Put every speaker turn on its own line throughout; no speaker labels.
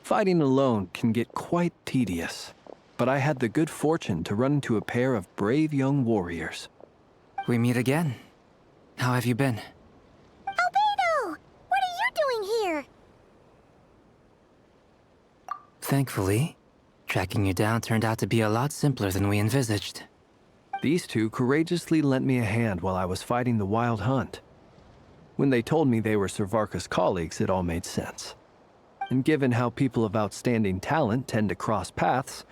Fighting alone can get quite tedious, but I had the good fortune to run into a pair of brave young warriors.
We meet again. How have you been?
Albedo! What are you doing here?
Thankfully, tracking you down turned out to be a lot simpler than we envisaged.
These two courageously lent me a hand while I was fighting the Wild Hunt. When they told me they were Servarka's colleagues, it all made sense. And given how people of outstanding talent tend to cross paths,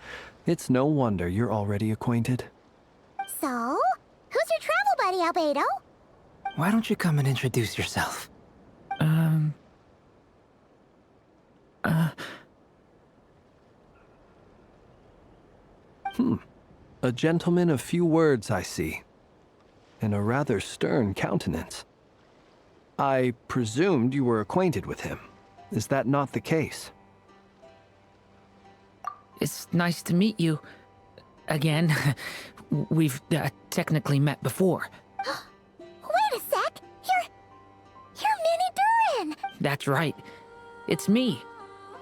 it's no wonder you're already acquainted.
So, who's your travel buddy, Albedo?
Why don't you come and introduce yourself?
A gentleman of few words, I see. And a rather stern countenance. I presumed you were acquainted with him. Is that not the case?
It's nice to meet you. Again. We've technically met before.
Wait a sec! You're Minnie Durin!
That's right. It's me.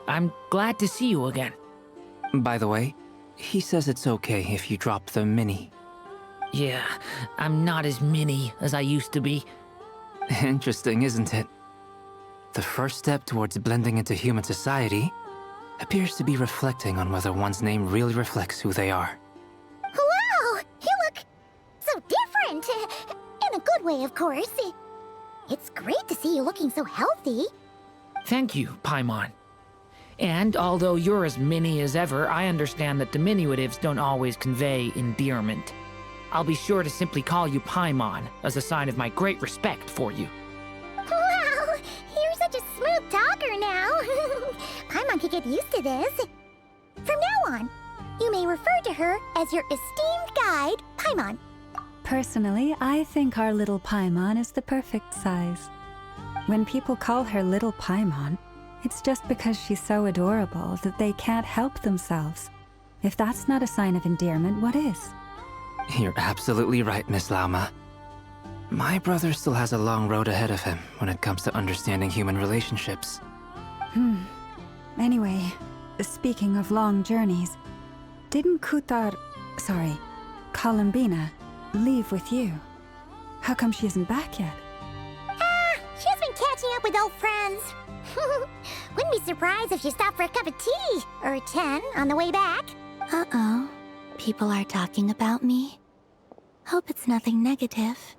I'm glad to see you again.
By the way, he says it's okay if you drop the mini.
Yeah, I'm not as mini as I used to be.
Interesting, isn't it? The first step towards blending into human society appears to be reflecting on whether one's name really reflects who they are.
Wow! You look so different! In a good way, of course. It's great to see you looking so healthy.
Thank you, Paimon. And although you're as mini as ever, I understand that diminutives don't always convey endearment. I'll be sure to simply call you Paimon as a sign of my great respect for you.
Wow! You're such a smooth talker now. Paimon could get used to this. From now on, you may refer to her as your esteemed guide, Paimon.
Personally, I think our little Paimon is the perfect size. When people call her Little Paimon, it's just because she's so adorable that they can't help themselves. If that's not a sign of endearment, what is?
You're absolutely right, Miss Lauma. My brother still has a long road ahead of him when it comes to understanding human relationships.
Anyway, speaking of long journeys, didn't Columbina, leave with you? How come she isn't back yet?
She's been catching up with old friends. Wouldn't be surprised if she stopped for a cup of tea or 10 on the way back. Uh-oh. People are talking about me. Hope it's nothing negative.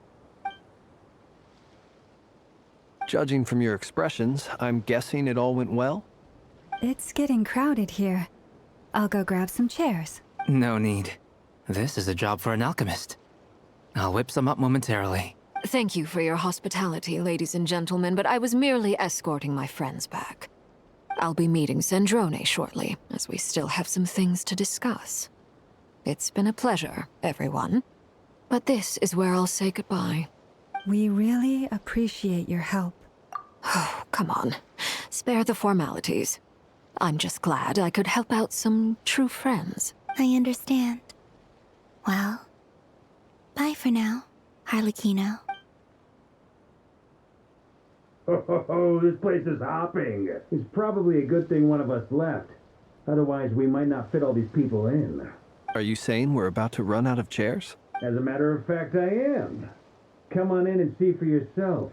Judging from your expressions, I'm guessing it all went well?
It's getting crowded here. I'll go grab some chairs.
No need. This is a job for an alchemist. I'll whip some up momentarily.
Thank you for your hospitality, ladies and gentlemen, but I was merely escorting my friends back. I'll be meeting Sandrone shortly, as we still have some things to discuss. It's been a pleasure, everyone. But this is where I'll say goodbye.
We really appreciate your help.
Oh, come on. Spare the formalities. I'm just glad I could help out some true friends.
I understand. Well, bye for now, Harlequino.
Oh, this place is hopping. It's probably a good thing one of us left. Otherwise, we might not fit all these people in.
Are you saying we're about to run out of chairs?
As a matter of fact, I am. Come on in and see for yourself.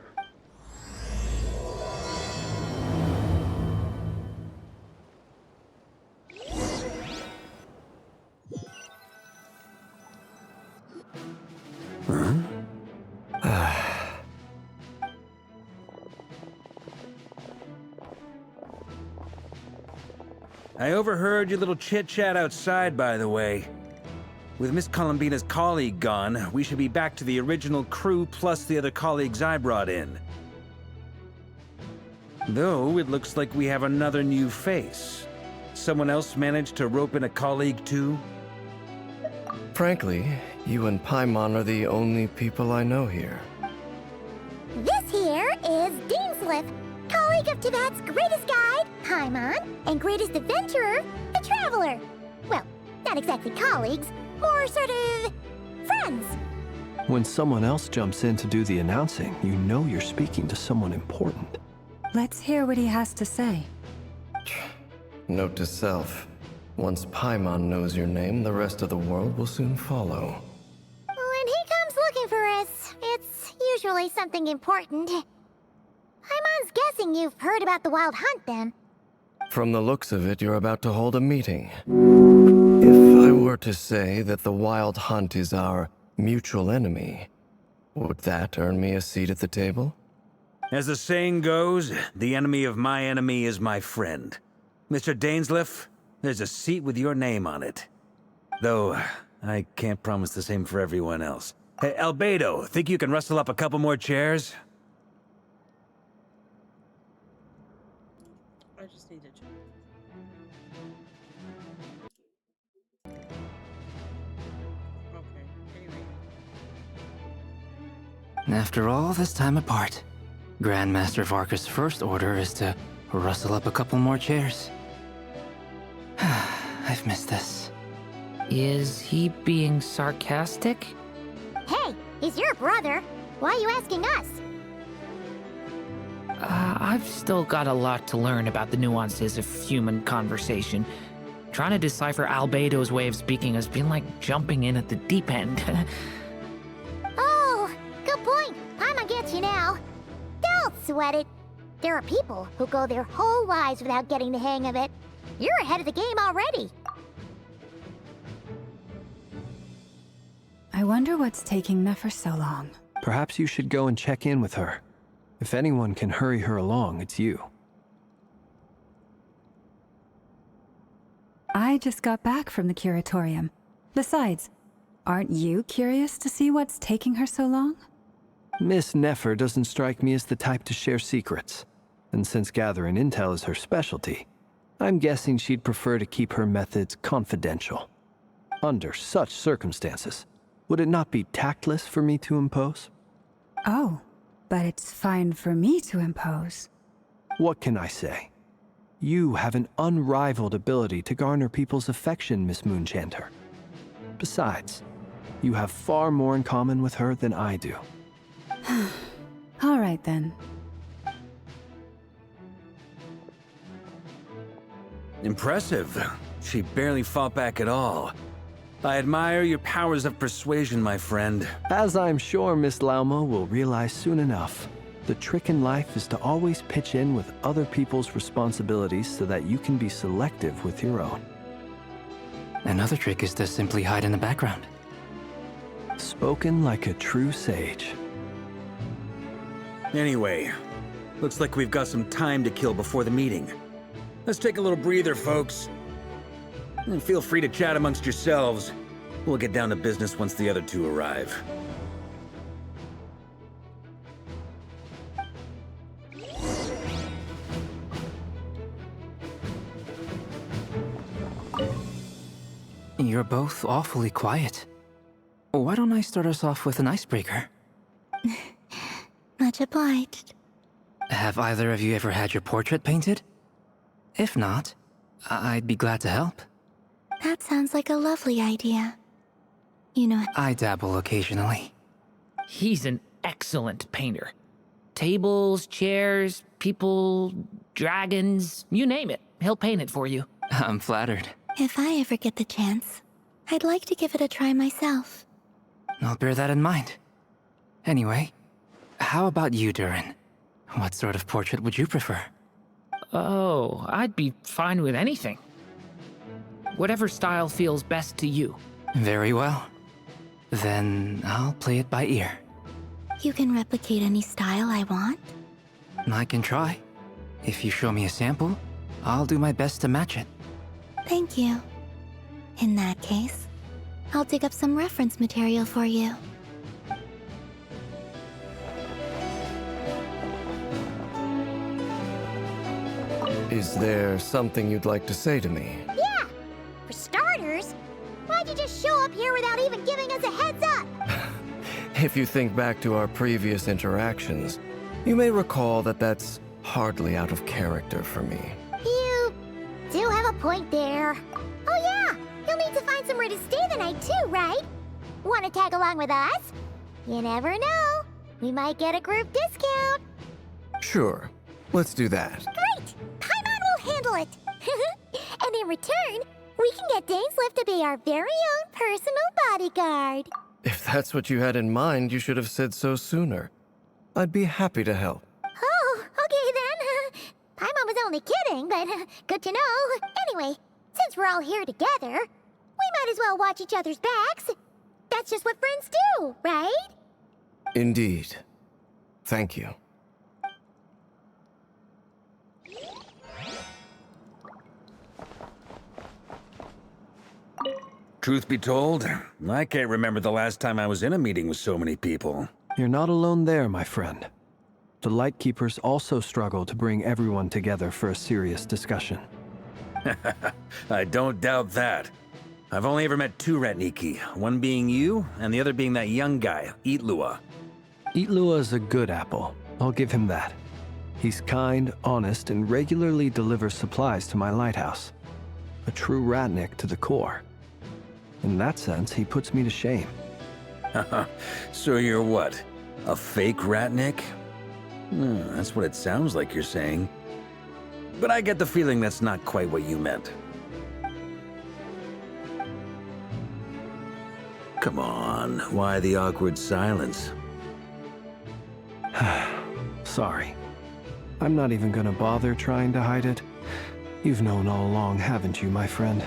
I overheard your little chit-chat outside, by the way. With Miss Columbina's colleague gone, we should be back to the original crew plus the other colleagues I brought in. Though, it looks like we have another new face. Someone else managed to rope in a colleague too?
Frankly, you and Paimon are the only people I know here.
This here is Deanslip, colleague of Tibet's greatest guide, Paimon, and greatest adventurer, the Traveler. Well, not exactly colleagues, more sort of friends.
When someone else jumps in to do the announcing, you know you're speaking to someone important.
Let's hear what he has to say.
Note to self. Once Paimon knows your name, the rest of the world will soon follow.
When he comes looking for us, it's usually something important. Paimon's guessing you've heard about the Wild Hunt, then.
From the looks of it, you're about to hold a meeting. If I were to say that the Wild Hunt is our mutual enemy, would that earn me a seat at the table?
As the saying goes, the enemy of my enemy is my friend. Mr. Dainsleif, there's a seat with your name on it. Though, I can't promise the same for everyone else. Hey, Albedo, think you can rustle up a couple more chairs?
I just need to check. Okay, anyway.
After all this time apart, Grandmaster Varka's first order is to rustle up a couple more chairs. I've missed this.
Is he being sarcastic?
Hey, he's your brother. Why are you asking us?
I've still got a lot to learn about the nuances of human conversation. Trying to decipher Albedo's way of speaking has been like jumping in at the deep end.
Oh, good point. Paimon gets you now. Don't sweat it. There are people who go their whole lives without getting the hang of it. You're ahead of the game already.
I wonder what's taking Nefer so long.
Perhaps you should go and check in with her. If anyone can hurry her along, it's you.
I just got back from the curatorium. Besides, aren't you curious to see what's taking her so long?
Miss Nefer doesn't strike me as the type to share secrets. And since gathering intel is her specialty, I'm guessing she'd prefer to keep her methods confidential. Under such circumstances, would it not be tactless for me to impose?
Oh, but it's fine for me to impose.
What can I say? You have an unrivaled ability to garner people's affection, Miss Moonchanter. Besides, you have far more in common with her than I do.
All right then.
Impressive. She barely fought back at all. I admire your powers of persuasion, my friend.
As I'm sure Miss Lauma will realize soon enough, the trick in life is to always pitch in with other people's responsibilities so that you can be selective with your own.
Another trick is to simply hide in the background.
Spoken like a true sage.
Anyway, looks like we've got some time to kill before the meeting. Let's take a little breather, folks. And feel free to chat amongst yourselves. We'll get down to business once the other two arrive.
You're both awfully quiet. Why don't I start us off with an icebreaker?
Much obliged.
Have either of you ever had your portrait painted? If not, I'd be glad to help.
That sounds like a lovely idea. You know,
I dabble occasionally.
He's an excellent painter. Tables, chairs, people, dragons, you name it. He'll paint it for you.
I'm flattered.
if I ever get the chance, I'd like to give it a try myself.
I'll bear that in mind. Anyway, how about you, Durin? What sort of portrait would you prefer?
Oh, I'd be fine with anything. Whatever style feels best to you.
Very well. Then I'll play it by ear.
You can replicate any style I want?
I can try. If you show me a sample, I'll do my best to match it.
Thank you. In that case, I'll dig up some reference material for you.
Is there something you'd like to say to me?
Yeah! For starters, why'd you just show up here without even giving us a heads up?
If you think back to our previous interactions, you may recall that that's hardly out of character for me.
You do have a point there. Oh yeah, you'll need to find somewhere to stay the night too, right? Want to tag along with us? You never know. We might get a group discount.
Sure, let's do that.
Great! Paimon will handle it. And in return, we can get Dainslift to be our very own personal bodyguard.
If that's what you had in mind, you should have said so sooner. I'd be happy to help.
Oh, okay then. Paimon was only kidding, but good to know. Anyway, since we're all here together, we might as well watch each other's backs. That's just what friends do, right?
Indeed. Thank you.
Truth be told, I can't remember the last time I was in a meeting with so many people.
You're not alone there, my friend. The Lightkeepers also struggle to bring everyone together for a serious discussion.
I don't doubt that. I've only ever met two Ratniki, one being you, and the other being that young guy, Itlua.
Itlua is a good apple. I'll give him that. He's kind, honest, and regularly delivers supplies to my lighthouse. A true Ratnik to the core. In that sense, he puts me to shame.
So you're what? A fake Ratnik? That's what it sounds like you're saying. But I get the feeling that's not quite what you meant. Come on, why the awkward silence?
Sorry. I'm not even gonna bother trying to hide it. You've known all along, haven't you, my friend?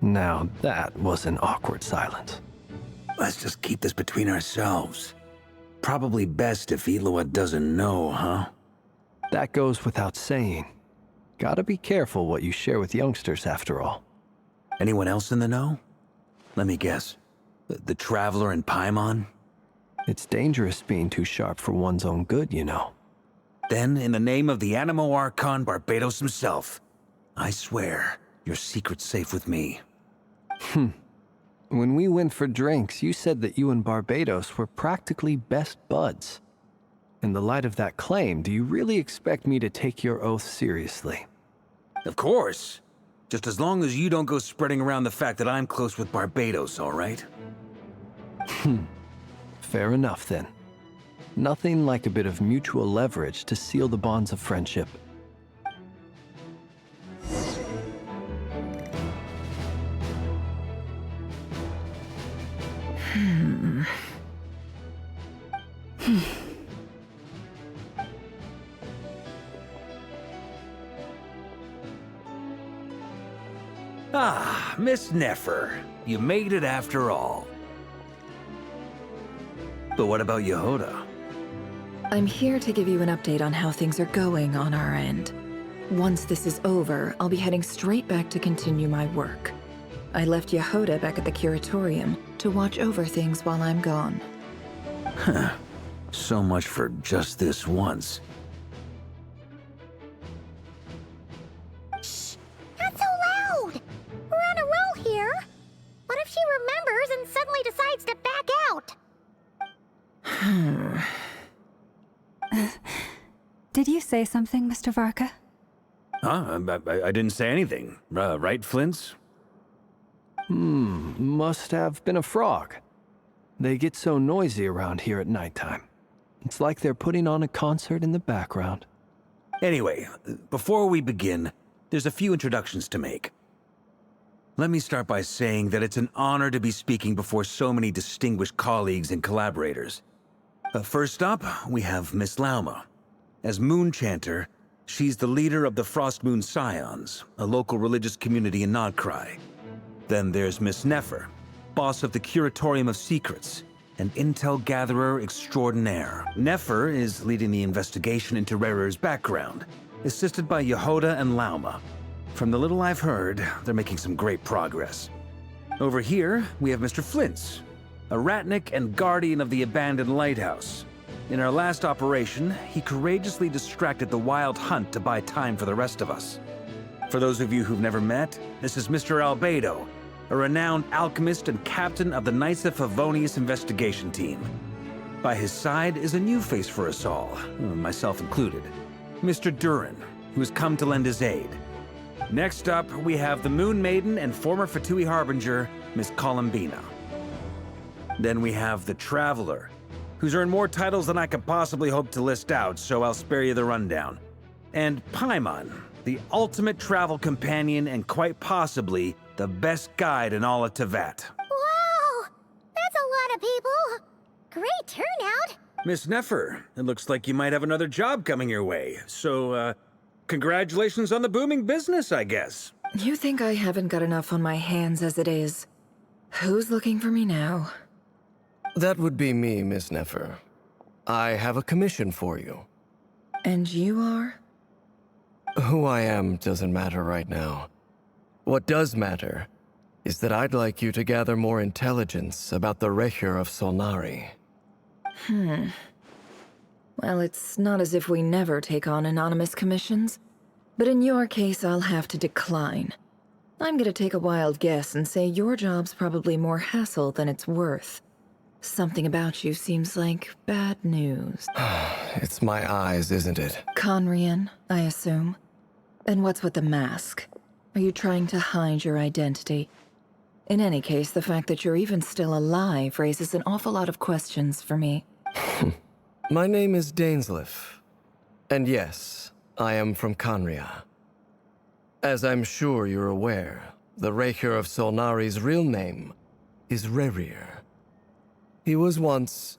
Now that was an awkward silence.
Let's just keep this between ourselves. Probably best if Itlua doesn't know, huh?
That goes without saying. Gotta be careful what you share with youngsters, after all.
Anyone else in the know? Let me guess. The Traveler and Paimon?
It's dangerous being too sharp for one's own good, you know.
Then, in the name of the Animo Archon Barbados himself, I swear, your secret's safe with me.
When we went for drinks, you said that you and Barbados were practically best buds. In the light of that claim, do you really expect me to take your oath seriously?
Of course. Just as long as you don't go spreading around the fact that I'm close with Barbados, all right?
Fair enough, then. Nothing like a bit of mutual leverage to seal the bonds of friendship.
Ah, Miss Nefer. You made it after all. But what about Yehoda?
I'm here to give you an update on how things are going on our end. Once this is over, I'll be heading straight back to continue my work. I left Yehoda back at the Curatorium to watch over things while I'm gone.
So much for just this once.
Shh! Not so loud! We're on a roll here. What if she remembers and suddenly decides to back out?
Did you say something, Mr. Varka?
Huh? I didn't say anything. Right, Flintz?
Must have been a frog. They get so noisy around here at nighttime. It's like they're putting on a concert in the background.
Anyway, before we begin, there's a few introductions to make. Let me start by saying that it's an honor to be speaking before so many distinguished colleagues and collaborators. First up, we have Miss Lauma. As Moon Chanter, she's the leader of the Frost Moon Scions, a local religious community in Nodcry. Then there's Miss Nefer, boss of the Curatorium of Secrets, an intel gatherer extraordinaire. Nefer is leading the investigation into Rerer's background, assisted by Yehoda and Lauma. From the little I've heard, they're making some great progress. Over here, we have Mr. Flintz, a Ratnik and guardian of the abandoned lighthouse. In our last operation, he courageously distracted the Wild Hunt to buy time for the rest of us. For those of you who've never met, this is Mr. Albedo, a renowned alchemist and captain of the Knights of Favonius investigation team. By his side is a new face for us all, myself included, Mr. Durin, who has come to lend his aid. Next up, we have the Moon Maiden and former Fatui Harbinger, Miss Columbina. Then we have the Traveler, who's earned more titles than I could possibly hope to list out, so I'll spare you the rundown. And Paimon, the ultimate travel companion and quite possibly the best guide in all of Tevat.
Wow! That's a lot of people! Great turnout!
Miss Nefer, it looks like you might have another job coming your way, so, congratulations on the booming business, I guess.
You think I haven't got enough on my hands as it is? Who's looking for me now?
That would be me, Miss Nefer. I have a commission for you.
And you are?
Who I am doesn't matter right now. What does matter is that I'd like you to gather more intelligence about the Recher of Solnari.
Well, it's not as if we never take on anonymous commissions. But in your case, I'll have to decline. I'm gonna take a wild guess and say your job's probably more hassle than it's worth. Something about you seems like bad news.
It's my eyes, isn't it?
Conrian, I assume. And what's with the mask? Are you trying to hide your identity? In any case, the fact that you're even still alive raises an awful lot of questions for me.
My name is Dainsleif. And yes, I am from Conria. As I'm sure you're aware, the Recher of Solnari's real name is Rerir. He was once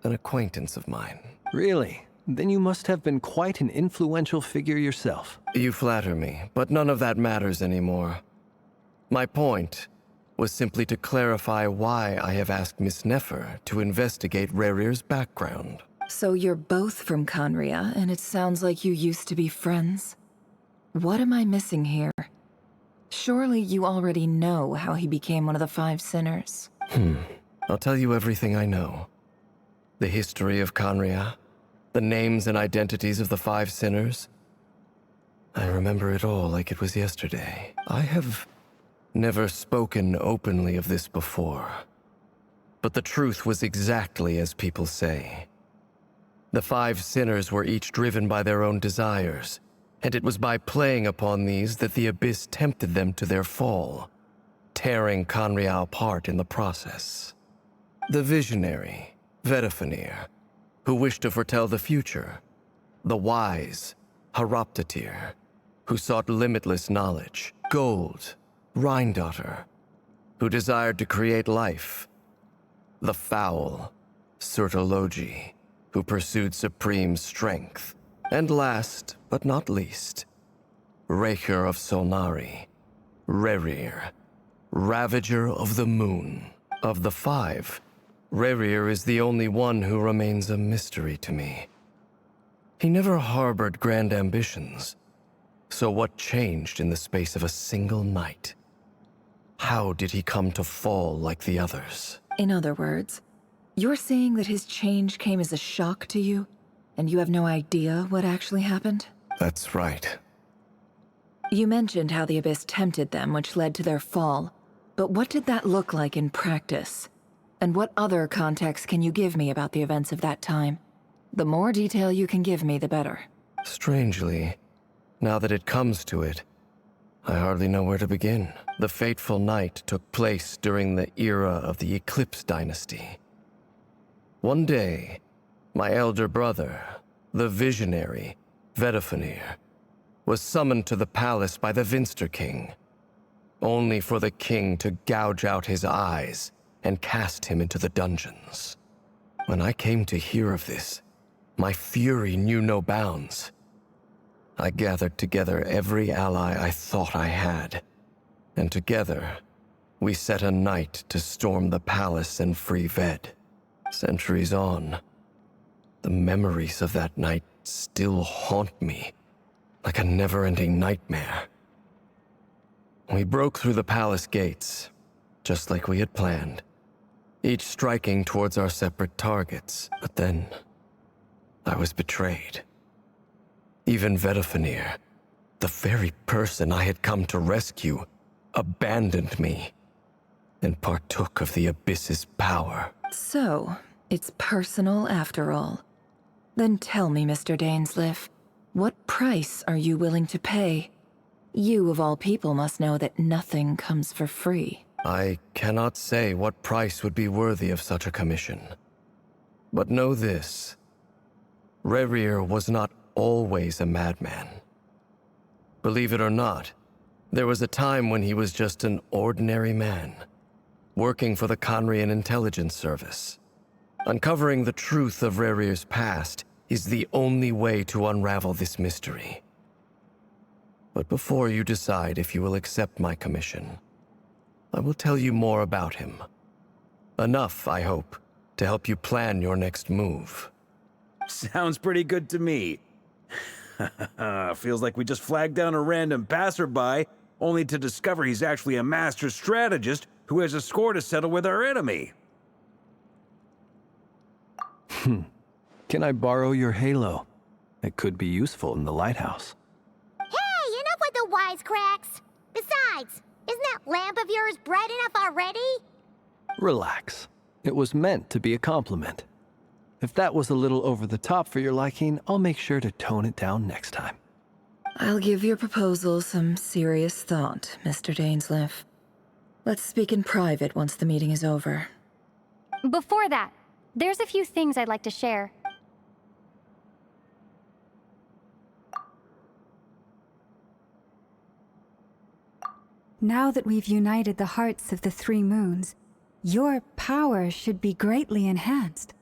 an acquaintance of mine.
Really? Then you must have been quite an influential figure yourself.
You flatter me, but none of that matters anymore. My point was simply to clarify why I have asked Miss Nefer to investigate Rerir's background.
So you're both from Conria, and it sounds like you used to be friends? What am I missing here? Surely you already know how he became one of the Five Sinners.
I'll tell you everything I know. The history of Conria, the names and identities of the Five Sinners. I remember it all like it was yesterday. I have never spoken openly of this before. But the truth was exactly as people say. The Five Sinners were each driven by their own desires, and it was by playing upon these that the Abyss tempted them to their fall, tearing Conria apart in the process. The visionary, Vedifenir, who wished to foretell the future. The wise, Haroptatir, who sought limitless knowledge. Gold, Rhindaughter, who desired to create life. The foul, Surtologi, who pursued supreme strength. And last, but not least, Recher of Solnari, Rerir, Ravager of the Moon. Of the five, Rerir is the only one who remains a mystery to me. He never harbored grand ambitions. So what changed in the space of a single night? How did he come to fall like the others?
In other words, you're saying that his change came as a shock to you, and you have no idea what actually happened?
That's right.
You mentioned how the Abyss tempted them, which led to their fall. But what did that look like in practice? And what other context can you give me about the events of that time? The more detail you can give me, the better.
Strangely, now that it comes to it, I hardly know where to begin. The fateful night took place during the era of the Eclipse Dynasty. One day, my elder brother, the visionary, Vedifenir, was summoned to the palace by the Vinster King, only for the king to gouge out his eyes and cast him into the dungeons. When I came to hear of this, my fury knew no bounds. I gathered together every ally I thought I had, and together, we set a night to storm the palace and free Ved. Centuries on, the memories of that night still haunt me like a never-ending nightmare. We broke through the palace gates, just like we had planned, each striking towards our separate targets. But then, I was betrayed. Even Vedifenir, the very person I had come to rescue, abandoned me and partook of the Abyss's power.
So, it's personal after all. Then tell me, Mr. Dainsleif, what price are you willing to pay? You, of all people, must know that nothing comes for free.
I cannot say what price would be worthy of such a commission. But know this. Rerir was not always a madman. Believe it or not, there was a time when he was just an ordinary man, working for the Conrian Intelligence Service. Uncovering the truth of Rerir's past is the only way to unravel this mystery. But before you decide if you will accept my commission, I will tell you more about him. Enough, I hope, to help you plan your next move.
Sounds pretty good to me. Feels like we just flagged down a random passerby, only to discover he's actually a master strategist who has a score to settle with our enemy.
Can I borrow your halo? It could be useful in the lighthouse.
Hey, enough with the wisecracks! Besides, isn't that lamp of yours bright enough already?
Relax. It was meant to be a compliment. If that was a little over the top for your liking, I'll make sure to tone it down next time.
I'll give your proposal some serious thought, Mr. Dainsleif. Let's speak in private once the meeting is over.
Before that, there's a few things I'd like to share.
Now that we've united the hearts of the three moons, your power should be greatly enhanced.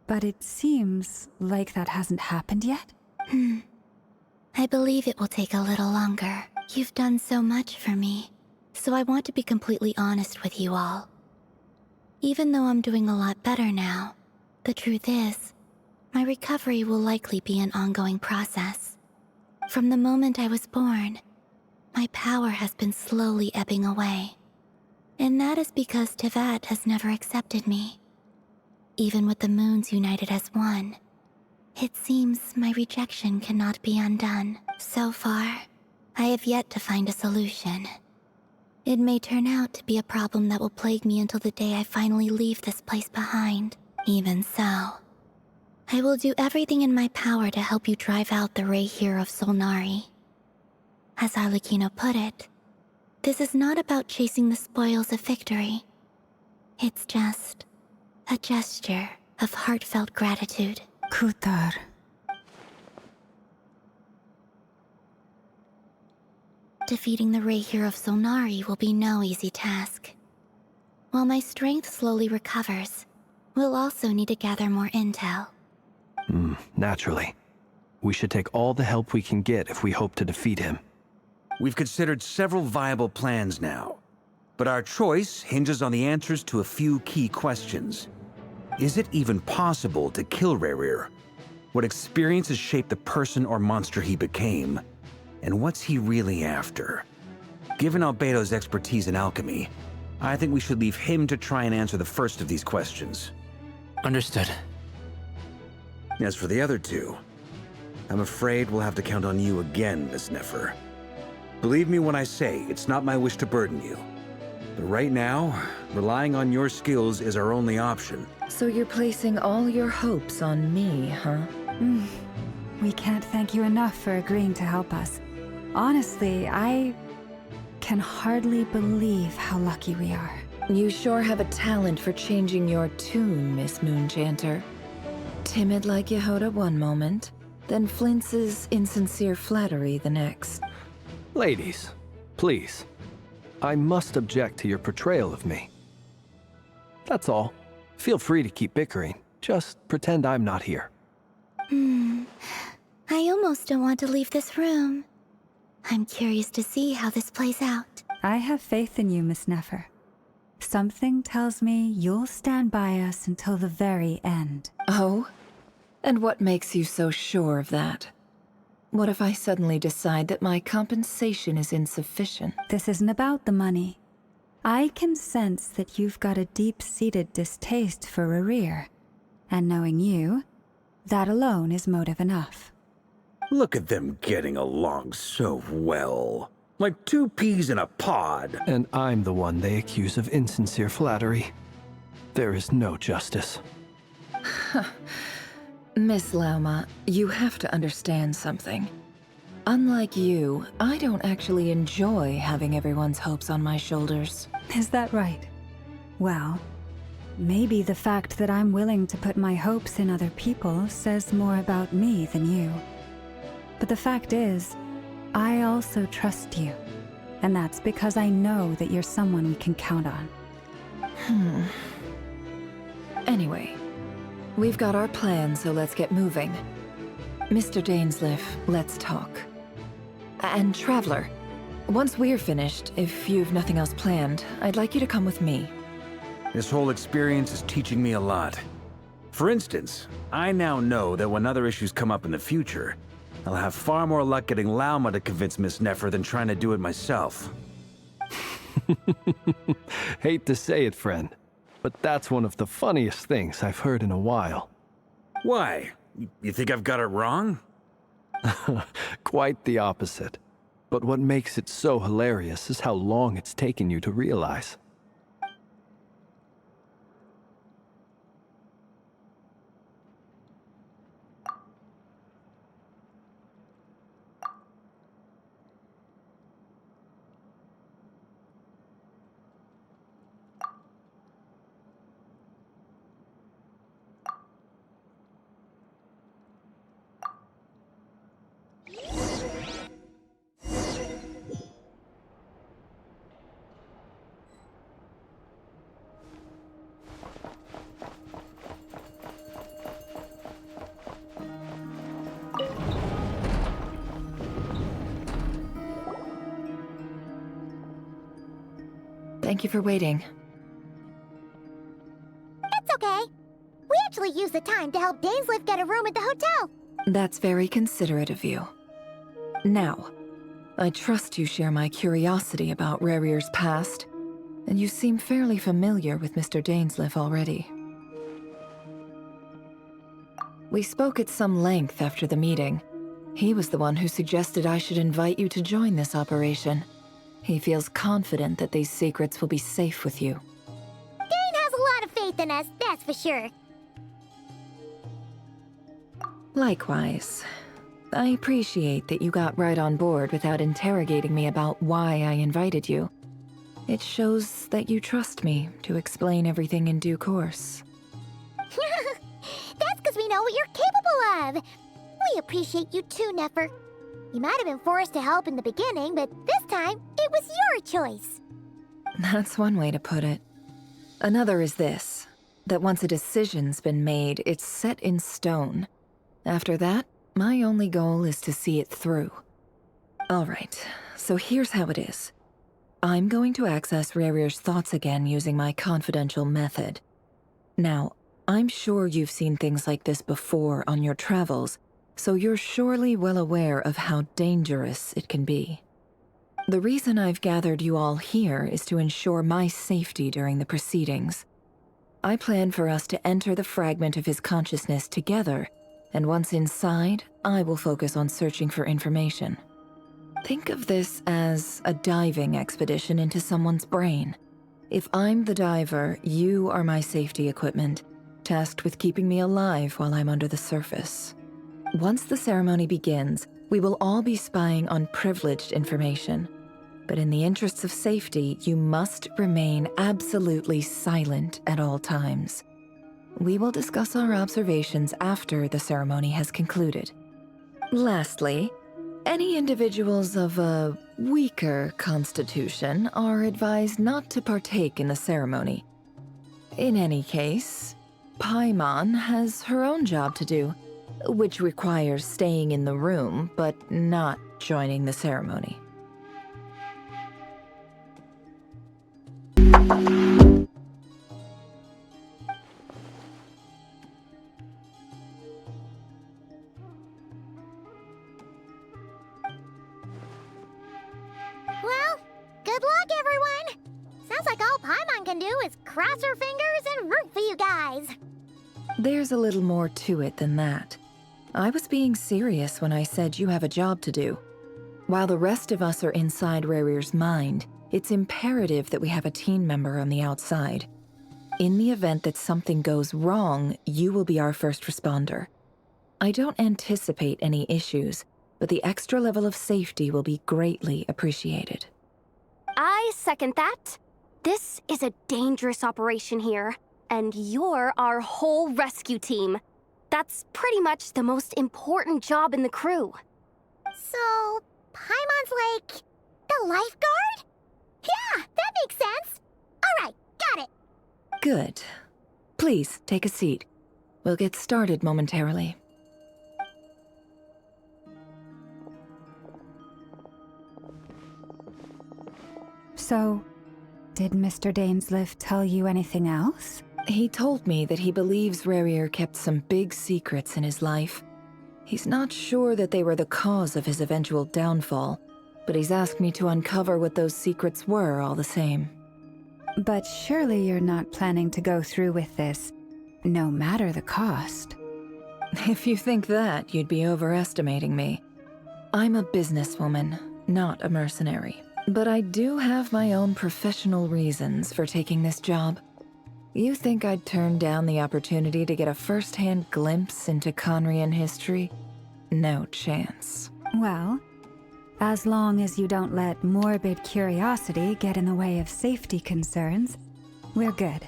But it seems like that hasn't happened yet?
I believe it will take a little longer. You've done so much for me, so I want to be completely honest with you all. Even though I'm doing a lot better now, the truth is, my recovery will likely be an ongoing process. From the moment I was born, my power has been slowly ebbing away. And that is because Tevat has never accepted me. Even with the moons united as one, it seems my rejection cannot be undone. So far, I have yet to find a solution. It may turn out to be a problem that will plague me until the day I finally leave this place behind. Even so, I will do everything in my power to help you drive out the Rayhir of Solnari. As Arlecchino put it, this is not about chasing the spoils of victory. It's just a gesture of heartfelt gratitude.
Kutar.
Defeating the Rayhir of Solnari will be no easy task. While my strength slowly recovers, we'll also need to gather more intel.
Naturally. We should take all the help we can get if we hope to defeat him.
We've considered several viable plans now, but our choice hinges on the answers to a few key questions. Is it even possible to kill Rerir? What experiences shaped the person or monster he became? And what's he really after? Given Albedo's expertise in alchemy, I think we should leave him to try and answer the first of these questions.
Understood.
As for the other two, I'm afraid we'll have to count on you again, Miss Nefer. Believe me when I say it's not my wish to burden you. But right now, relying on your skills is our only option.
So you're placing all your hopes on me, huh?
We can't thank you enough for agreeing to help us. Honestly, I can hardly believe how lucky we are.
You sure have a talent for changing your tune, Miss Moonchanter. Timid like Yehoda one moment, then flinches insincere flattery the next.
Ladies, please. I must object to your portrayal of me. That's all. Feel free to keep bickering. Just pretend I'm not here.
I almost don't want to leave this room. I'm curious to see how this plays out.
I have faith in you, Miss Nefer. Something tells me you'll stand by us until the very end.
Oh? And what makes you so sure of that? What if I suddenly decide that my compensation is insufficient?
This isn't about the money. I can sense that you've got a deep-seated distaste for Rerir. And knowing you, that alone is motive enough.
Look at them getting along so well. Like two peas in a pod.
And I'm the one they accuse of insincere flattery. There is no justice.
Miss Lauma, you have to understand something. Unlike you, I don't actually enjoy having everyone's hopes on my shoulders.
Is that right? Well, Maybe the fact that I'm willing to put my hopes in other people says more about me than you. But the fact is, I also trust you. And that's because I know that you're someone we can count on.
Anyway, we've got our plan, so let's get moving. Mr. Dainsleif, let's talk. And Traveler, once we're finished, if you've nothing else planned, I'd like you to come with me.
This whole experience is teaching me a lot. For instance, I now know that when other issues come up in the future, I'll have far more luck getting Lauma to convince Miss Nefer than trying to do it myself.
Hate to say it, friend, but that's one of the funniest things I've heard in a while.
Why? You think I've got it wrong?
Quite the opposite. But what makes it so hilarious is how long it's taken you to realize.
Thank you for waiting.
It's okay. We actually used the time to help Dainsleif get a room at the hotel.
That's very considerate of you. Now, I trust you share my curiosity about Rarier's past, and you seem fairly familiar with Mr. Dainsleif already. We spoke at some length after the meeting. He was the one who suggested I should invite you to join this operation. He feels confident that these secrets will be safe with you.
Dane has a lot of faith in us, that's for sure.
Likewise. I appreciate that you got right on board without interrogating me about why I invited you. It shows that you trust me to explain everything in due course.
That's because we know what you're capable of. We appreciate you too, Nefer. You might have been forced to help in the beginning, but this time, it was your choice.
That's one way to put it. Another is this, that once a decision's been made, it's set in stone. After that, my only goal is to see it through. Alright, so here's how it is. I'm going to access Rarier's thoughts again using my confidential method. Now, I'm sure you've seen things like this before on your travels, so you're surely well aware of how dangerous it can be. The reason I've gathered you all here is to ensure my safety during the proceedings. I plan for us to enter the fragment of his consciousness together, and once inside, I will focus on searching for information. Think of this as a diving expedition into someone's brain. If I'm the diver, you are my safety equipment, tasked with keeping me alive while I'm under the surface. Once the ceremony begins, we will all be spying on privileged information. But in the interests of safety, you must remain absolutely silent at all times. We will discuss our observations after the ceremony has concluded. Lastly, any individuals of a weaker constitution are advised not to partake in the ceremony. In any case, Paimon has her own job to do, which requires staying in the room, but not joining the ceremony.
Well, good luck, everyone. Sounds like all Paimon can do is cross her fingers and root for you guys.
There's a little more to it than that. I was being serious when I said you have a job to do. While the rest of us are inside Rarier's mind, it's imperative that we have a team member on the outside. In the event that something goes wrong, you will be our first responder. I don't anticipate any issues, but the extra level of safety will be greatly appreciated.
I second that. This is a dangerous operation here.
And you're our whole rescue team. That's pretty much the most important job in the crew.
So, Paimon's like the lifeguard? Yeah, that makes sense. All right, got it.
Good. Please, take a seat. We'll get started momentarily.
So, did Mr. Dainsleif tell you anything else?
He told me that he believes Rarier kept some big secrets in his life. He's not sure that they were the cause of his eventual downfall, but he's asked me to uncover what those secrets were all the same.
But surely you're not planning to go through with this, no matter the cost.
If you think that, you'd be overestimating me. I'm a businesswoman, not a mercenary. But I do have my own professional reasons for taking this job. You think I'd turn down the opportunity to get a first-hand glimpse into Conrian history? No chance.
Well, as long as you don't let morbid curiosity get in the way of safety concerns, we're good.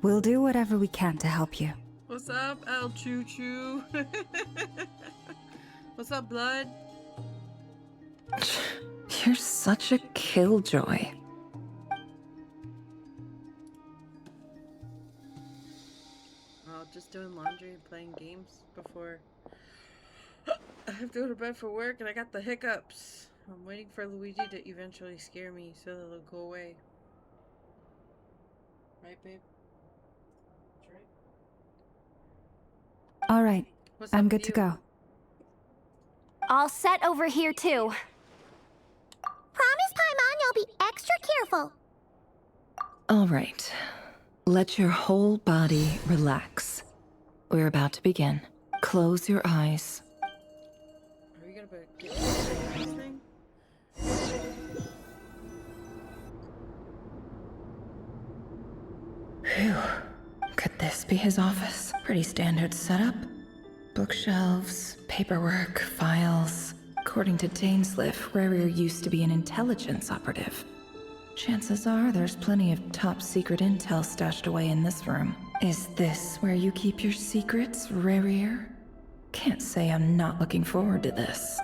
We'll do whatever we can to help you.
What's up, El Choo Choo? What's up, Blood?
You're such a killjoy.
Well, just doing laundry and playing games before I have to go to bed for work, and I got the hiccups. I'm waiting for Luigi to eventually scare me so that it'll go away. Right, babe? That's right.
All right,
What's
I'm
up
good
with
to
you?
go.
All set over here, too.
Promise, Paimon, you'll be extra careful.
All right. Let your whole body relax. We're about to begin. Close your eyes.
Are we gonna get this thing?
Phew. Could this be his office? Pretty standard setup. Bookshelves, paperwork, files. According to Dainsleif, Rarier used to be an intelligence operative. Chances are there's plenty of top secret intel stashed away in this room. Is this where you keep your secrets, Rarier? Can't say I'm not looking forward to this.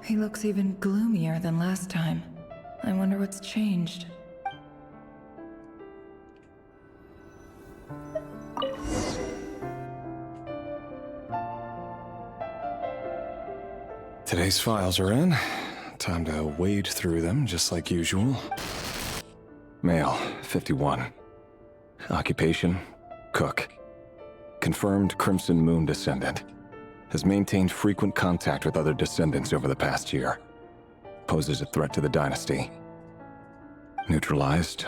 He looks even gloomier than last time. I wonder what's changed.
Today's files are in. Time to wade through them, just like usual. Male, 51. Occupation, cook. Confirmed Crimson Moon descendant. Has maintained frequent contact with other descendants over the past year. Poses a threat to the dynasty. Neutralized.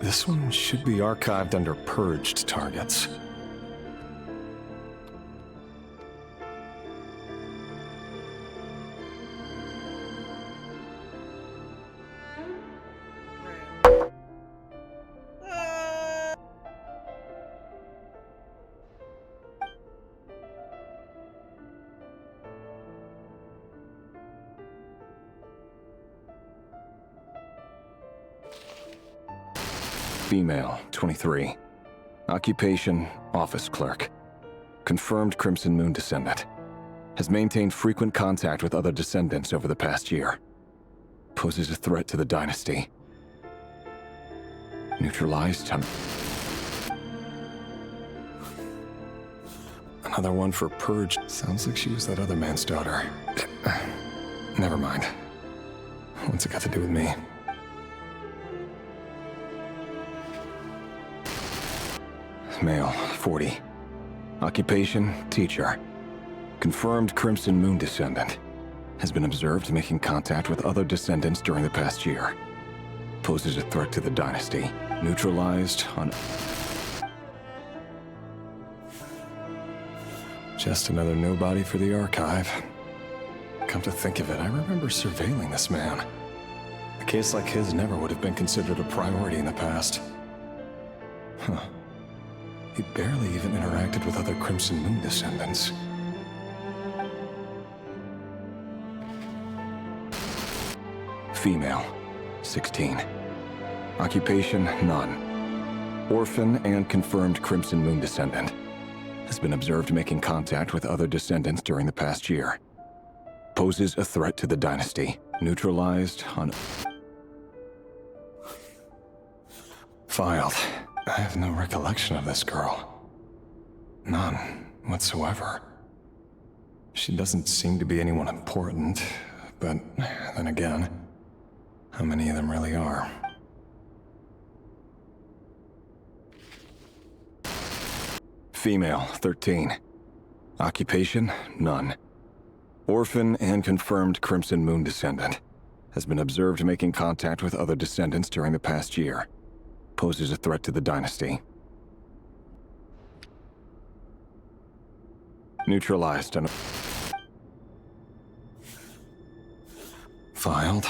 This one should be archived under purged targets. Female, 23. Occupation, office clerk. Confirmed Crimson Moon descendant. Has maintained frequent contact with other descendants over the past year. Poses a threat to the dynasty. Neutralized. Another one for purge. Sounds like she was that other man's daughter. Never mind. What's it got to do with me? Male, 40. Occupation, teacher. Confirmed Crimson Moon descendant. Has been observed making contact with other descendants during the past year. Poses a threat to the dynasty. Neutralized on... Just another nobody for the archive. Come to think of it, I remember surveilling this man. A case like his never would have been considered a priority in the past. Huh. He barely even interacted with other Crimson Moon descendants. Female, 16. Occupation, none. Orphan and confirmed Crimson Moon descendant. Has been observed making contact with other descendants during the past year. Poses a threat to the dynasty. Neutralized on... Filed. I have no recollection of this girl. None whatsoever. She doesn't seem to be anyone important, but then again, how many of them really are? Female, 13. Occupation, none. Orphan and confirmed Crimson Moon descendant. Has been observed making contact with other descendants during the past year. Poses a threat to the dynasty. Neutralized and... Filed.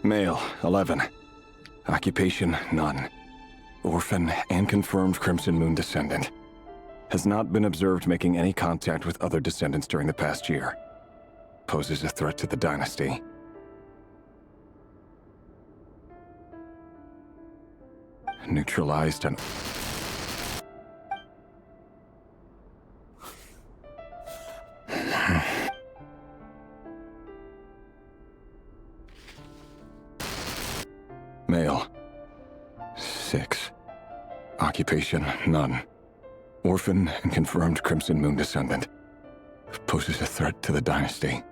Male, 11. Occupation, none. Orphan and confirmed Crimson Moon descendant. Has not been observed making any contact with other descendants during the past year. Poses a threat to the dynasty. Neutralized and... Male. 6. Occupation, none. Orphan and confirmed Crimson Moon descendant. Poses a threat to the dynasty.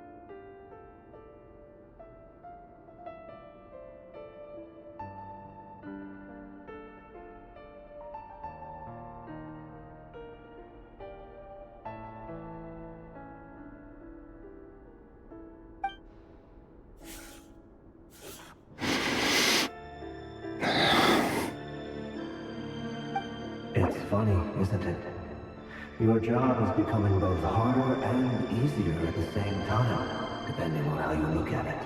It's funny, isn't it? Your job is becoming both harder and easier at the same time, depending on how you look at it.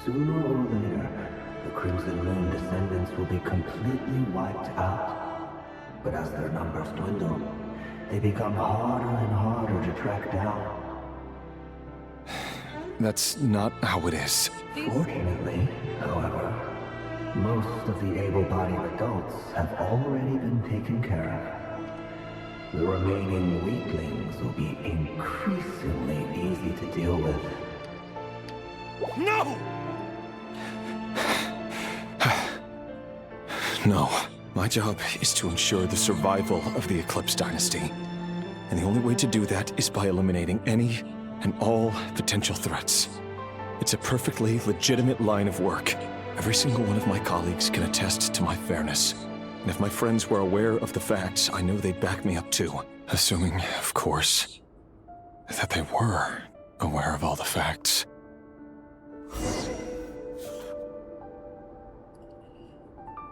Sooner or later, the Crimson Moon descendants will be completely wiped out. But as their numbers dwindle, they become harder and harder to track down.
That's not how it is.
Fortunately, however, most of the able-bodied adults have already been taken care of. The remaining weaklings will be increasingly easy to deal with.
No! No. My job is to ensure the survival of the Eclipse Dynasty. And the only way to do that is by eliminating any and all potential threats. It's a perfectly legitimate line of work. Every single one of my colleagues can attest to my fairness. And if my friends were aware of the facts, I know they'd back me up too. Assuming, of course, that they were aware of all the facts.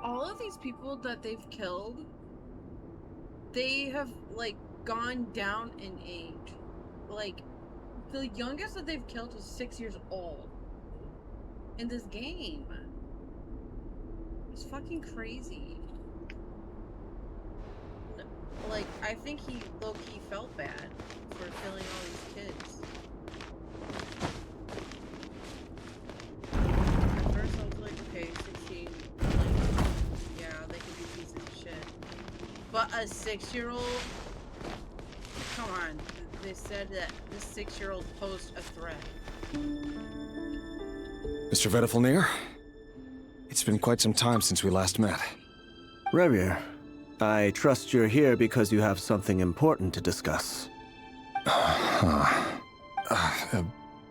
All of these people that they've killed, they have, like, gone down in age. Like, the youngest that they've killed was 6 years old. In this game. It's fucking crazy. Like, I think he low-key felt bad for killing all these kids. At first I was like, okay, 16, like, yeah, they can be pieces of shit. But a 6-year-old? Come on, they said that this 6-year-old posed a threat.
Mr. Vedifalnir? It's been quite some time since we last met.
Revier, I trust you're here because you have something important to discuss.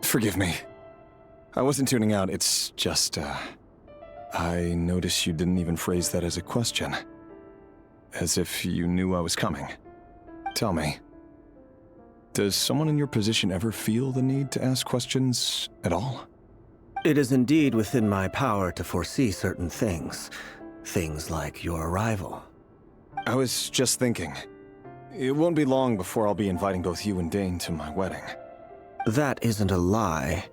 Forgive me. I wasn't tuning out, it's just, I noticed you didn't even phrase that as a question. As if you knew I was coming. Tell me, does someone in your position ever feel the need to ask questions at all?
It is indeed within my power to foresee certain things. Things like your arrival.
I was just thinking. It won't be long before I'll be inviting both you and Dane to my wedding.
That isn't a lie.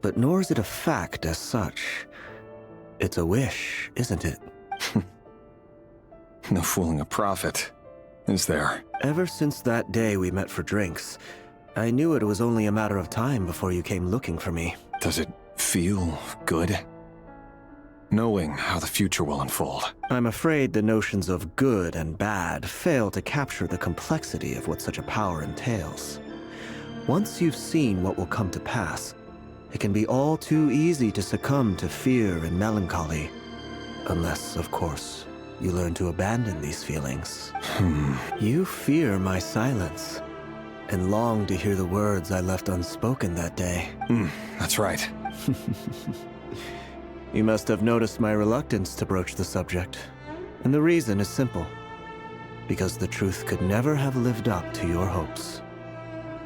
but nor is it a fact as such. It's a wish, isn't it?
No fooling a prophet, is there?
Ever since that day we met for drinks, I knew it was only a matter of time before you came looking for me.
Does it feel good? Knowing how the future will unfold.
I'm afraid the notions of good and bad fail to capture the complexity of what such a power entails. Once you've seen what will come to pass, it can be all too easy to succumb to fear and melancholy. Unless, of course, you learn to abandon these feelings. You fear my silence, and long to hear the words I left unspoken that day.
That's right.
You must have noticed my reluctance to broach the subject. And the reason is simple. Because the truth could never have lived up to your hopes.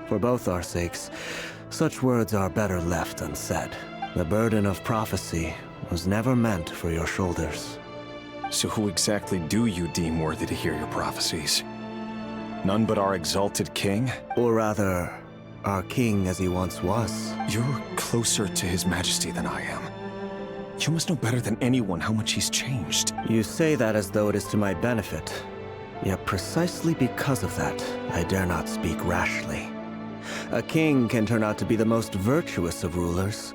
For both our sakes, such words are better left unsaid. The burden of prophecy was never meant for your shoulders.
So who exactly do you deem worthy to hear your prophecies? None but our exalted king?
Or rather, our king as he once was.
You're closer to his majesty than I am. You must know better than anyone how much he's changed.
You say that as though it is to my benefit. Yet precisely because of that, I dare not speak rashly. A king can turn out to be the most virtuous of rulers,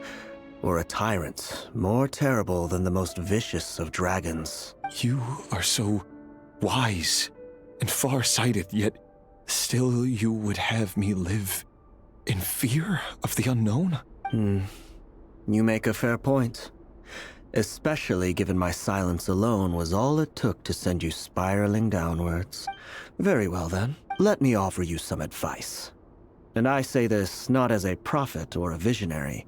or a tyrant more terrible than the most vicious of dragons.
You are so wise and far-sighted, yet still you would have me live in fear of the unknown?
You make a fair point. Especially given my silence alone was all it took to send you spiraling downwards. Very well then, let me offer you some advice. And I say this not as a prophet or a visionary,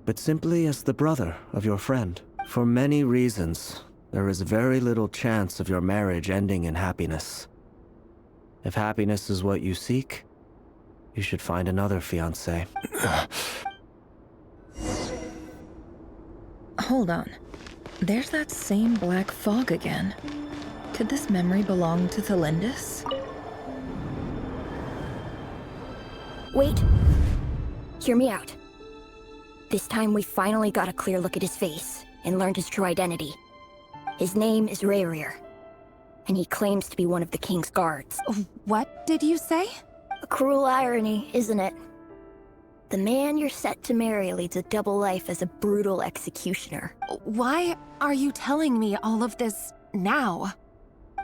but simply as the brother of your friend. For many reasons, there is very little chance of your marriage ending in happiness. If happiness is what you seek, you should find another fiancé.
Hold on. There's that same black fog again. Could this memory belong to Thelindis?
Wait. Hear me out. This time we finally got a clear look at his face and learned his true identity. His name is Rayrir, and he claims to be one of the king's guards.
What did you say?
A cruel irony, isn't it? The man you're set to marry leads a double life as a brutal executioner.
Why are you telling me all of this now?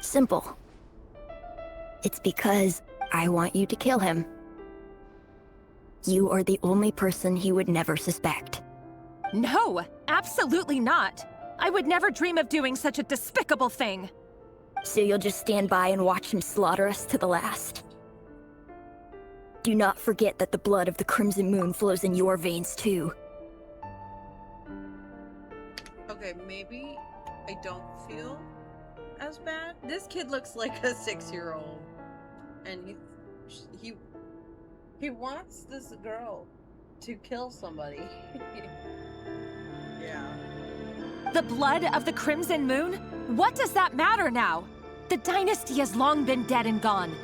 Simple. It's because I want you to kill him. You are the only person he would never suspect.
No, absolutely not. I would never dream of doing such a despicable thing.
So you'll just stand by and watch him slaughter us to the last? Do not forget that the blood of the Crimson Moon flows in your veins too.
Okay, maybe I don't feel as bad. This kid looks like a 6-year-old. And he wants this girl to kill somebody. Yeah.
The blood of the Crimson Moon? What does that matter now? The dynasty has long been dead and gone.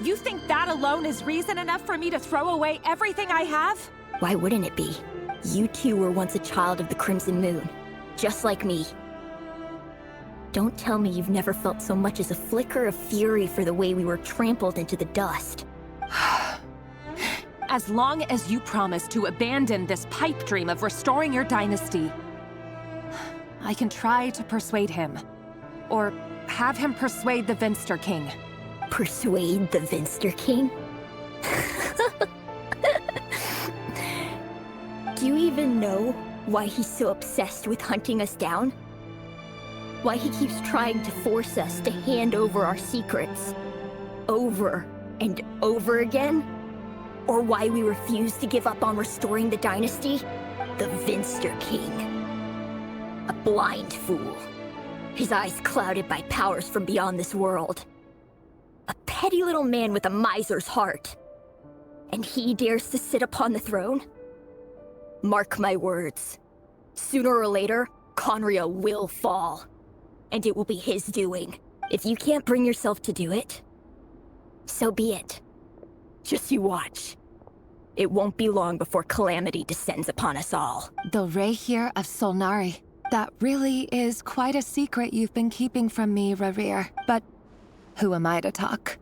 You think that alone is reason enough for me to throw away everything I have?
Why wouldn't it be? You two were once a child of the Crimson Moon, just like me. Don't tell me you've never felt so much as a flicker of fury for the way we were trampled into the dust.
As long as you promise to abandon this pipe dream of restoring your dynasty, I can try to persuade him. Or have him persuade the Vinster King.
Persuade the Vinster King? Do you even know why he's so obsessed with hunting us down? Why he keeps trying to force us to hand over our secrets over and over again? Or why we refuse to give up on restoring the dynasty? The Vinster King. A blind fool. His eyes clouded by powers from beyond this world. A petty little man with a miser's heart. And he dares to sit upon the throne? Mark my words. Sooner or later, Conria will fall. And it will be his doing. If you can't bring yourself to do it, so be it. Just you watch.
It won't be long before calamity descends upon us all.
The Rehir of Solnari. That really is quite a secret you've been keeping from me, Rerir. But who am I to talk?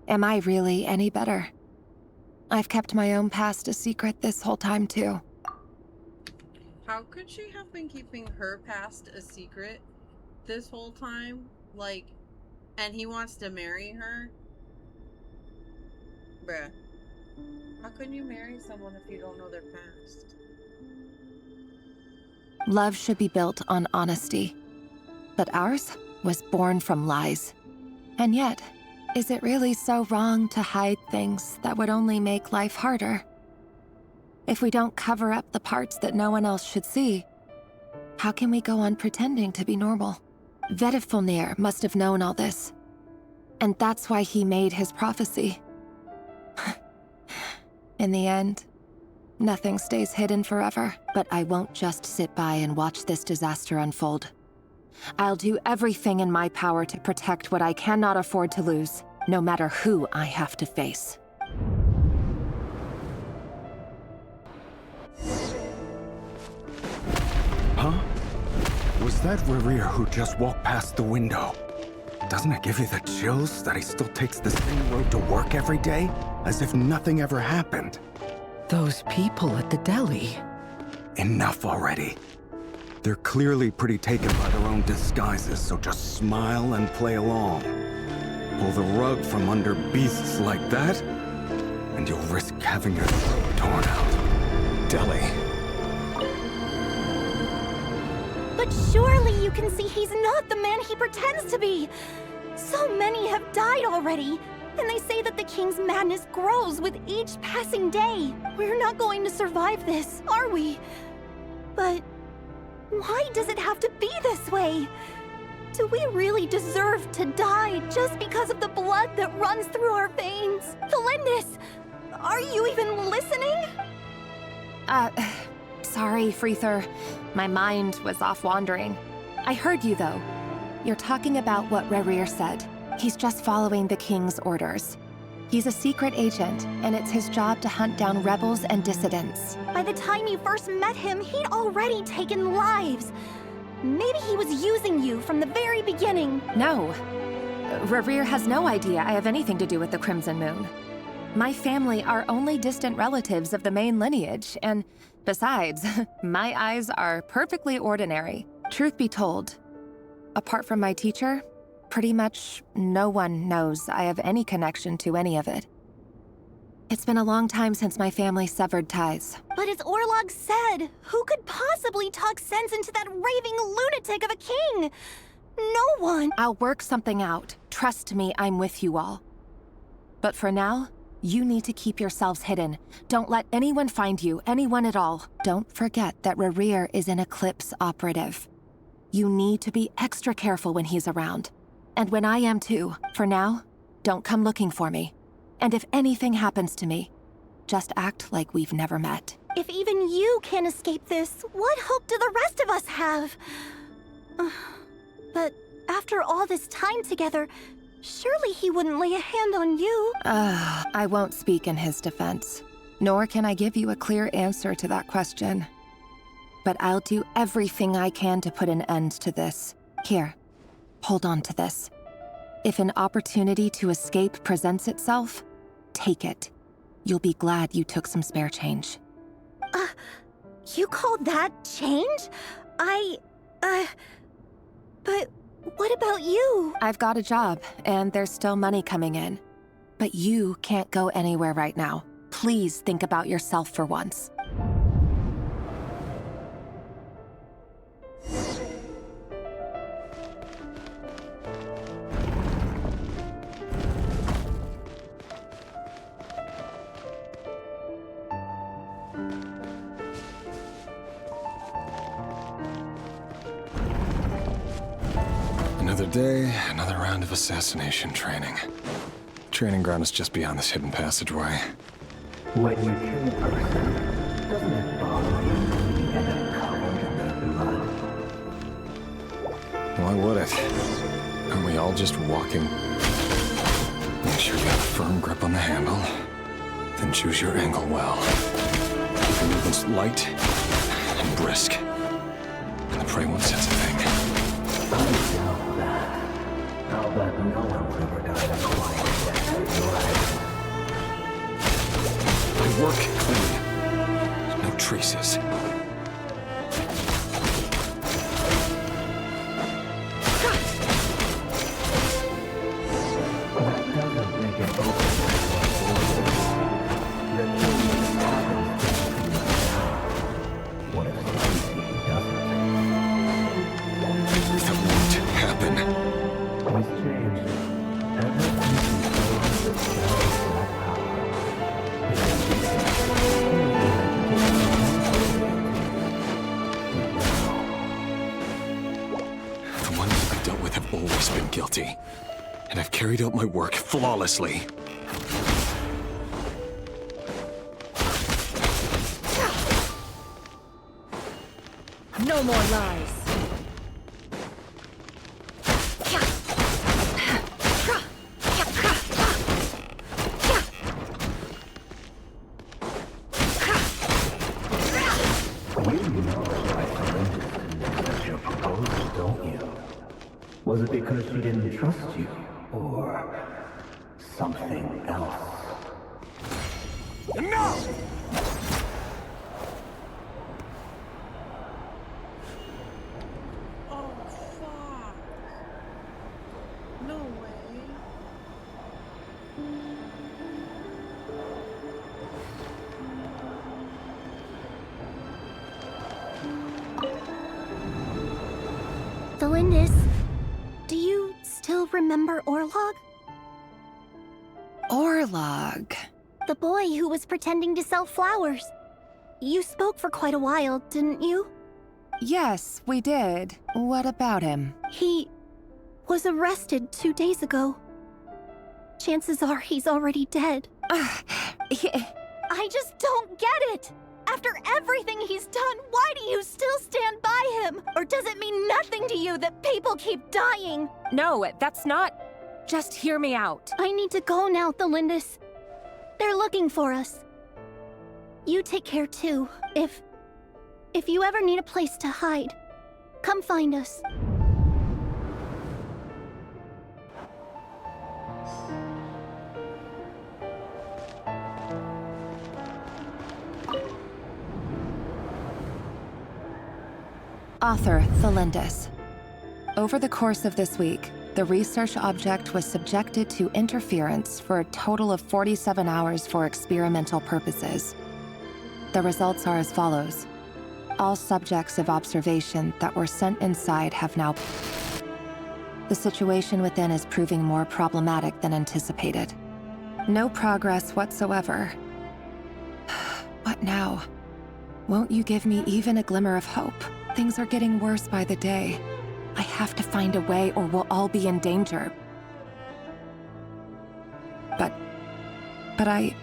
Am I really any better? I've kept my own past a secret this whole time, too.
How could she have been keeping her past a secret this whole time? Like, and he wants to marry her? Bruh. How can you marry someone if you don't know their past?
Love should be built on honesty. But ours was born from lies. And yet, is it really so wrong to hide things that would only make life harder? If we don't cover up the parts that no one else should see, how can we go on pretending to be normal? Vedifulnir must have known all this. And that's why he made his prophecy. In the end, nothing stays hidden forever. But I won't just sit by and watch this disaster unfold. I'll do everything in my power to protect what I cannot afford to lose, no matter who I have to face.
Huh? Was that Rerir who just walked past the window? Doesn't it give you the chills that he still takes the same road to work every day? As if nothing ever happened.
Those people at the deli.
Enough already. They're clearly pretty taken by their own disguises, so just smile and play along. Pull the rug from under beasts like that, and you'll risk having your throat torn out. Deli.
But surely you can see he's not the man he pretends to be! So many have died already, and they say that the king's madness grows with each passing day. We're not going to survive this, are we? But why does it have to be this way? Do we really deserve to die just because of the blood that runs through our veins? Felindis, are you even listening?
Sorry, Freether. My mind was off wandering. I heard you, though. You're talking about what Rerir said. He's just following the king's orders. He's a secret agent, and it's his job to hunt down rebels and dissidents.
By the time you first met him, he'd already taken lives. Maybe he was using you from the very beginning.
No. Rerir has no idea I have anything to do with the Crimson Moon. My family are only distant relatives of the main lineage, and besides, my eyes are perfectly ordinary. Truth be told, apart from my teacher, pretty much no one knows I have any connection to any of it. It's been a long time since my family severed ties.
But as Orlog said, who could possibly talk sense into that raving lunatic of a king? No one.
I'll work something out. Trust me, I'm with you all. But for now, you need to keep yourselves hidden. Don't let anyone find you, anyone at all. Don't forget that Rerir is an Eclipse operative. You need to be extra careful when he's around. And when I am too. For now, don't come looking for me. And if anything happens to me, just act like we've never met.
If even you can't escape this, what hope do the rest of us have? But after all this time together, surely he wouldn't lay a hand on you.
I won't speak in his defense. Nor can I give you a clear answer to that question. But I'll do everything I can to put an end to this. Here, hold on to this. If an opportunity to escape presents itself, take it. You'll be glad you took some spare change.
You call that change? But what about you?
I've got a job, and there's still money coming in. But you can't go anywhere right now. Please think about yourself for once.
Another day, another round of assassination training. Training ground is just beyond this hidden passageway.
When you kill a person, doesn't it bother you when you end up covered in their blood?
Why would it? Aren't we all just walking? Make sure you have a firm grip on the handle. Then choose your angle well. Keep your movements light and brisk. And the prey won't sense a thing.
I doubt that. I'll bet no one's ever done a quiet death in your life.
My work clean. No traces. Guilty, and I've carried out my work flawlessly.
No more lies.
Was it because she didn't trust you, or something else?
No!
Oh, fuck. No way.
Delindis, do you still remember Orlog?
Orlog?
The boy who was pretending to sell flowers. You spoke for quite a while, didn't you?
Yes, we did. What about him?
He was arrested 2 days ago. Chances are he's already dead. I just don't get it! After everything he's done, why do you still stand by him? Or does it mean nothing to you that people keep dying?
No, that's not... Just hear me out.
I need to go now, Thelindis. They're looking for us. You take care too. If you ever need a place to hide, come find us.
Author, Thelindis. Over the course of this week, the research object was subjected to interference for a total of 47 hours for experimental purposes. The results are as follows. All subjects of observation that were sent inside have now... The situation within is proving more problematic than anticipated. No progress whatsoever. What now? Won't you give me even a glimmer of hope? Things are getting worse by the day. I have to find a way or we'll all be in danger. But I...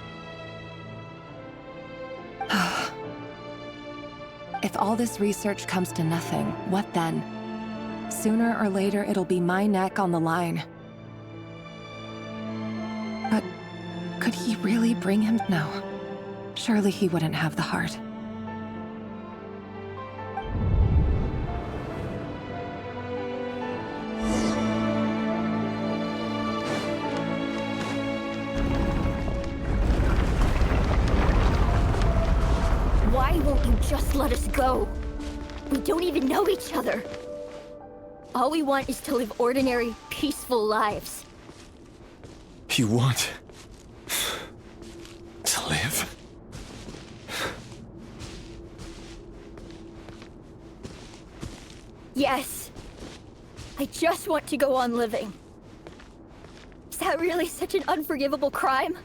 If all this research comes to nothing, what then? Sooner or later, it'll be my neck on the line. But could he really bring him? No. Surely he wouldn't have the heart.
Why won't you just let us go? We don't even know each other. All we want is to live ordinary, peaceful lives.
You want... to live?
Yes. I just want to go on living. Is that really such an unforgivable crime?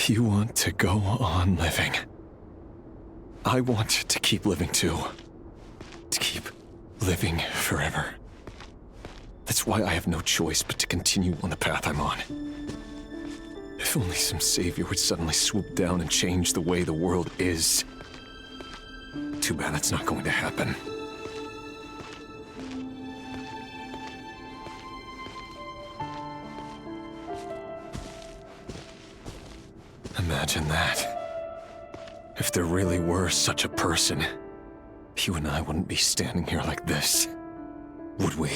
You want to go on living. I want to keep living too. To keep living forever. That's why I have no choice but to continue on the path I'm on. If only some savior would suddenly swoop down and change the way the world is. Too bad that's not going to happen. Imagine that. If there really were such a person, you and I wouldn't be standing here like this, would we?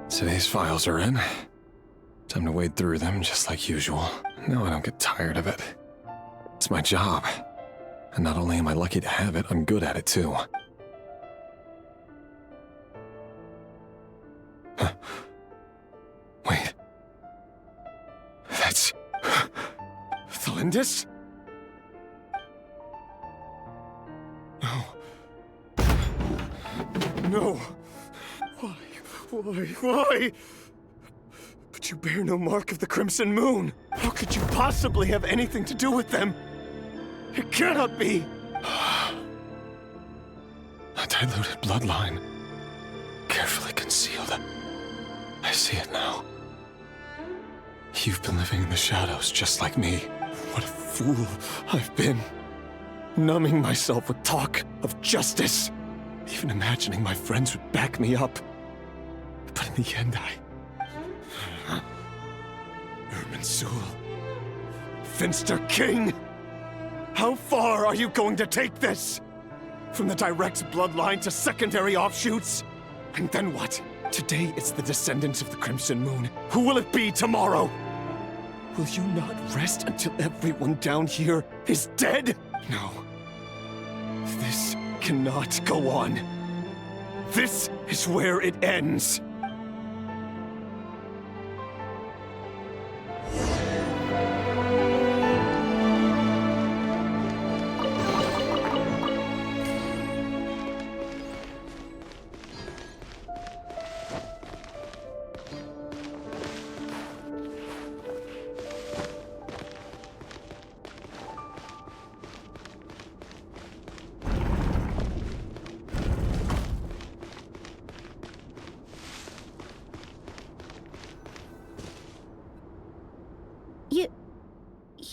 Today's files are in. Time to wade through them just like usual. No, I don't get tired of it. It's my job. And not only am I lucky to have it, I'm good at it too. Huh. Wait. That's... Thalindis? No. No. Why? But you bear no mark of the Crimson Moon. How could you possibly have anything to do with them? It cannot be! A diluted bloodline. Carefully concealed. I see it now. You've been living in the shadows just like me. What a fool I've been. Numbing myself with talk of justice. Even imagining my friends would back me up. But in the end, Irminsul. Finster King! How far are you going to take this? From the direct bloodline to secondary offshoots? And then what? Today it's the descendants of the Crimson Moon. Who will it be tomorrow? Will you not rest until everyone down here is dead? No. This cannot go on. This is where it ends.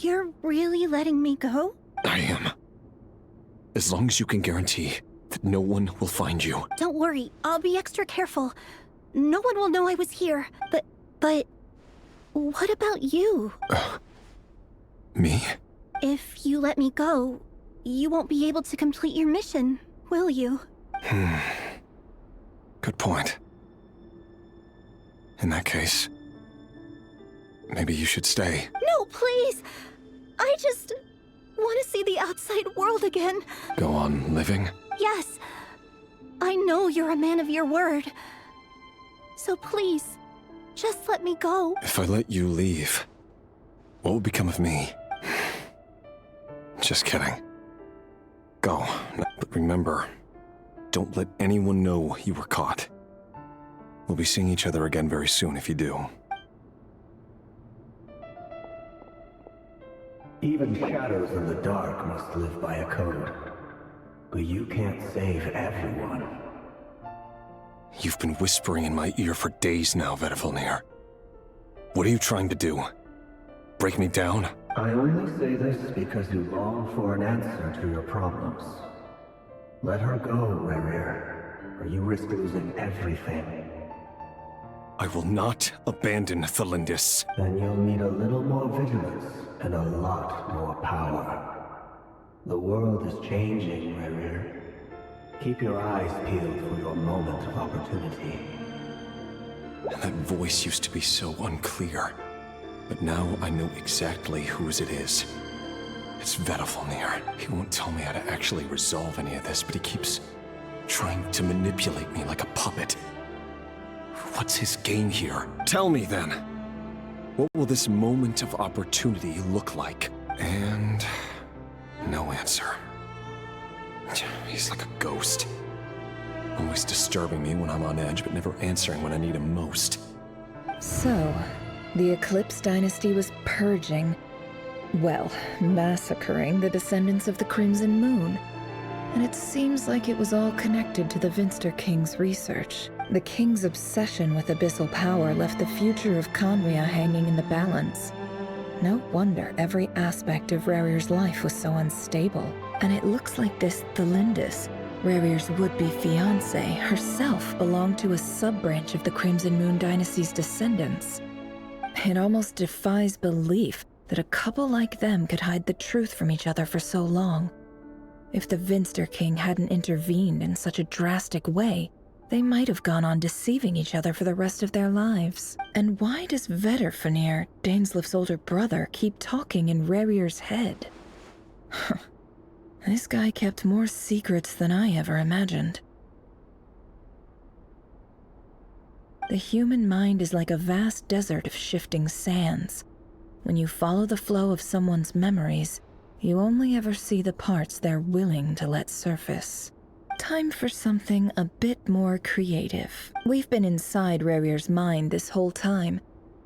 You're really letting me go?
I am. As long as you can guarantee that no one will find you.
Don't worry, I'll be extra careful. No one will know I was here, but what about you?
Me?
If you let me go, you won't be able to complete your mission, will you?
Good point. In that case, maybe you should stay.
No, please! I just want to see the outside world again.
Go on living?
Yes. I know you're a man of your word. So please, just let me go.
If I let you leave, what will become of me? Just kidding. Go. But remember, don't let anyone know you were caught. We'll be seeing each other again very soon if you do.
Even shadows in the dark must live by a code. But you can't save everyone.
You've been whispering in my ear for days now, Vedifilnir. What are you trying to do? Break me down?
I only say this because you long for an answer to your problems. Let her go, Rerir, or you risk losing everything.
I will not abandon Thalindis.
Then you'll need a little more vigilance and a lot more power. The world is changing, Rerir. Keep your eyes peeled for your moment of opportunity.
And that voice used to be so unclear. But now I know exactly whose it is. It's Vedifilnir. He won't tell me how to actually resolve any of this, but he keeps trying to manipulate me like a puppet. What's his game here? Tell me then. What will this moment of opportunity look like? And no answer. He's like a ghost. Always disturbing me when I'm on edge, but never answering when I need him most.
So, the Eclipse Dynasty was purging, well, massacring the descendants of the Crimson Moon. And it seems like it was all connected to the Finster King's research. The King's obsession with abyssal power left the future of Conria hanging in the balance. No wonder every aspect of Rerir's life was so unstable. And it looks like this Thalindis, Rarir's would-be fiancée herself belonged to a sub-branch of the Crimson Moon Dynasty's descendants. It almost defies belief that a couple like them could hide the truth from each other for so long. If the Vinster King hadn't intervened in such a drastic way, they might have gone on deceiving each other for the rest of their lives. And why does Vedderfanir, Daneslif's older brother, keep talking in Rarir's head? This guy kept more secrets than I ever imagined. The human mind is like a vast desert of shifting sands. When you follow the flow of someone's memories, you only ever see the parts they're willing to let surface. Time for something a bit more creative. We've been inside Rarir's mind this whole time,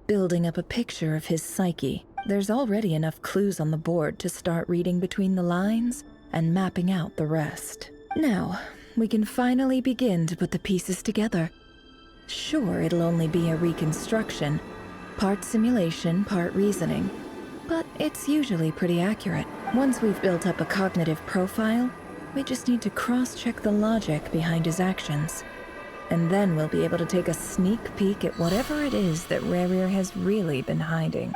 building up a picture of his psyche. There's already enough clues on the board to start reading between the lines and mapping out the rest. Now, we can finally begin to put the pieces together. Sure, it'll only be a reconstruction, part simulation, part reasoning, but it's usually pretty accurate. Once we've built up a cognitive profile, we just need to cross-check the logic behind his actions. And then we'll be able to take a sneak peek at whatever it is that Rarir has really been hiding.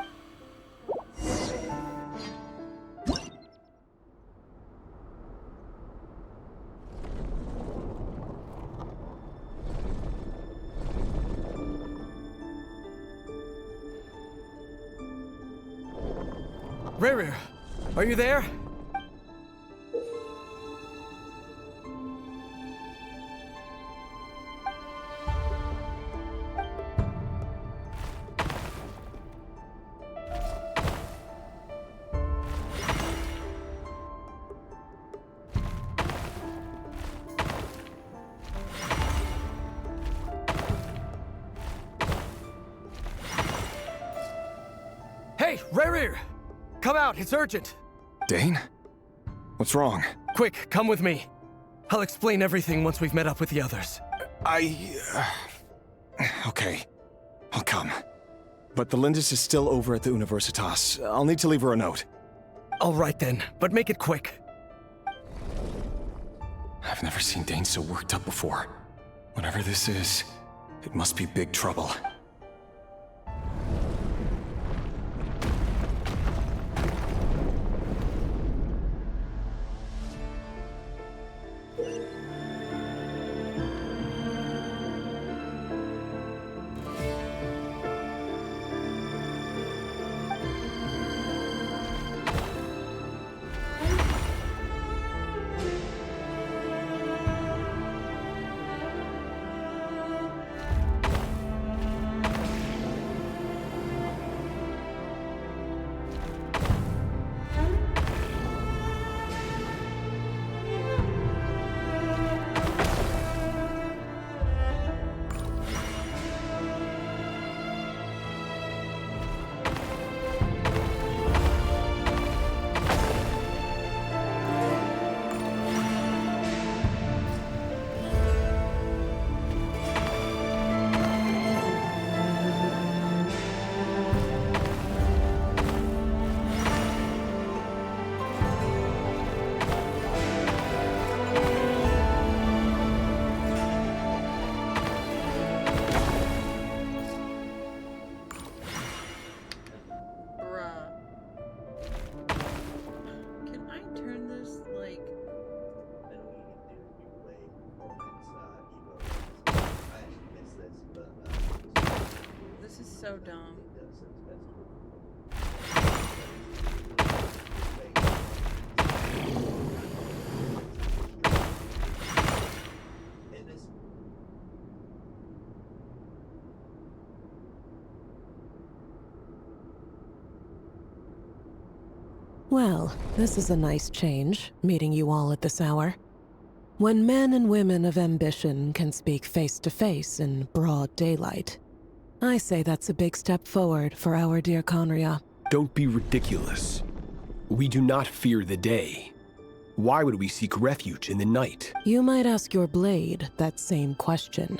Rarir, are you there? Hey, Rarir! Come out, it's urgent!
Dane? What's wrong?
Quick, come with me. I'll explain everything once we've met up with the others.
Okay. I'll come. But the Lindis is still over at the Universitas. I'll need to leave her a note.
All right then, but make it quick.
I've never seen Dane so worked up before. Whatever this is, it must be big trouble.
So dumb.
Well, this is a nice change, meeting you all at this hour. When men and women of ambition can speak face to face in broad daylight, I say that's a big step forward for our dear Conria.
Don't be ridiculous. We do not fear the day. Why would we seek refuge in the night?
You might ask your blade that same question.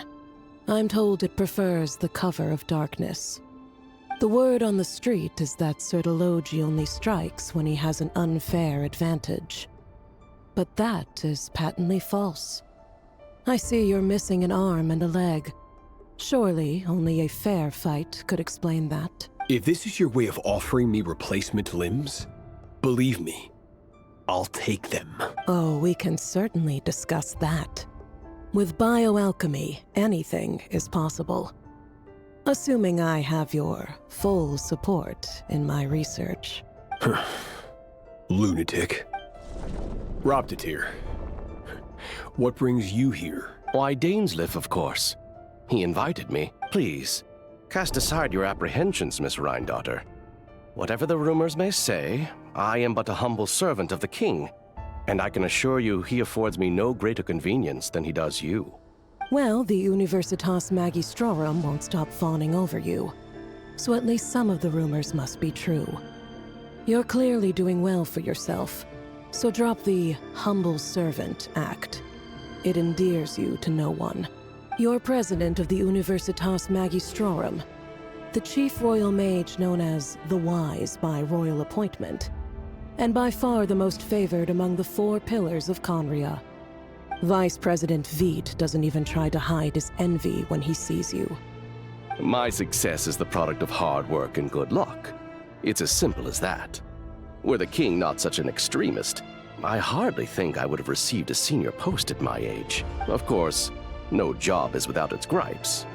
I'm told it prefers the cover of darkness. The word on the street is that Sir Elegy only strikes when he has an unfair advantage. but that is patently false. I see you're missing an arm and a leg. Surely only a fair fight could explain that.
If this is your way of offering me replacement limbs, believe me, I'll take them.
Oh, we can certainly discuss that. With bioalchemy, anything is possible. Assuming I have your full support in my research.
Lunatic. Robtatir. What brings you here?
Why, Dainsleif, of course. He invited me. Please, cast aside your apprehensions, Miss Rhindaughter. Whatever the rumors may say, I am but a humble servant of the king, and I can assure you he affords me no greater convenience than he does you.
Well, the Universitas Magistrorum won't stop fawning over you, so at least some of the rumors must be true. You're clearly doing well for yourself, so drop the humble servant act. It endears you to no one. You're president of the Universitas Magistrorum, the chief royal mage known as the Wise by royal appointment, and by far the most favored among the 4 pillars of Conria. Vice President Veet doesn't even try to hide his envy when he sees you.
My success is the product of hard work and good luck. It's as simple as that. Were the king not such an extremist, I hardly think I would have received a senior post at my age. Of course, no job is without its gripes.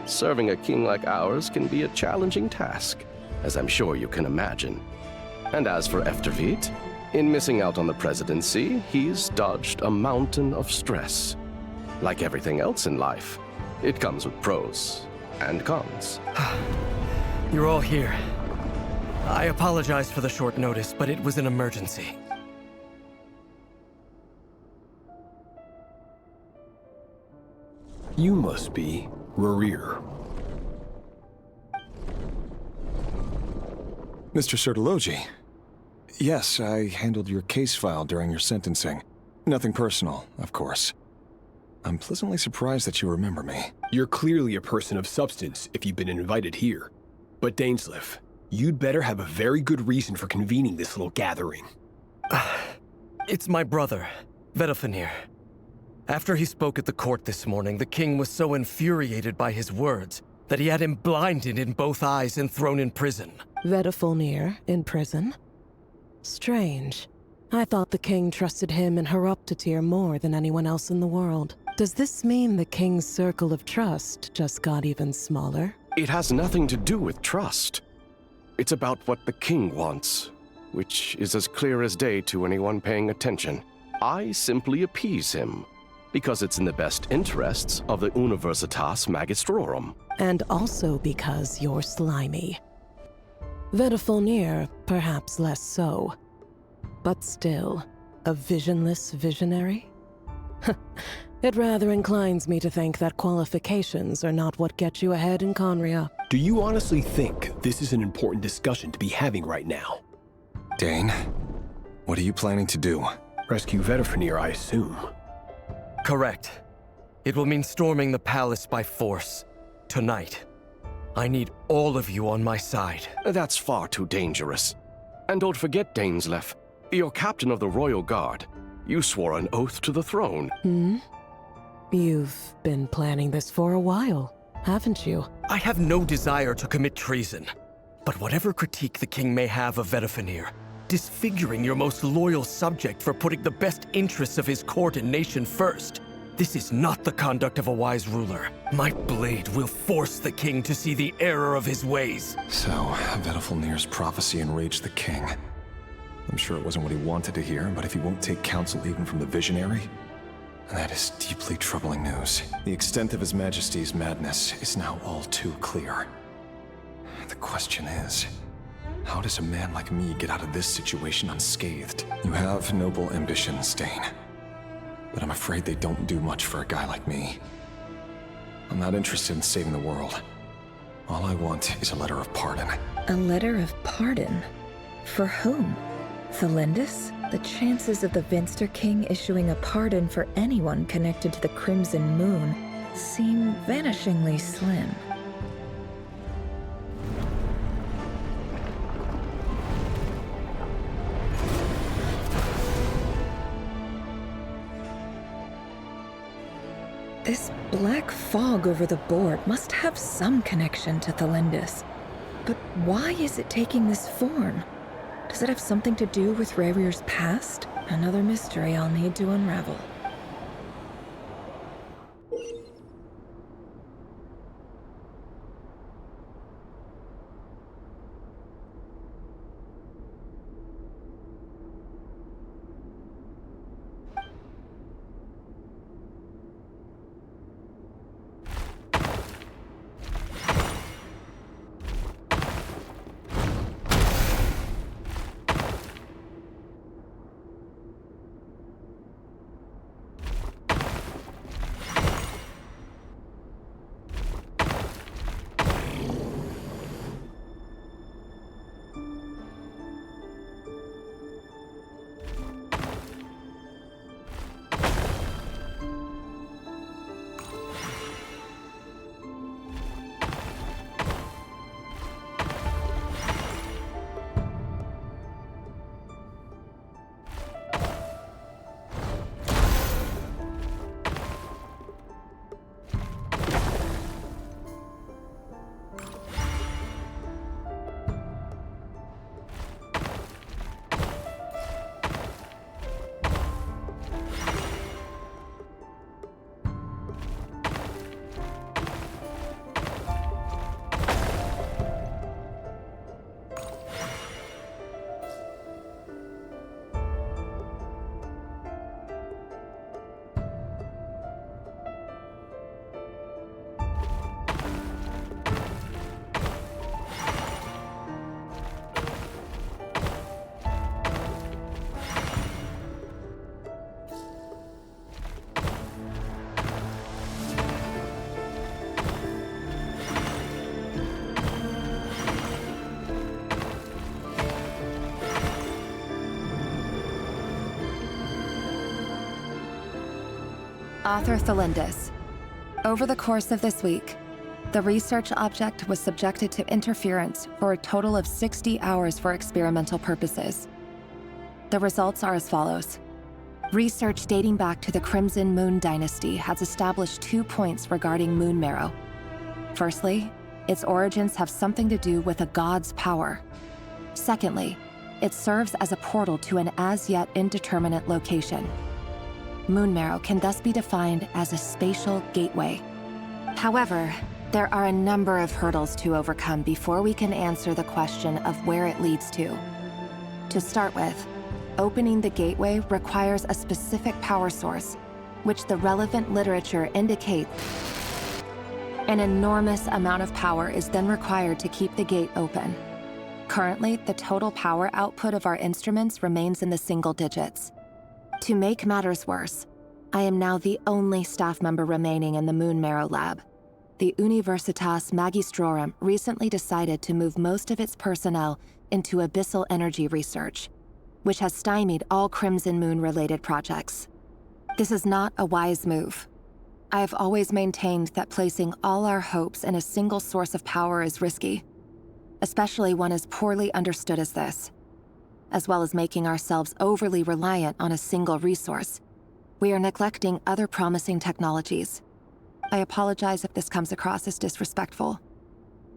Serving a king like ours can be a challenging task, as I'm sure you can imagine. And as for Efterveet, in missing out on the presidency, he's dodged a mountain of stress. Like everything else in life, it comes with pros and cons.
You're all here. I apologize for the short notice, but it was an emergency.
You must be Rurir.
Mr. Sertologi. Yes, I handled your case file during your sentencing. Nothing personal, of course. I'm pleasantly surprised that you remember me.
You're clearly a person of substance if you've been invited here. But Dainsleif, you'd better have a very good reason for convening this little gathering.
It's my brother, Vedalfenir. After he spoke at the court this morning, the king was so infuriated by his words that he had him blinded in both eyes and thrown in prison.
Vedalfenir in prison? Strange. I thought the king trusted him and Horoptatir more than anyone else in the world. Does this mean the king's circle of trust just got even smaller?
It has nothing to do with trust. It's about what the king wants, which is as clear as day to anyone paying attention. I simply appease him, because it's in the best interests of the Universitas Magistrorum.
And also because you're slimy. Vedalfenir, perhaps less so. But still, a visionless visionary? It rather inclines me to think that qualifications are not what get you ahead in Conria.
Do you honestly think this is an important discussion to be having right now?
Dane, what are you planning to do?
Rescue Vedalfenir, I assume.
Correct. It will mean storming the palace by force. Tonight. I need all of you on my side.
That's far too dangerous. And don't forget, Dainsleif, you're captain of the Royal Guard. You swore an oath to the throne.
You've been planning this for a while, haven't you?
I have no desire to commit treason. But whatever critique the king may have of Vedalfenir, disfiguring your most loyal subject for putting the best interests of his court and nation first, this is not the conduct of a wise ruler. My blade will force the king to see the error of his ways.
So, Vedalfenir's prophecy enraged the king. I'm sure it wasn't what he wanted to hear, but if he won't take counsel even from the visionary, that is deeply troubling news. The extent of His Majesty's madness is now all too clear. The question is, how does a man like me get out of this situation unscathed? You have noble ambitions, Dane. But I'm afraid they don't do much for a guy like me. I'm not interested in saving the world. All I want is a letter of pardon.
A letter of pardon? For whom? Thelindis? The chances of the Vinster King issuing a pardon for anyone connected to the Crimson Moon seem vanishingly slim. This black fog over the board must have some connection to Thelindis. But why is it taking this form? Does it have something to do with Rarir's past? Another mystery I'll need to unravel.
Author Thelindis. Over the course of this week, the research object was subjected to interference for a total of 60 hours for experimental purposes. The results are as follows. Research dating back to the Crimson Moon dynasty has established 2 points regarding moon marrow. Firstly, its origins have something to do with a god's power. Secondly, it serves as a portal to an as-yet indeterminate location. Moon marrow can thus be defined as a spatial gateway. However, there are a number of hurdles to overcome before we can answer the question of where it leads to. To start with, opening the gateway requires a specific power source, which the relevant literature indicates. An enormous amount of power is then required to keep the gate open. Currently, the total power output of our instruments remains in the single digits. To make matters worse, I am now the only staff member remaining in the Moon Marrow lab. The Universitas Magistrorum recently decided to move most of its personnel into abyssal energy research, which has stymied all Crimson Moon-related projects. This is not a wise move. I have always maintained that placing all our hopes in a single source of power is risky, especially one as poorly understood as this. As well as making ourselves overly reliant on a single resource, we are neglecting other promising technologies. I apologize if this comes across as disrespectful.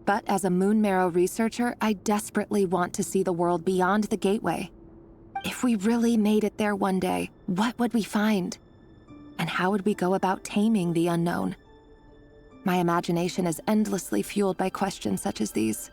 But as a Moon Marrow researcher, I desperately want to see the world beyond the gateway. If we really made it there one day, what would we find? And how would we go about taming the unknown? My imagination is endlessly fueled by questions such as these.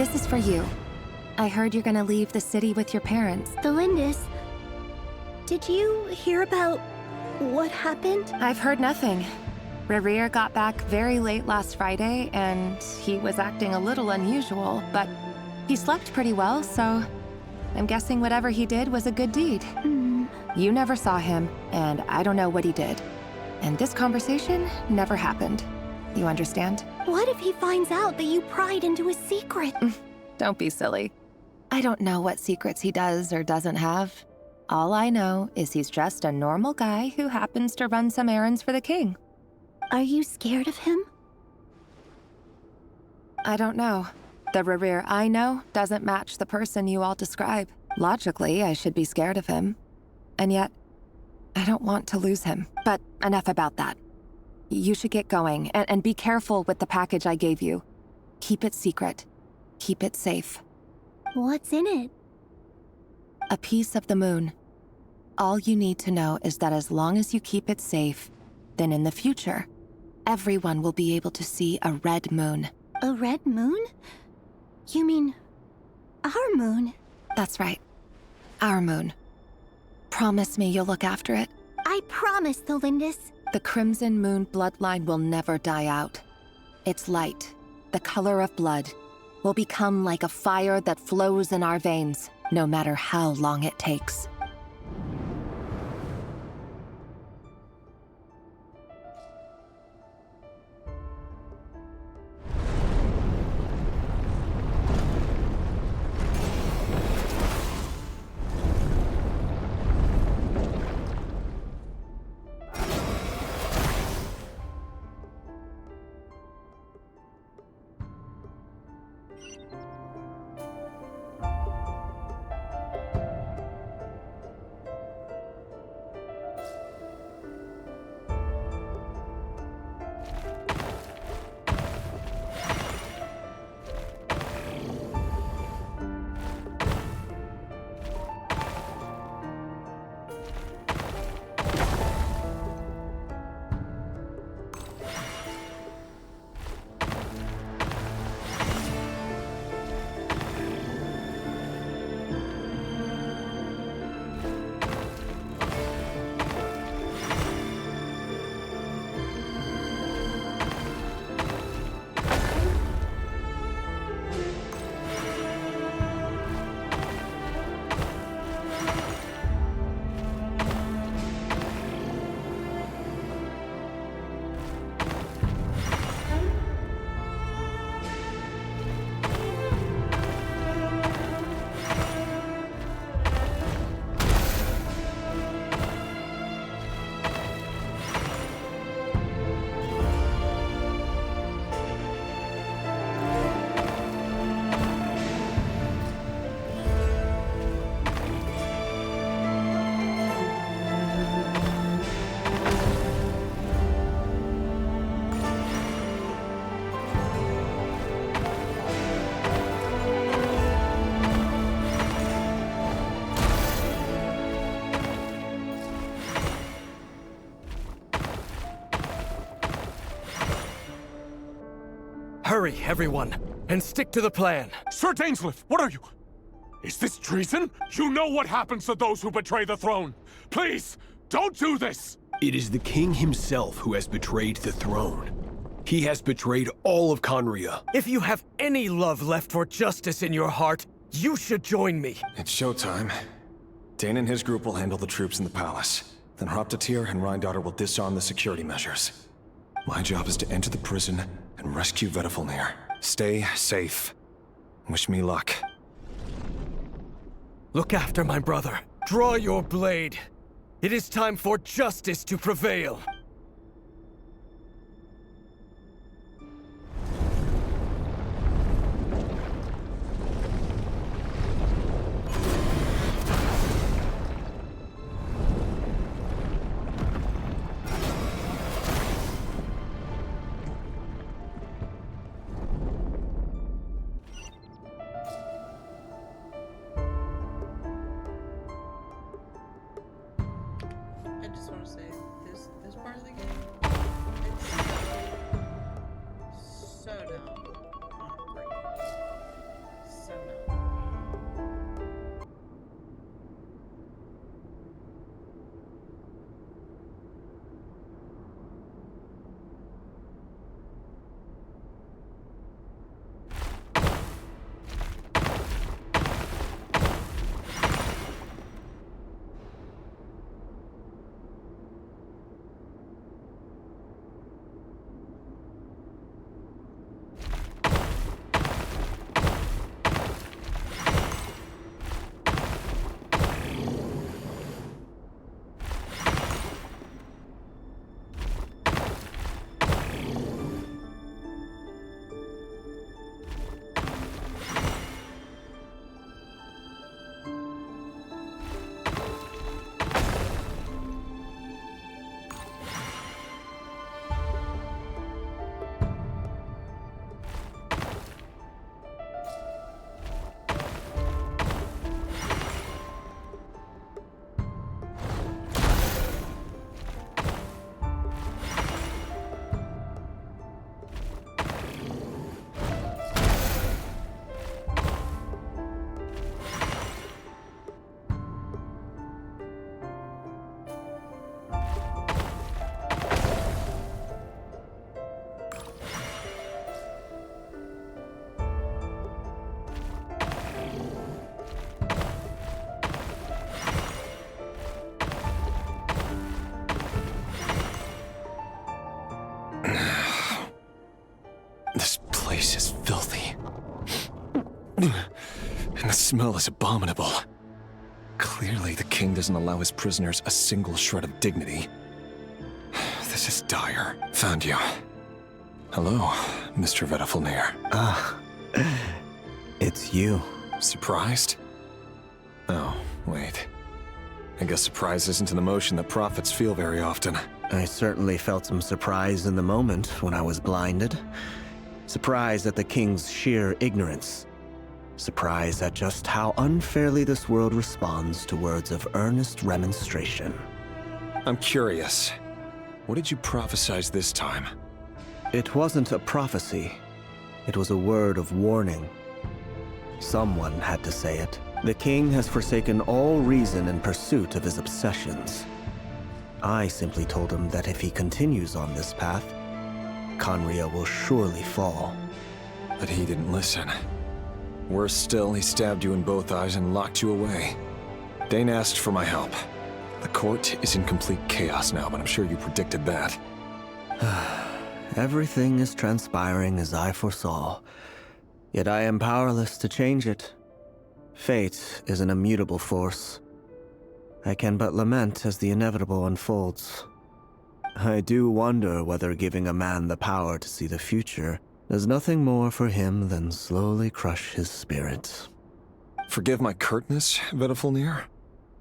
This is for you. I heard you're gonna leave the city with your parents.
Thelindis, did you hear about what happened?
I've heard nothing. Rerir got back very late last Friday, and he was acting a little unusual, but he slept pretty well, so I'm guessing whatever he did was a good deed. You never saw him, and I don't know what he did. And this conversation never happened. You understand?
What if he finds out that you pried into his secret?
Don't be silly. I don't know what secrets he does or doesn't have. All I know is he's just a normal guy who happens to run some errands for the king.
Are you scared of him?
I don't know. The Rerir I know doesn't match the person you all describe. Logically, I should be scared of him. And yet, I don't want to lose him. But enough about that. You should get going, and be careful with the package I gave you. Keep it secret. Keep it safe.
What's in it?
A piece of the moon. All you need to know is that as long as you keep it safe, then in the future, everyone will be able to see a red moon.
A red moon? You mean our moon?
That's right. Our moon. Promise me you'll look after it.
I promise, Thelindis.
The Crimson Moon bloodline will never die out. Its light, the color of blood, will become like a fire that flows in our veins, no matter how long it takes.
Hurry, everyone, and stick to the plan.
Sir Dainsleif, what are you? Is this treason? You know what happens to those who betray the throne. Please, don't do this!
It is the king himself who has betrayed the throne. He has betrayed all of Conria.
If you have any love left for justice in your heart, you should join me.
It's showtime. Dane and his group will handle the troops in the palace. Then Hraptatir and Rheindater will disarm the security measures. My job is to enter the prison and rescue Vedifalnir. Stay safe. Wish me luck.
Look after my brother. Draw your blade. It is time for justice to prevail.
And the smell is abominable. Clearly, the king doesn't allow his prisoners a single shred of dignity. This is dire. Found you. Hello, Mr. Vedafilnir.
It's you.
Surprised? Oh, wait. I guess surprise isn't an emotion that prophets feel very often.
I certainly felt some surprise in the moment when I was blinded. Surprise at the king's sheer ignorance. Surprise at just how unfairly this world responds to words of earnest remonstration.
I'm curious. What did you prophesize this time?
It wasn't a prophecy. It was a word of warning. Someone had to say it. The king has forsaken all reason in pursuit of his obsessions. I simply told him that if he continues on this path, Conria will surely fall.
But he didn't listen. Worse still, he stabbed you in both eyes and locked you away. Dane asked for my help. The court is in complete chaos now, but I'm sure you predicted that.
Everything is transpiring as I foresaw, yet I am powerless to change it. Fate is an immutable force. I can but lament as the inevitable unfolds. I do wonder whether giving a man the power to see the future does nothing more for him than slowly crush his spirit.
Forgive my curtness, Vedafilnir,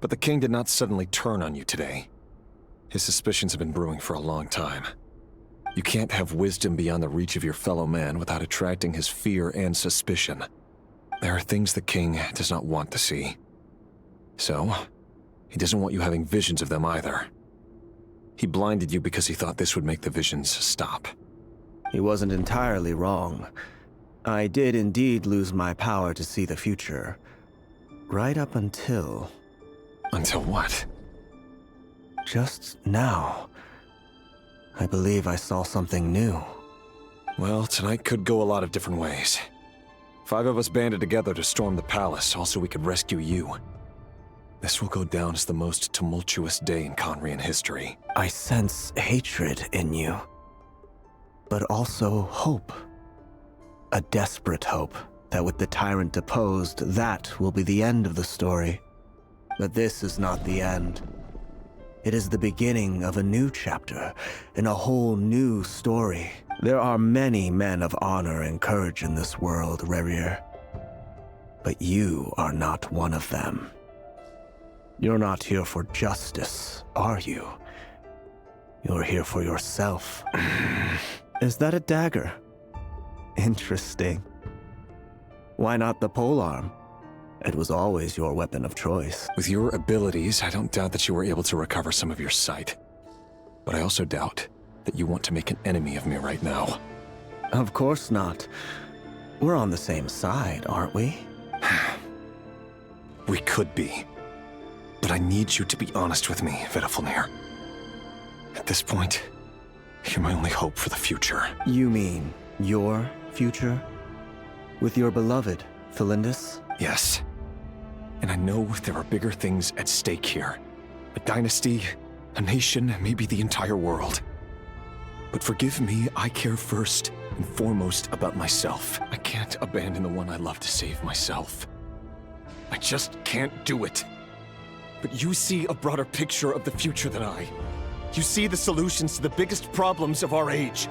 but the king did not suddenly turn on you today. His suspicions have been brewing for a long time. You can't have wisdom beyond the reach of your fellow man without attracting his fear and suspicion. There are things the king does not want to see. So, he doesn't want you having visions of them either. He blinded you because he thought this would make the visions stop.
He wasn't entirely wrong. I did indeed lose my power to see the future. Right up until...
Until what?
Just now. I believe I saw something new.
Well, tonight could go a lot of different ways. 5 of us banded together to storm the palace, all so we could rescue you. This will go down as the most tumultuous day in Conrian history.
I sense hatred in you. But also hope. A desperate hope that with the tyrant deposed, that will be the end of the story. But this is not the end. It is the beginning of a new chapter, in a whole new story. There are many men of honor and courage in this world, Rerir. But you are not one of them. You're not here for justice, are you? You're here for yourself. Is that a dagger? Interesting. Why not the polearm? It was always your weapon of choice.
With your abilities, I don't doubt that you were able to recover some of your sight. But I also doubt that you want to make an enemy of me right now.
Of course not. We're on the same side, aren't we?
We could be. But I need you to be honest with me, Vedafilnir. At this point, you're my only hope for the future.
You mean your future? With your beloved, Thelindis?
Yes. And I know there are bigger things at stake here. A dynasty, a nation, maybe the entire world. But forgive me, I care first and foremost about myself. I can't abandon the one I love to save myself. I just can't do it. But you see a broader picture of the future than I. You see the solutions to the biggest problems of our age.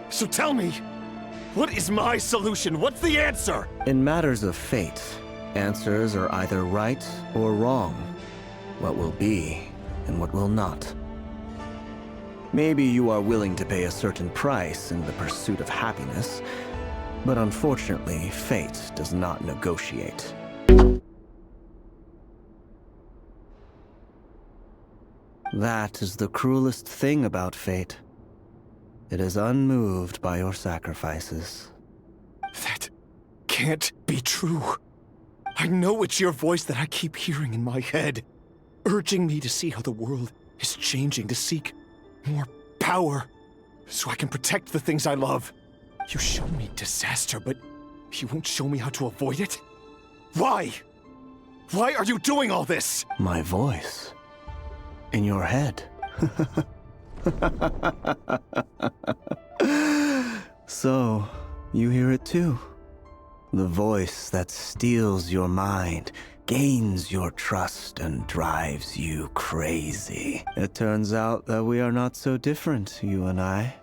So tell me, what is my solution? What's the answer?
In matters of fate, answers are either right or wrong. What will be and what will not. Maybe you are willing to pay a certain price in the pursuit of happiness, but unfortunately, fate does not negotiate. That is the cruelest thing about fate. It is unmoved by your sacrifices.
That can't be true. I know it's your voice that I keep hearing in my head, urging me to see how the world is changing, to seek more power, so I can protect the things I love. You show me disaster, but you won't show me how to avoid it? Why? Why are you doing all this?
My voice. In your head. So, you hear it too. The voice that steals your mind, gains your trust, and drives you crazy. It turns out that we are not so different, you and I.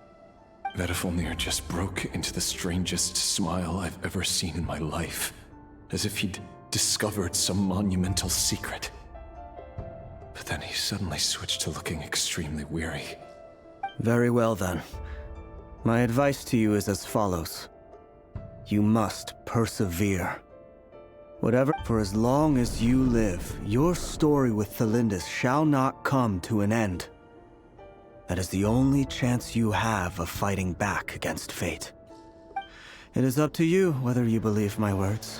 Vedifilnir just broke into the strangest smile I've ever seen in my life, as if he'd discovered some monumental secret. But then he suddenly switched to looking extremely weary.
Very well then. My advice to you is as follows. You must persevere. Whatever, for as long as you live, your story with Thelindis shall not come to an end. That is the only chance you have of fighting back against fate. It is up to you whether you believe my words.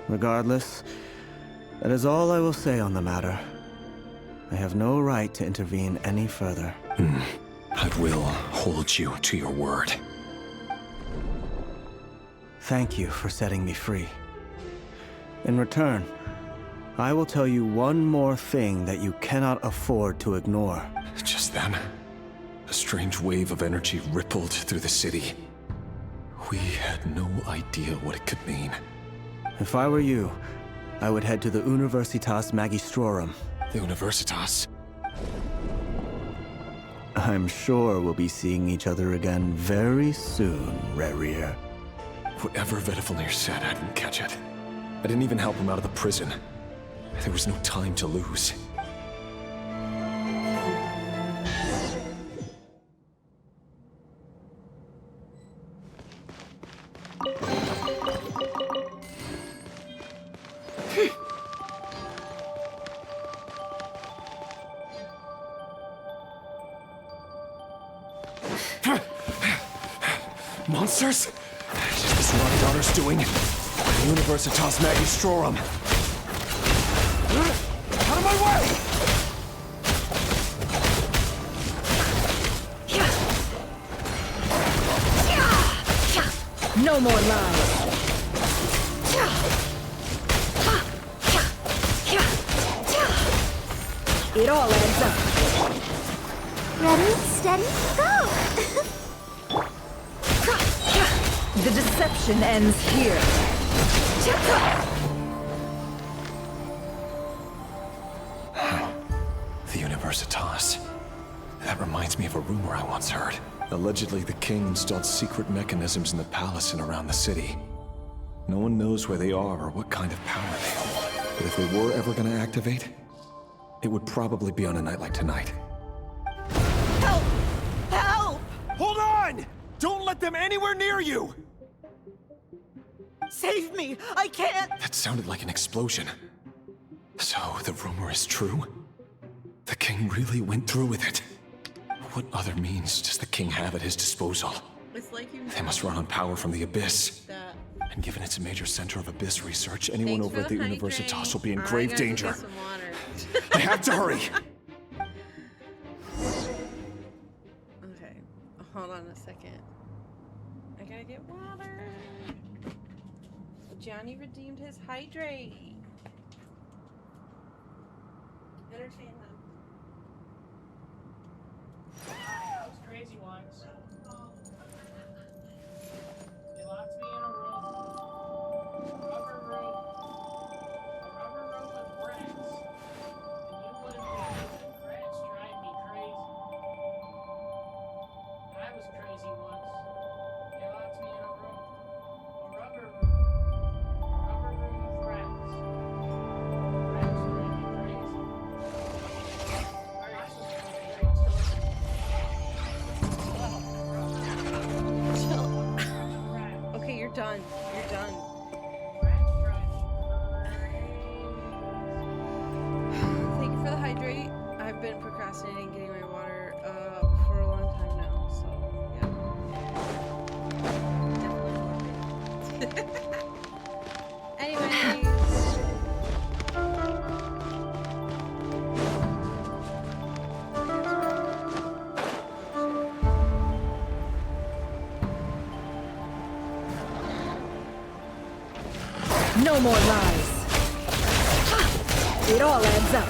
Regardless, that is all I will say on the matter. I have no right to intervene any further.
I will hold you to your word.
Thank you for setting me free. In return, I will tell you one more thing that you cannot afford to ignore.
Just then, a strange wave of energy rippled through the city. We had no idea what it could mean.
If I were you, I would head to the Universitas Magistrorum.
The Universitas?
I'm sure we'll be seeing each other again very soon, Rerir.
Whatever Vedifilnir said, I didn't catch it. I didn't even help him out of the prison. There was no time to lose.
Monsters? Is this what our daughter's doing? Universitas Magistrorum. Out of my way!
No more lies. It all adds up.
Ready, steady, go!
The deception ends here.
The Universitas. That reminds me of a rumor I once heard. Allegedly, the king installed secret mechanisms in the palace and around the city. No one knows where they are or what kind of power they hold. But if they were ever going to activate, it would probably be on a night like tonight.
Help! Help! Hold on! Don't let them anywhere near you!
Save me! I can't!
That sounded like an explosion. So, the rumor is true? The king really went through with it? What other means does the king have at his disposal?
It's like you
They must run on power from the Abyss.
that.
And given it's a major center of Abyss research, anyone over at the Universitas will be in grave danger. I have to hurry!
Okay, hold on a second. I gotta get water. Johnny redeemed his hydrate. Entertain them.
Those crazy ones. They locked me in a room. A rubber room. A rubber room with rats. And you wouldn't believe it. Rats drive me crazy. I was crazy once. They locked me in a room. A rubber room. A rubber room with rats. Rats drive me crazy. Rats is a great story.
Okay, you're done. You're done. Thank you for the hydrate. I've been procrastinating getting my water for a long time now, so yeah. Anyways.
No more lies. It all adds up.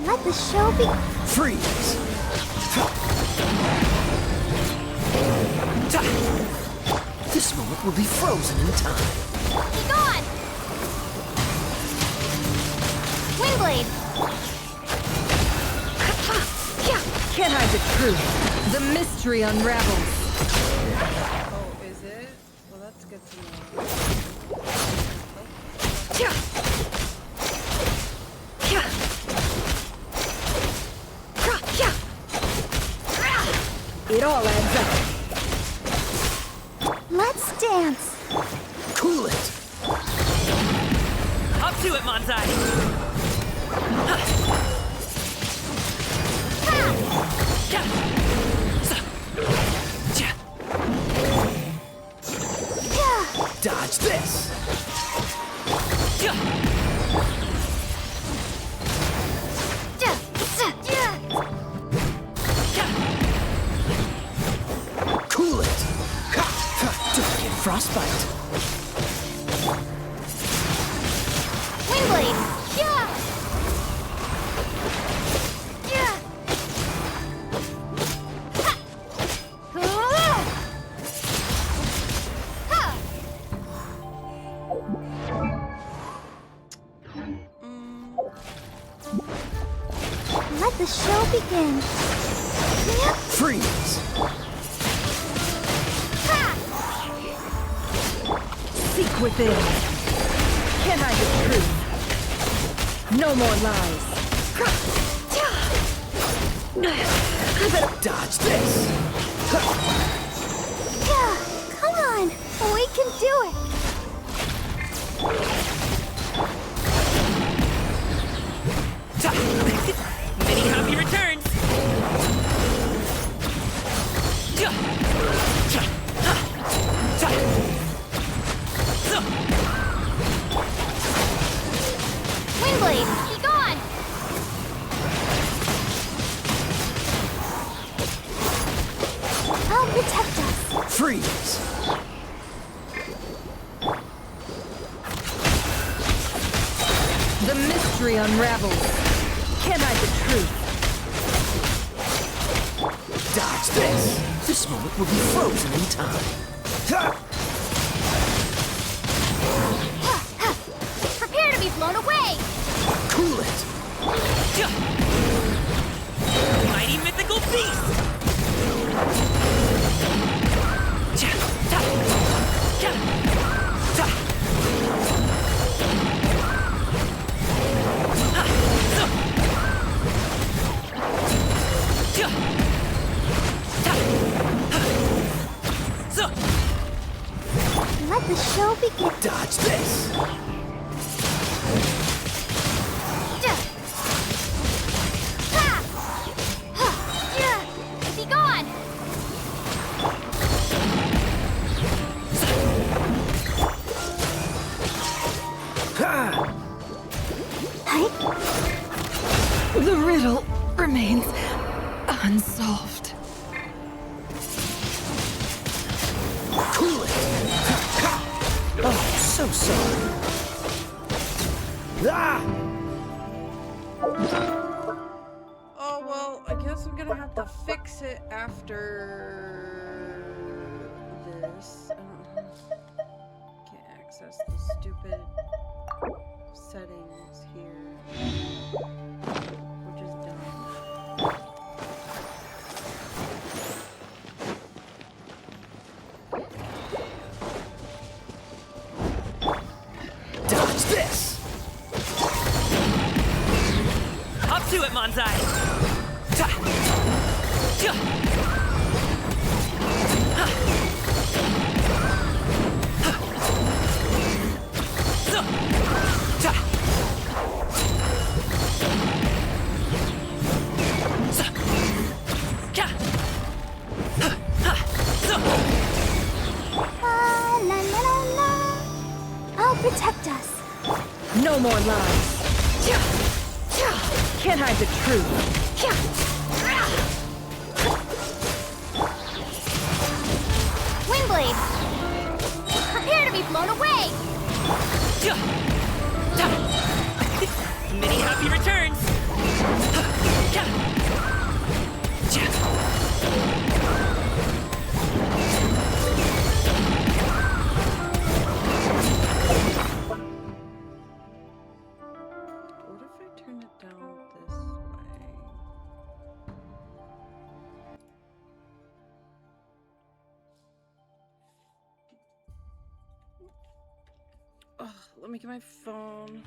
Let the show be.
Freeze!
This moment will be frozen in time.
Be gone! Windblade!
Can't hide the truth. The mystery unravels.
Oh, is it? Well, that's good to know.
It all adds up.
Let's dance.
Cool it.
Up to it, Manzai.
Dodge this. Cool it. Don't get frostbite.
Windblade! Yeah! Yeah!
Let the show begin.
Freeze.
Seek within. Can't hide the truth. No more lies.
I better dodge this.
Yeah, come on. We can do it.
Many happy returns.
Windblade! Be gone!
I'll protect us.
Freeze.
The mystery unravels. Can't hide the truth.
Dodge this. This moment will be frozen in time.
Prepare to be blown away!
Cool it.
Mighty mythical beast.
Let the show begin.
Dodge this.
Be gone!
The riddle remains unsolved.
Cool it. Oh, so sorry. Ah!
Oh, well, I guess I'm gonna have to fix it after this. Can't access the stupid settings here. Which is dumb.
Dodge this.
Up to it, Manzai.
La la la la. I'll protect us.
No more lies. Can't hide the truth.
Windblade! Prepare to be blown away!
Many happy returns.
Oh, let me get my phone.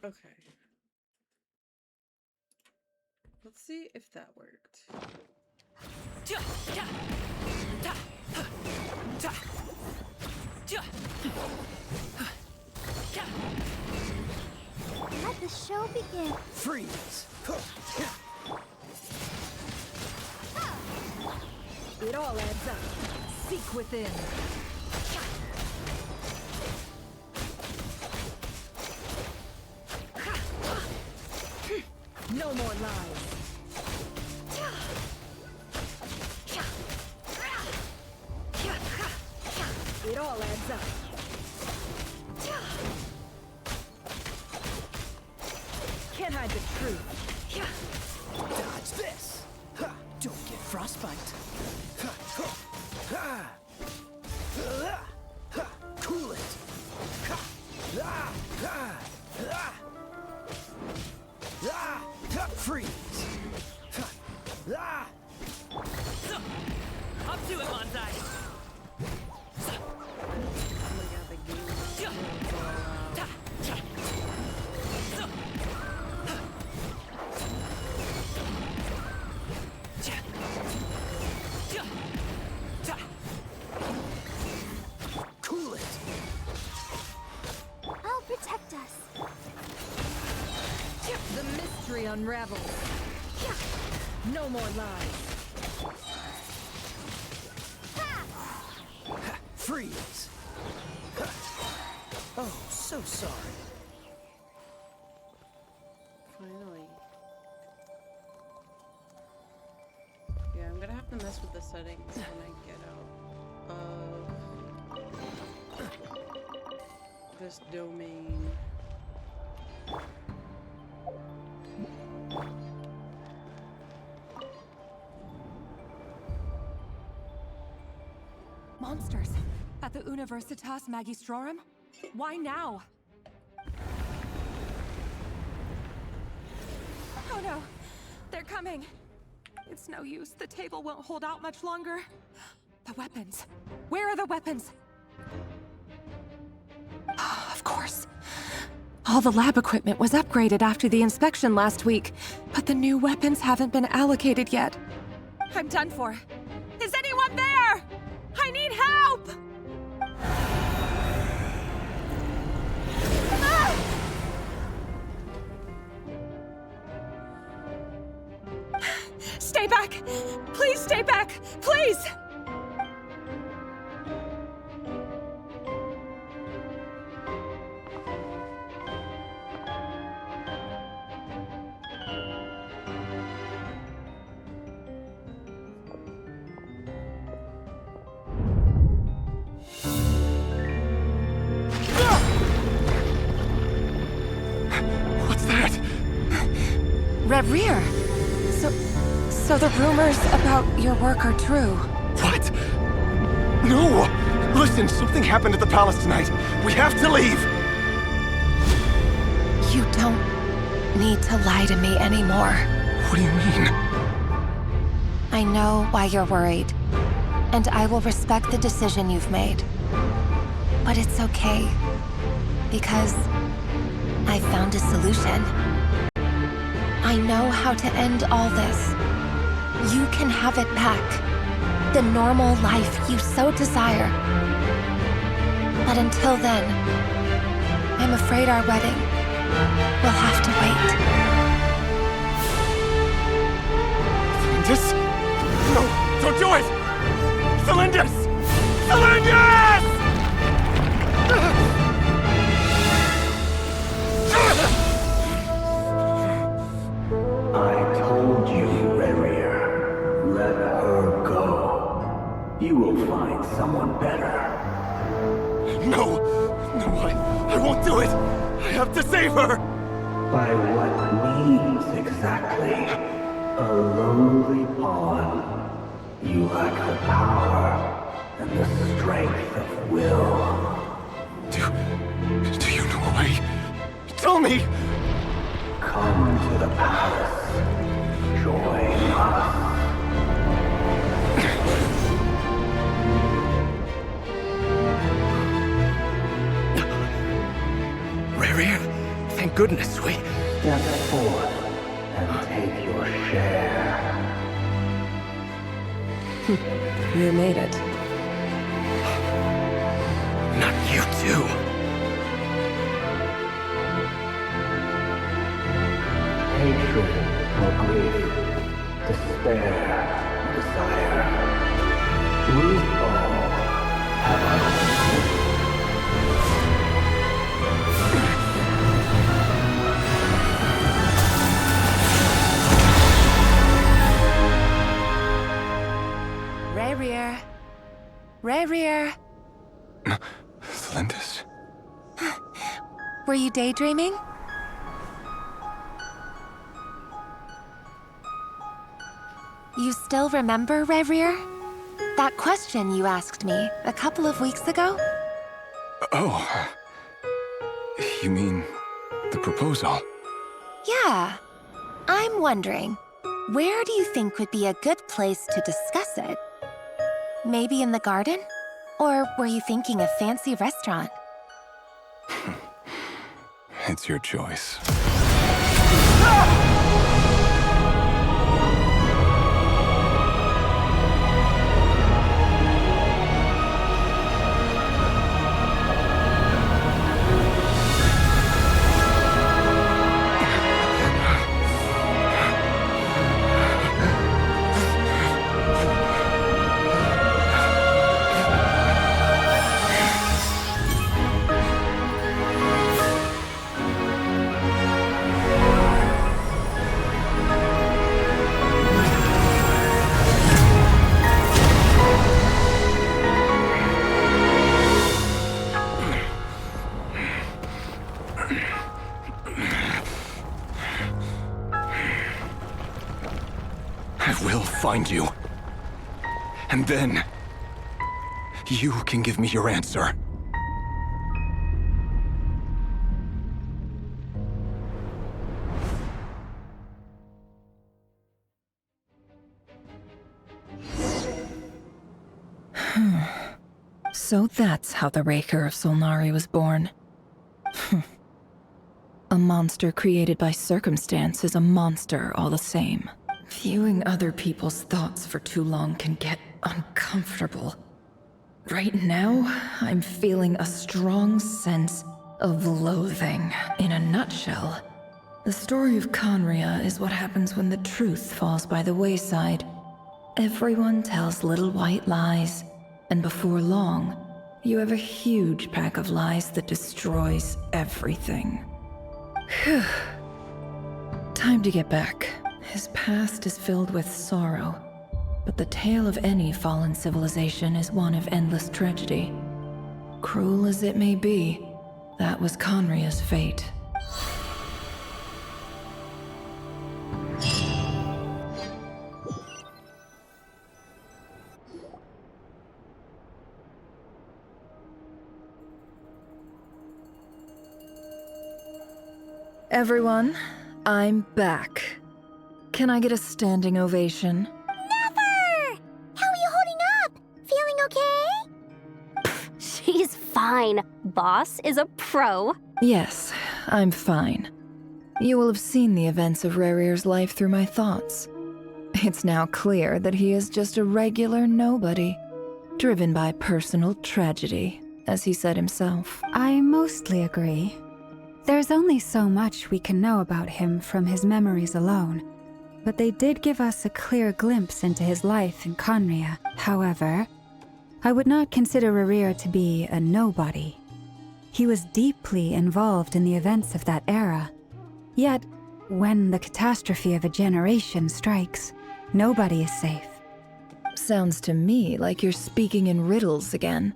Okay. Let's see if that worked.
Let the show begin.
Freeze!
It all adds up. Seek within. No more lies. It all adds up. Can't hide the truth.
Dodge this! Ha! Don't get frostbite. Ha! Ha! Ha! Ha! Cool it! Ha! Ah! Ah! Ah! Ah! Ah! Freeze! Ha! Ah!
Up to it, Monzai!
Cool it!
I'll protect us.
The mystery unravels. No more lies.
Freeze! Ha! Oh, so sorry.
Finally. Yeah, I'm gonna have to mess with the settings when I get out of this domain.
Monsters. At the Universitas Magistrorum? Why now? Oh no! They're coming! It's no use. The table won't hold out much longer. The weapons. Where are the weapons? Of course. All the lab equipment was upgraded after the inspection last week, but the new weapons haven't been allocated yet. I'm done for. Is anyone there? I need help! Stay back! Please stay back! Please!
What's that?
Red Rear! So the rumors about your work are true.
What? No! Listen, something happened at the palace tonight. We have to leave!
You don't need to lie to me anymore.
What do you mean?
I know why you're worried, and I will respect the decision you've made. But it's okay, because I found a solution. I know how to end all this. You can have it back. The normal life you so desire. But until then, I'm afraid our wedding will have to wait.
Celindus? No, don't do it! Celindus! Celindus!
I told you, Reria. Let her go. You will find someone better.
No! No, I won't do it! I have to save her!
By what means exactly? A lowly pawn. You lack the power and the strength of will.
Do you know a way? Tell me!
Come to the palace. Join us.
Rare, thank goodness we...
Step forth and take your share.
You made it.
Not you too.
Hatred or grief, despair, desire. We all have our own.
Rare.
Thelindis?
Were you daydreaming? You still remember, Rare? That question you asked me a couple of weeks ago?
Oh. You mean the proposal?
Yeah. I'm wondering, where do you think would be a good place to discuss it? Maybe in the garden? Or were you thinking a fancy restaurant?
It's your choice. I will find you. And then, you can give me your answer.
So that's how the Raker of Solnari was born. A monster created by circumstance is a monster all the same. Viewing other people's thoughts for too long can get uncomfortable. Right now, I'm feeling a strong sense of loathing. In a nutshell, the story of Conria is what happens when the truth falls by the wayside. Everyone tells little white lies, and before long, you have a huge pack of lies that destroys everything. Whew. Time to get back. His past is filled with sorrow, but the tale of any fallen civilization is one of endless tragedy. Cruel as it may be, that was Conria's fate. Everyone, I'm back. Can I get a standing ovation?
Never! How are you holding up? Feeling okay?
She's fine. Boss is a pro.
Yes, I'm fine. You will have seen the events of Rarir's life through my thoughts. It's now clear that he is just a regular nobody, driven by personal tragedy, as he said himself.
I mostly agree. There's only so much we can know about him from his memories alone, but they did give us a clear glimpse into his life in Conria. However, I would not consider Rarir to be a nobody. He was deeply involved in the events of that era. Yet, when the catastrophe of a generation strikes, nobody is safe.
Sounds to me like you're speaking in riddles again.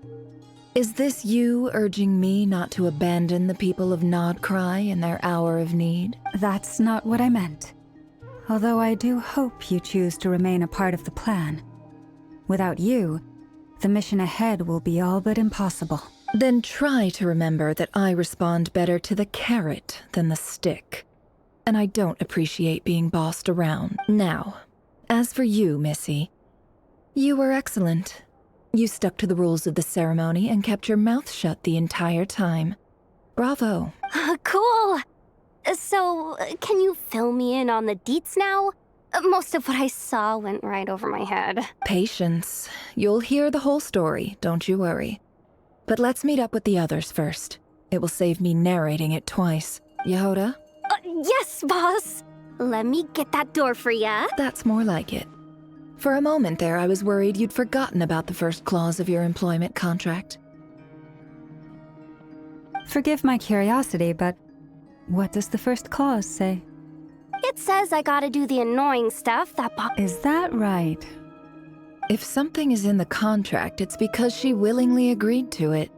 Is this you urging me not to abandon the people of Nodcry in their hour of need?
That's not what I meant. although I do hope you choose to remain a part of the plan. Without you, the mission ahead will be all but impossible.
Then try to remember that I respond better to the carrot than the stick. And I don't appreciate being bossed around. Now, as for you, Missy, you were excellent. You stuck to the rules of the ceremony and kept your mouth shut the entire time. Bravo.
Cool! So, can you fill me in on the deets now? Most of what I saw went right over my head.
Patience. You'll hear the whole story, don't you worry. But let's meet up with the others first. It will save me narrating it twice. Yehoda?
Yes, boss! Let me get that door for ya.
That's more like it. For a moment there, I was worried you'd forgotten about the first clause of your employment contract.
Forgive my curiosity, but what does the first clause say?
It says I gotta do the annoying stuff that
Is that right?
If something is in the contract, it's because she willingly agreed to it.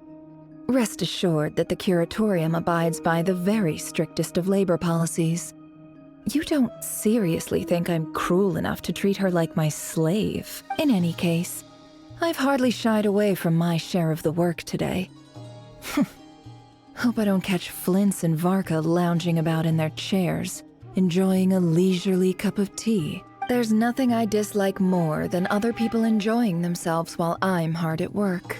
Rest assured that the curatorium abides by the very strictest of labor policies. You don't seriously think I'm cruel enough to treat her like my slave? In any case, I've hardly shied away from my share of the work today. Hope I don't catch Flintz and Varka lounging about in their chairs, enjoying a leisurely cup of tea. There's nothing I dislike more than other people enjoying themselves while I'm hard at work.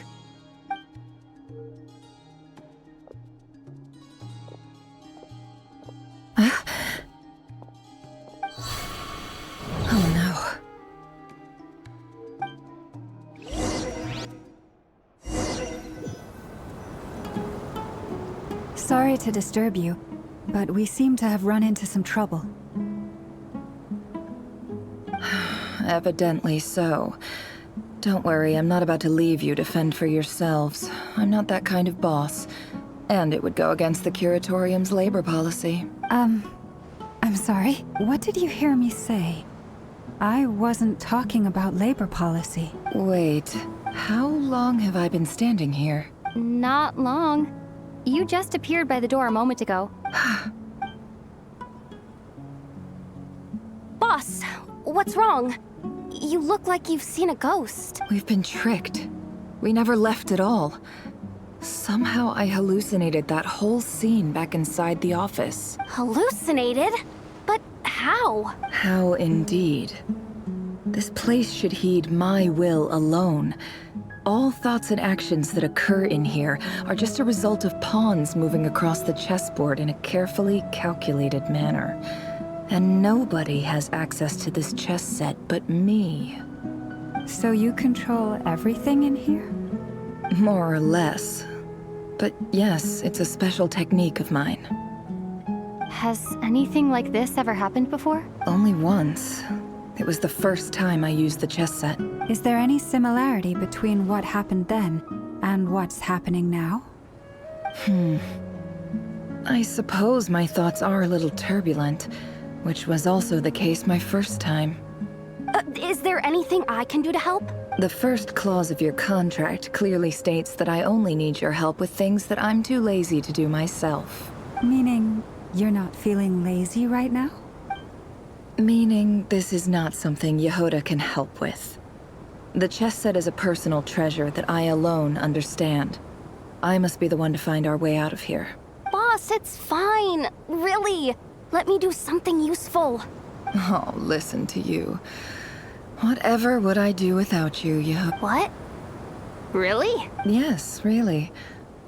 Oh no.
Sorry to disturb you, but we seem to have run into some trouble.
Evidently so. Don't worry, I'm not about to leave you to fend for yourselves. I'm not that kind of boss. And it would go against the curatorium's labor policy.
I'm sorry. What did you hear me say? I wasn't talking about labor policy.
Wait, how long have I been standing here?
Not long. You just appeared by the door a moment ago.
Boss, what's wrong? You look like you've seen a ghost.
We've been tricked. We never left at all. Somehow I hallucinated that whole scene back inside the office.
Hallucinated? But how?
How indeed. This place should heed my will alone. All thoughts and actions that occur in here are just a result of pawns moving across the chessboard in a carefully calculated manner. And nobody has access to this chess set but me.
So you control everything in here?
More or less. But yes, it's a special technique of mine.
Has anything like this ever happened before?
Only once. It was the first time I used the chess set.
Is there any similarity between what happened then and what's happening now?
I suppose my thoughts are a little turbulent, which was also the case my first time.
Is there anything I can do to help?
The first clause of your contract clearly states that I only need your help with things that I'm too lazy to do myself.
Meaning you're not feeling lazy right now?
Meaning this is not something Yehoda can help with. The chess set is a personal treasure that I alone understand. I must be the one to find our way out of here.
Boss, it's fine. Really. Let me do something useful.
Oh, listen to you. Whatever would I do without you, Yehoda?
What? Really?
Yes, really.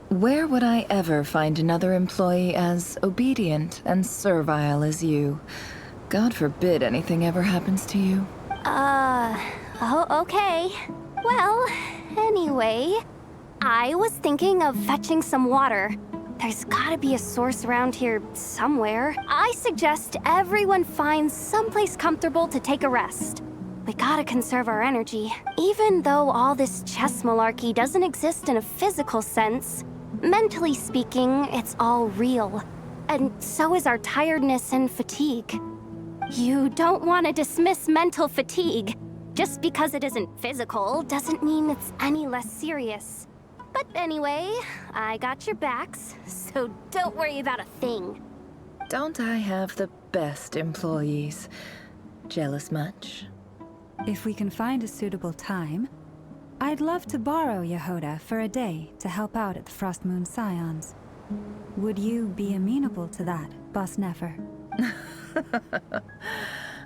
Where would I ever find another employee as obedient and servile as you? God forbid anything ever happens to you.
Oh, okay. Well, anyway, I was thinking of fetching some water. There's gotta be a source around here somewhere. I suggest everyone finds someplace comfortable to take a rest. We gotta conserve our energy. Even though all this chess malarkey doesn't exist in a physical sense, mentally speaking, it's all real. And so is our tiredness and fatigue. You don't want to dismiss mental fatigue. Just because it isn't physical doesn't mean it's any less serious. But anyway, I got your backs, so don't worry about a thing.
Don't I have the best employees? Jealous much?
If we can find a suitable time, I'd love to borrow Yehoda for a day to help out at the Frost Moon Scions. Would you be amenable to that, Boss Nefer?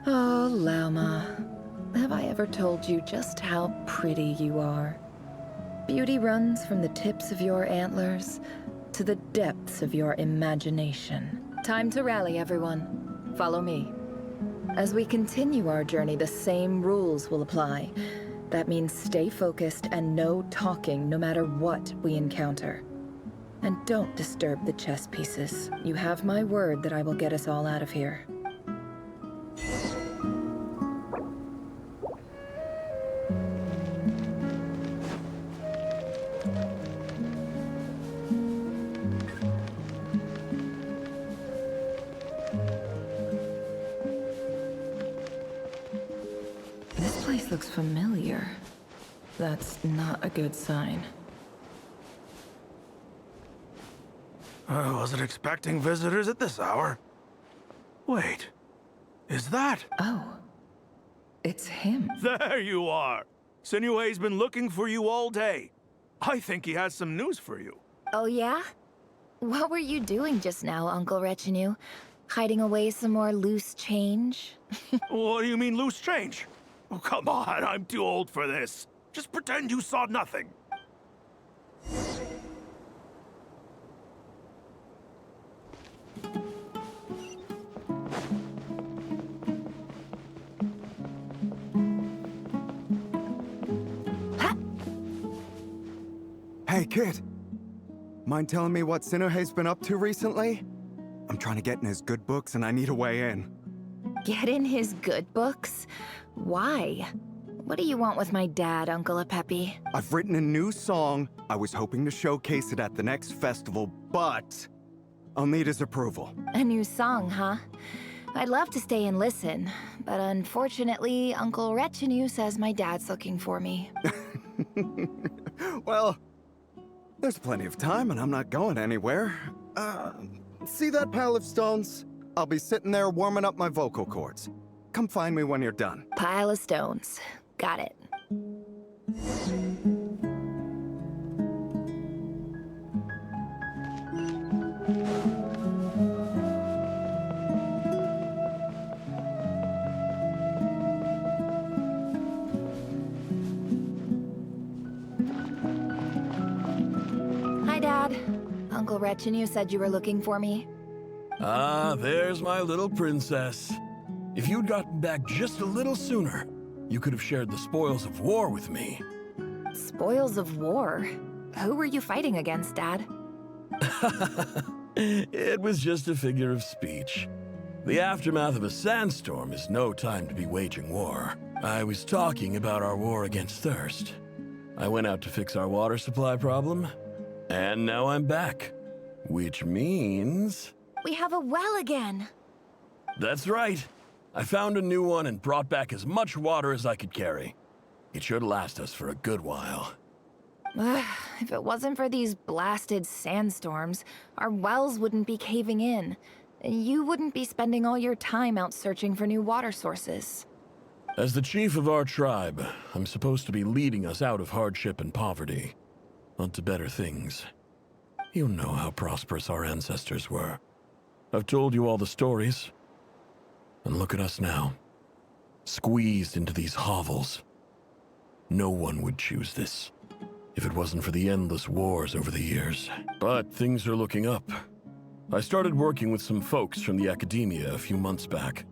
Oh, Lauma. Have I ever told you just how pretty you are? Beauty runs from the tips of your antlers to the depths of your imagination. Time to rally, everyone. Follow me. As we continue our journey, the same rules will apply. That means stay focused and no talking no matter what we encounter. And don't disturb the chess pieces. You have my word that I will get us all out of here. This place looks familiar. That's not a good sign.
I wasn't expecting visitors at this hour. Wait, is that?
Oh, it's him.
There you are. Sinue's been looking for you all day. I think he has some news for you.
Oh yeah? What were you doing just now, Uncle Retinue? Hiding away some more loose change?
What do you mean, loose change? Oh, come on, I'm too old for this. Just pretend you saw nothing.
Hey, kid. Mind telling me what Sinuhe's been up to recently? I'm trying to get in his good books and I need a way in.
Get in his good books? Why? What do you want with my dad, Uncle Apepi?
I've written a new song. I was hoping to showcase it at the next festival, but I'll need his approval.
A new song, huh? I'd love to stay and listen, but unfortunately, Uncle Retinue says my dad's looking for me.
Well, there's plenty of time and I'm not going anywhere. See that pile of stones? I'll be sitting there warming up my vocal cords. Come find me when you're done.
Pile of stones. Got it. Hi, Dad. Uncle Retinue said you were looking for me.
Ah, there's my little princess. If you'd gotten back just a little sooner, you could have shared the spoils of war with me.
Spoils of war? Who were you fighting against, Dad?
It was just a figure of speech. The aftermath of a sandstorm is no time to be waging war. I was talking about our war against thirst. I went out to fix our water supply problem, and now I'm back. Which means...
We have a well again!
That's right. I found a new one and brought back as much water as I could carry. It should last us for a good while.
If it wasn't for these blasted sandstorms, our wells wouldn't be caving in. You wouldn't be spending all your time out searching for new water sources.
As the chief of our tribe, I'm supposed to be leading us out of hardship and poverty, onto better things. You know how prosperous our ancestors were. I've told you all the stories. And look at us now, squeezed into these hovels. No one would choose this, if it wasn't for the endless wars over the years. But things are looking up. I started working with some folks from the academia a few months back.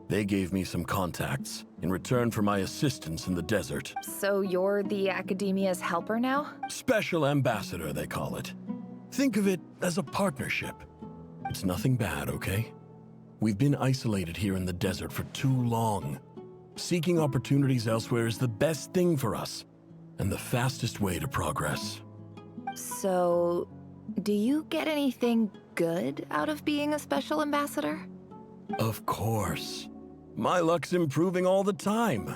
They gave me some contacts in return for my assistance in the desert.
So you're the academia's helper now?
Special ambassador, they call it. Think of it as a partnership. It's nothing bad, okay? We've been isolated here in the desert for too long. Seeking opportunities elsewhere is the best thing for us, and the fastest way to progress.
So, do you get anything good out of being a special ambassador?
Of course. My luck's improving all the time.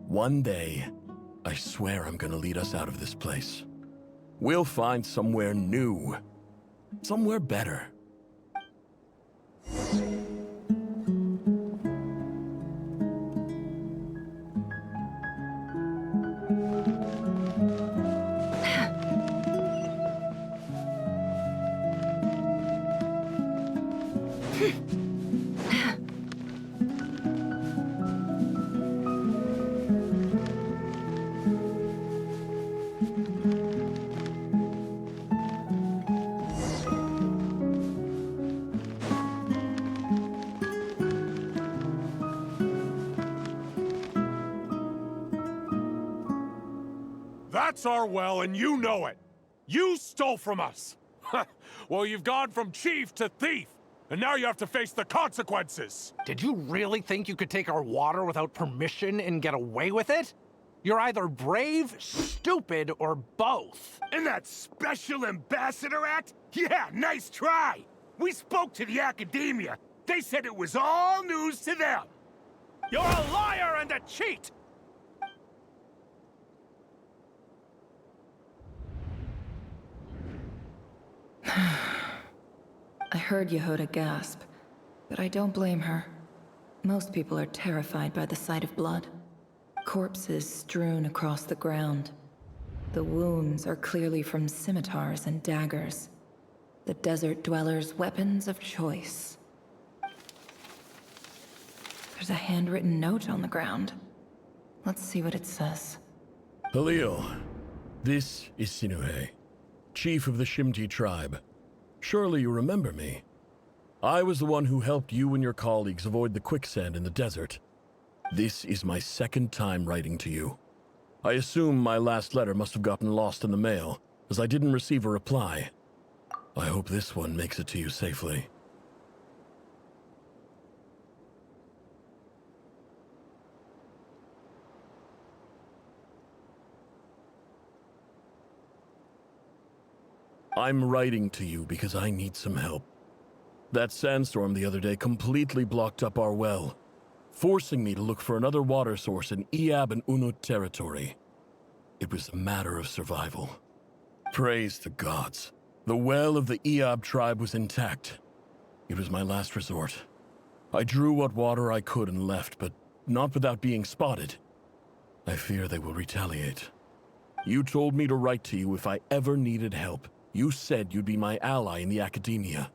One day, I swear I'm gonna lead us out of this place. We'll find somewhere new. Somewhere better.
That's our well, and you know it. You stole from us. Well, you've gone from chief to thief, and now you have to face the consequences.
Did you really think you could take our water without permission and get away with it? You're either brave, stupid, or both.
And that Special Ambassador Act? Yeah, nice try. We spoke to the academia. They said it was all news to them. You're a liar and a cheat!
I heard Yehuda gasp, but I don't blame her. Most people are terrified by the sight of blood. Corpses strewn across the ground. The wounds are clearly from scimitars and daggers. The desert dwellers' weapons of choice. There's a handwritten note on the ground. Let's see what it says.
Halil, this is Sinuhe, chief of the Shimti tribe. Surely you remember me. I was the one who helped you and your colleagues avoid the quicksand in the desert. This is my second time writing to you. I assume my last letter must have gotten lost in the mail, as I didn't receive a reply. I hope this one makes it to you safely. I'm writing to you because I need some help. That sandstorm the other day completely blocked up our well, forcing me to look for another water source in Iab and Unut territory. It was a matter of survival. Praise the gods. The well of the Iab tribe was intact. It was my last resort. I drew what water I could and left, but not without being spotted. I fear they will retaliate. You told me to write to you if I ever needed help. You said you'd be my ally in the academia.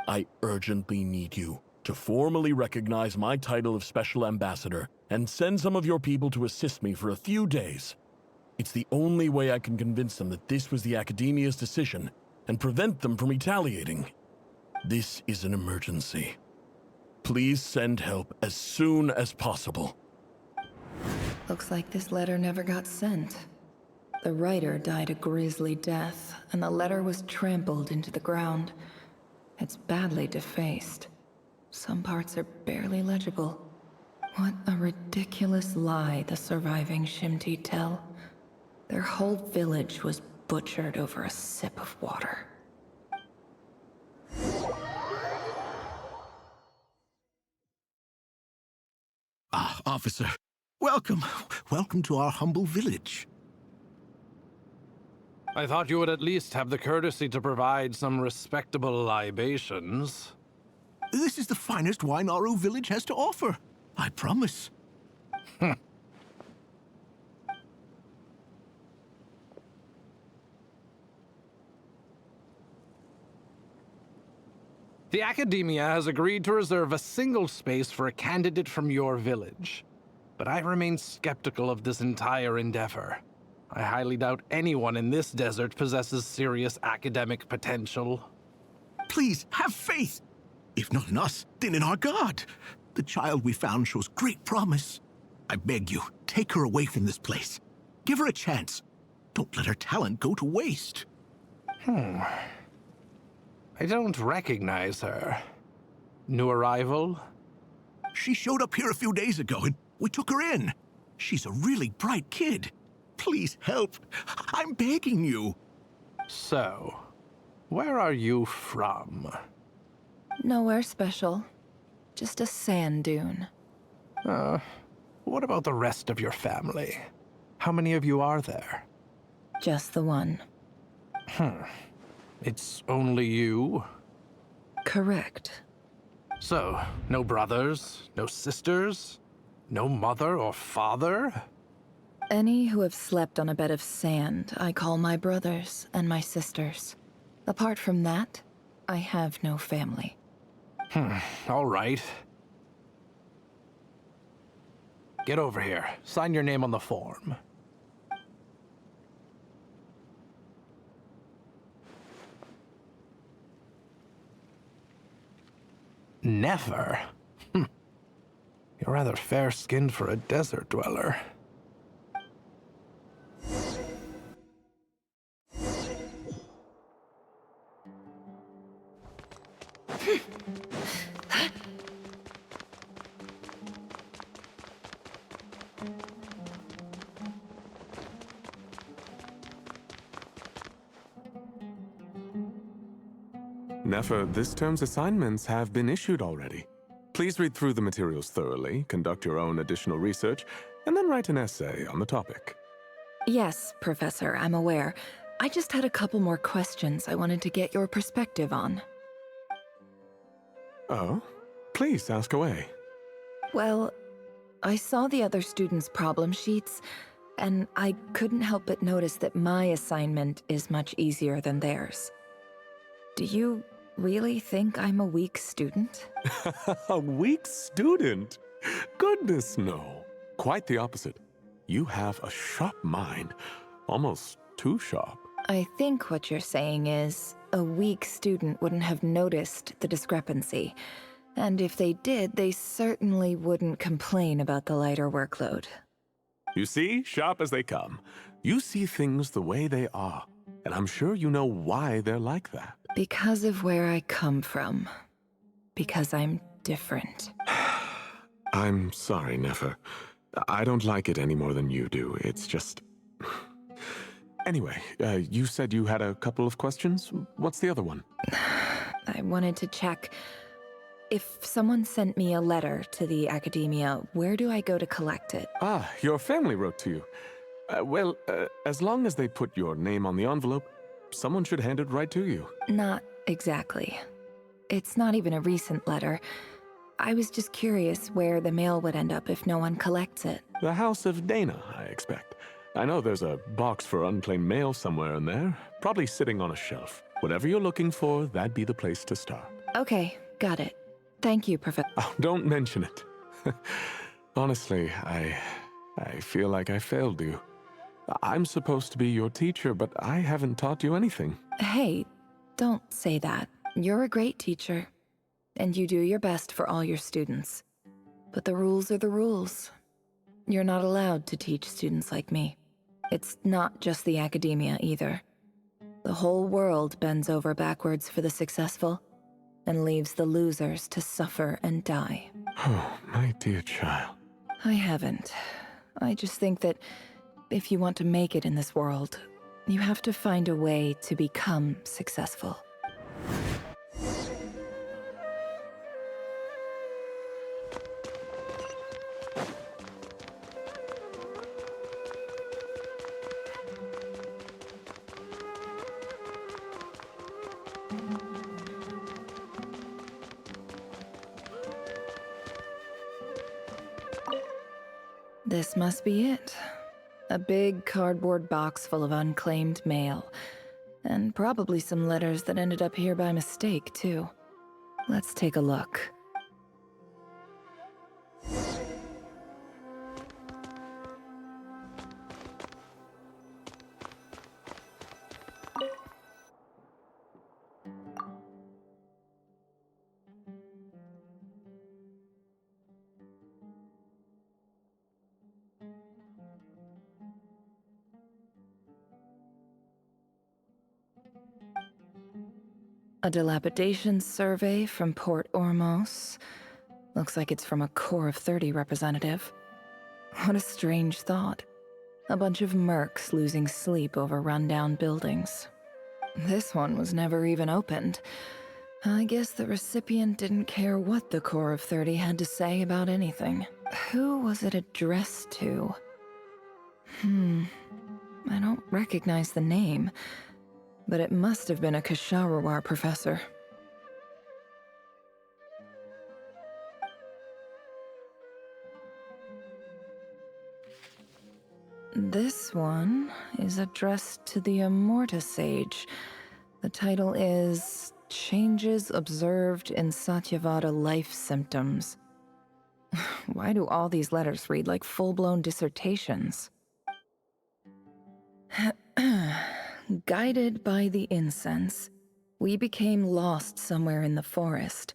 I urgently need you to formally recognize my title of Special Ambassador and send some of your people to assist me for a few days. It's the only way I can convince them that this was the academia's decision and prevent them from retaliating. This is an emergency. Please send help as soon as possible.
Looks like this letter never got sent. The writer died a grisly death, and the letter was trampled into the ground. It's badly defaced. Some parts are barely legible. What a ridiculous lie the surviving Shimti tell. Their whole village was butchered over a sip of water.
Ah, officer. Welcome. Welcome to our humble village.
I thought you would at least have the courtesy to provide some respectable libations.
This is the finest wine Aru village has to offer. I promise.
The Academia has agreed to reserve a single space for a candidate from your village. But I remain skeptical of this entire endeavor. I highly doubt anyone in this desert possesses serious academic potential.
Please, have faith. If not in us, then in our god. The child we found shows great promise. I beg you, take her away from this place. Give her a chance. Don't let her talent go to waste.
I don't recognize her. New arrival?
She showed up here a few days ago and we took her in. She's a really bright kid. Please help. I'm begging you.
So, where are you from?
Nowhere special. Just a sand dune.
What about the rest of your family? How many of you are there?
Just the one.
It's only you?
Correct.
So, no brothers, no sisters, no mother or father?
Any who have slept on a bed of sand, I call my brothers and my sisters. Apart from that, I have no family.
All right. Get over here. Sign your name on the form. Never? You're rather fair-skinned for a desert dweller.
Nefer, this term's assignments have been issued already. Please read through the materials thoroughly, conduct your own additional research, and then write an essay on the topic.
Yes, Professor, I'm aware. I just had a couple more questions I wanted to get your perspective on.
Oh? Please ask away.
Well, I saw the other students' problem sheets, and I couldn't help but notice that my assignment is much easier than theirs. Do you really think I'm a weak student?
A weak student? Goodness, no. Quite the opposite. You have a sharp mind, almost too sharp.
I think what you're saying is, a weak student wouldn't have noticed the discrepancy. And if they did, they certainly wouldn't complain about the lighter workload.
You see, sharp as they come. You see things the way they are, and I'm sure you know why they're like that.
Because of where I come from. Because I'm different.
I'm sorry, Nefer. I don't like it any more than you do. It's just... Anyway, you said you had a couple of questions. What's the other one?
I wanted to check... If someone sent me a letter to the academia, where do I go to collect it?
Ah, your family wrote to you. Well, as long as they put your name on the envelope, someone should hand it right to you.
Not exactly. It's not even a recent letter. I was just curious where the mail would end up if no one collects it.
The House of Dana, I expect. I know there's a box for unclaimed mail somewhere in there, probably sitting on a shelf. Whatever you're looking for, that'd be the place to start.
Okay, got it. Thank you, Professor.
Oh, don't mention it. Honestly, I feel like I failed you. I'm supposed to be your teacher, but I haven't taught you anything.
Hey, don't say that. You're a great teacher, and you do your best for all your students. But the rules are the rules. You're not allowed to teach students like me. It's not just the academia either. The whole world bends over backwards for the successful, and leaves the losers to suffer and die.
Oh, my dear child.
I haven't. I just think that if you want to make it in this world, you have to find a way to become successful. This must be it. A big cardboard box full of unclaimed mail. And probably some letters that ended up here by mistake, too. Let's take a look. A dilapidation survey from Port Ormos. Looks like it's from a Core of 30 representative. What a strange thought. A bunch of mercs losing sleep over rundown buildings. This one was never even opened. I guess the recipient didn't care what the Core of 30 had to say about anything. Who was it addressed to? I don't recognize the name. But it must have been a Kasharawar professor. This one is addressed to the Immorta Sage. The title is Changes Observed in Satyavada Life Symptoms. Why do all these letters read like full-blown dissertations? Guided by the incense, we became lost somewhere in the forest.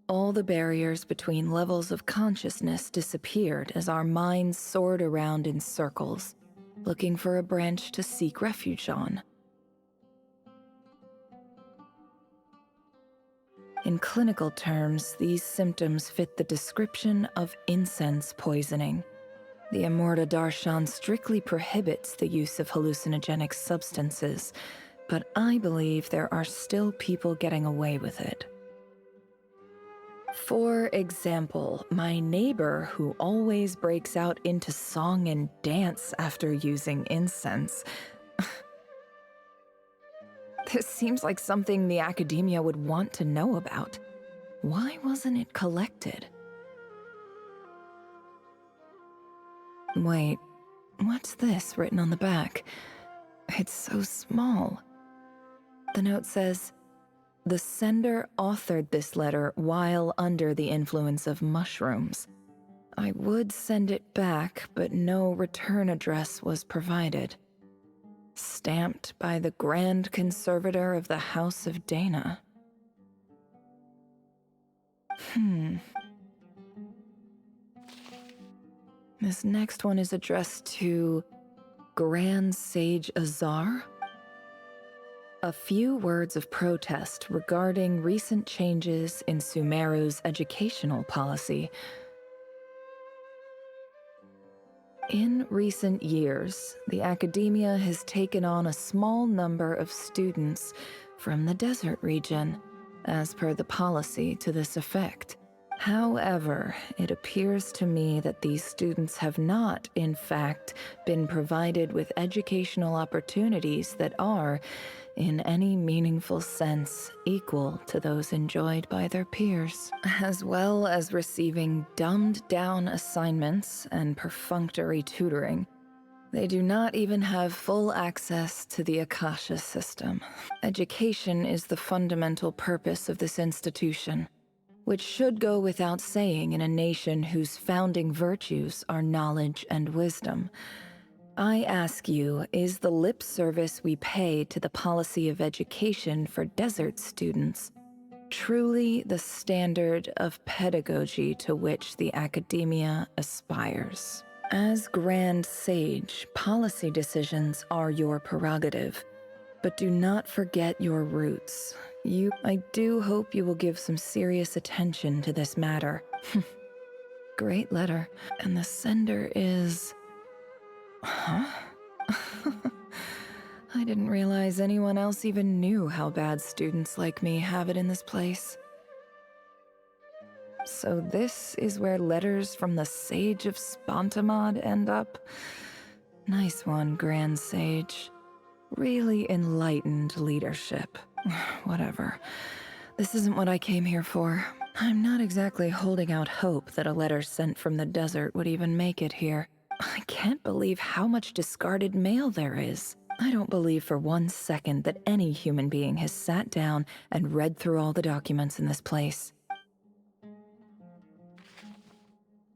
All the barriers between levels of consciousness disappeared as our minds soared around in circles, looking for a branch to seek refuge on. In clinical terms, these symptoms fit the description of incense poisoning. The Immorta Darshan strictly prohibits the use of hallucinogenic substances, but I believe there are still people getting away with it. For example, my neighbor who always breaks out into song and dance after using incense. This seems like something the academia would want to know about. Why wasn't it collected? Wait, what's this written on the back? It's so small. The note says, "The sender authored this letter while under the influence of mushrooms. I would send it back, but no return address was provided. Stamped by the Grand Conservator of the House of Dana." This next one is addressed to Grand Sage Azar. A few words of protest regarding recent changes in Sumeru's educational policy. In recent years, the academia has taken on a small number of students from the desert region, as per the policy to this effect. However, it appears to me that these students have not, in fact, been provided with educational opportunities that are, in any meaningful sense, equal to those enjoyed by their peers, as well as receiving dumbed-down assignments and perfunctory tutoring. They do not even have full access to the Akasha system. Education is the fundamental purpose of this institution, which should go without saying in a nation whose founding virtues are knowledge and wisdom. I ask you, is the lip service we pay to the policy of education for desert students truly the standard of pedagogy to which the academia aspires? As Grand Sage, policy decisions are your prerogative, but do not forget your roots. I do hope you will give some serious attention to this matter. Great letter. And the sender is... Huh? I didn't realize anyone else even knew how bad students like me have it in this place. So this is where letters from the Sage of Spontamod end up? Nice one, Grand Sage. Really enlightened leadership. Whatever. This isn't what I came here for. I'm not exactly holding out hope that a letter sent from the desert would even make it here. I can't believe how much discarded mail there is. I don't believe for 1 second that any human being has sat down and read through all the documents in this place.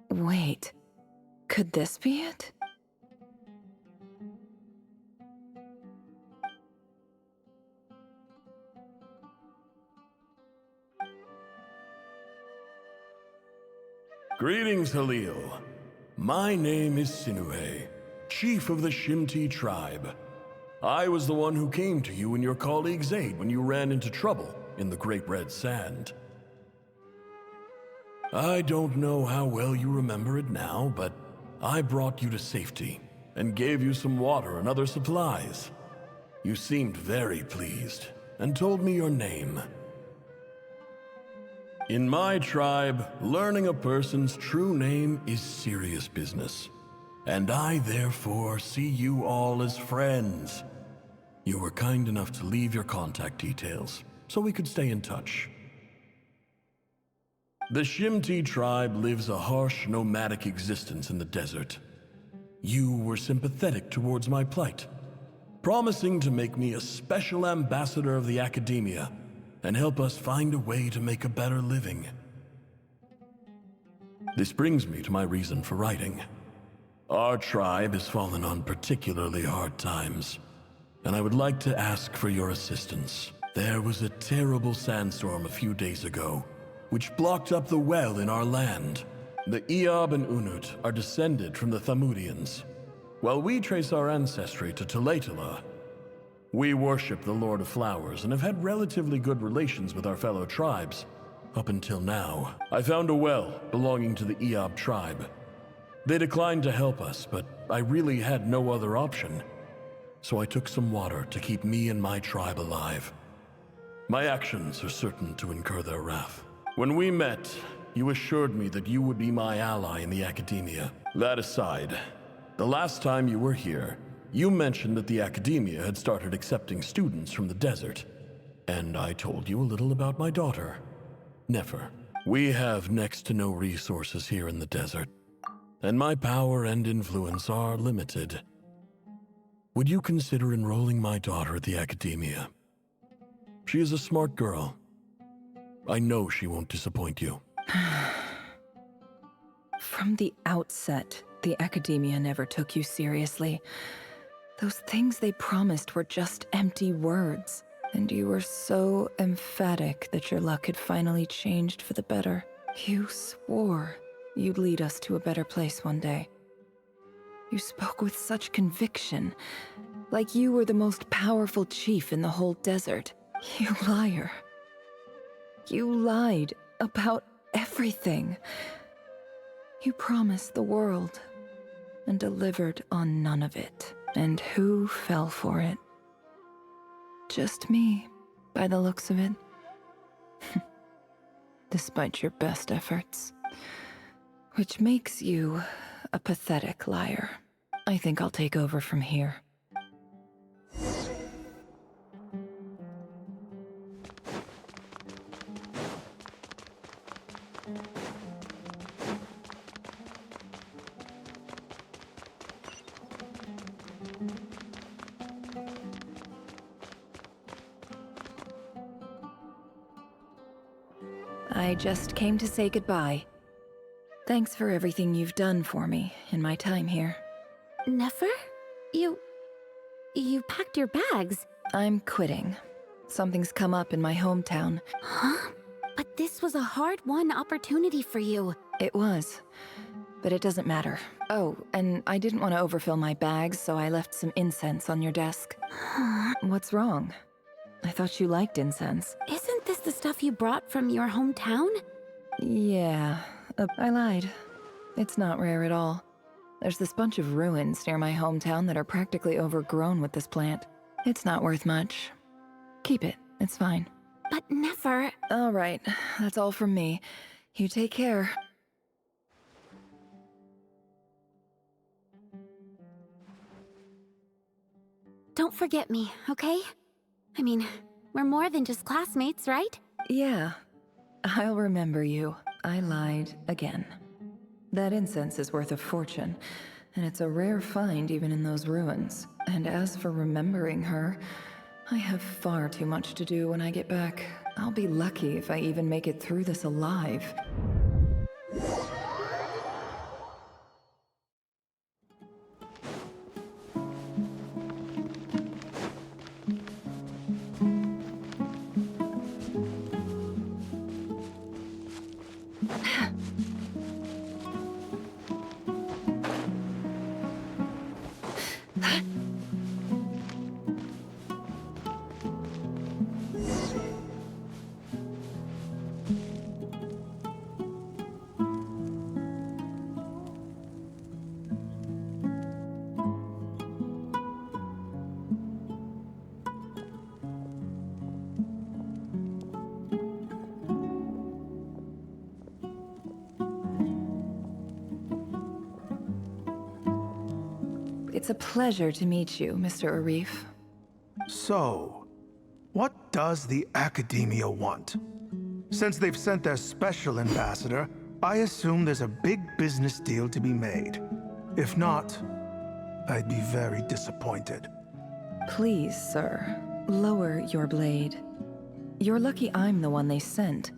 Wait, could this be it?
Greetings, Halil. My name is Sinuhe, chief of the Shimti tribe. I was the one who came to you and your colleague Zaid when you ran into trouble in the Great Red Sand. I don't know how well you remember it now, but I brought you to safety and gave you some water and other supplies. You seemed very pleased and told me your name. In my tribe, learning a person's true name is serious business, and I therefore see you all as friends. You were kind enough to leave your contact details, so we could stay in touch. The Shimti tribe lives a harsh, nomadic existence in the desert. you were sympathetic towards my plight, promising to make me a special ambassador of the Academia and help us find a way to make a better living. This brings me to my reason for writing. Our tribe has fallen on particularly hard times, and I would like to ask for your assistance. There was a terrible sandstorm a few days ago, which blocked up the well in our land. The Eob and Unut are descended from the Thamudians, while we trace our ancestry to Tulatala. We worship the Lord of Flowers and have had relatively good relations with our fellow tribes, up until now. I found a well belonging to the Eob tribe. They declined to help us, but I really had no other option, so I took some water to keep me and my tribe alive. My actions are certain to incur their wrath. When we met, you assured me that you would be my ally in the Academia. That aside, the last time you were here, you mentioned that the Academia had started accepting students from the desert, and I told you a little about my daughter, Nefer. We have next to no resources here in the desert, and my power and influence are limited. Would you consider enrolling my daughter at the Academia? She is a smart girl. I know she won't disappoint you.
From the outset, the Academia never took you seriously. Those things they promised were just empty words, and you were so emphatic that your luck had finally changed for the better. You swore you'd lead us to a better place one day. You spoke with such conviction, like you were the most powerful chief in the whole desert. You liar. You lied about everything. You promised the world and delivered on none of it. And who fell for it? Just me, by the looks of it. Despite your best efforts. Which makes you a pathetic liar. I think I'll take over from here. I just came to say goodbye. Thanks for everything you've done for me in my time here.
Nefer? You packed your bags.
I'm quitting. Something's come up in my hometown.
Huh? But this was a hard-won opportunity for you.
It was. But it doesn't matter. Oh, and I didn't want to overfill my bags, so I left some incense on your desk. What's wrong? I thought you liked incense.
Isn't this the stuff you brought from your hometown?
Yeah, I lied. It's not rare at all. There's this bunch of ruins near my hometown that are practically overgrown with this plant. It's not worth much. Keep it, it's fine.
But Nefer...
All right, that's all from me. You take care.
Don't forget me, okay? I mean, we're more than just classmates, right?
Yeah, I'll remember you. I lied again. That incense is worth a fortune, and it's a rare find even in those ruins. And as for remembering her, I have far too much to do when I get back. I'll be lucky if I even make it through this alive. It's a pleasure to meet you, Mr. Arif.
So, what does the Academia want? Since they've sent their special ambassador, I assume there's a big business deal to be made. If not, I'd be very disappointed.
Please, sir, lower your blade. You're lucky I'm the one they sent.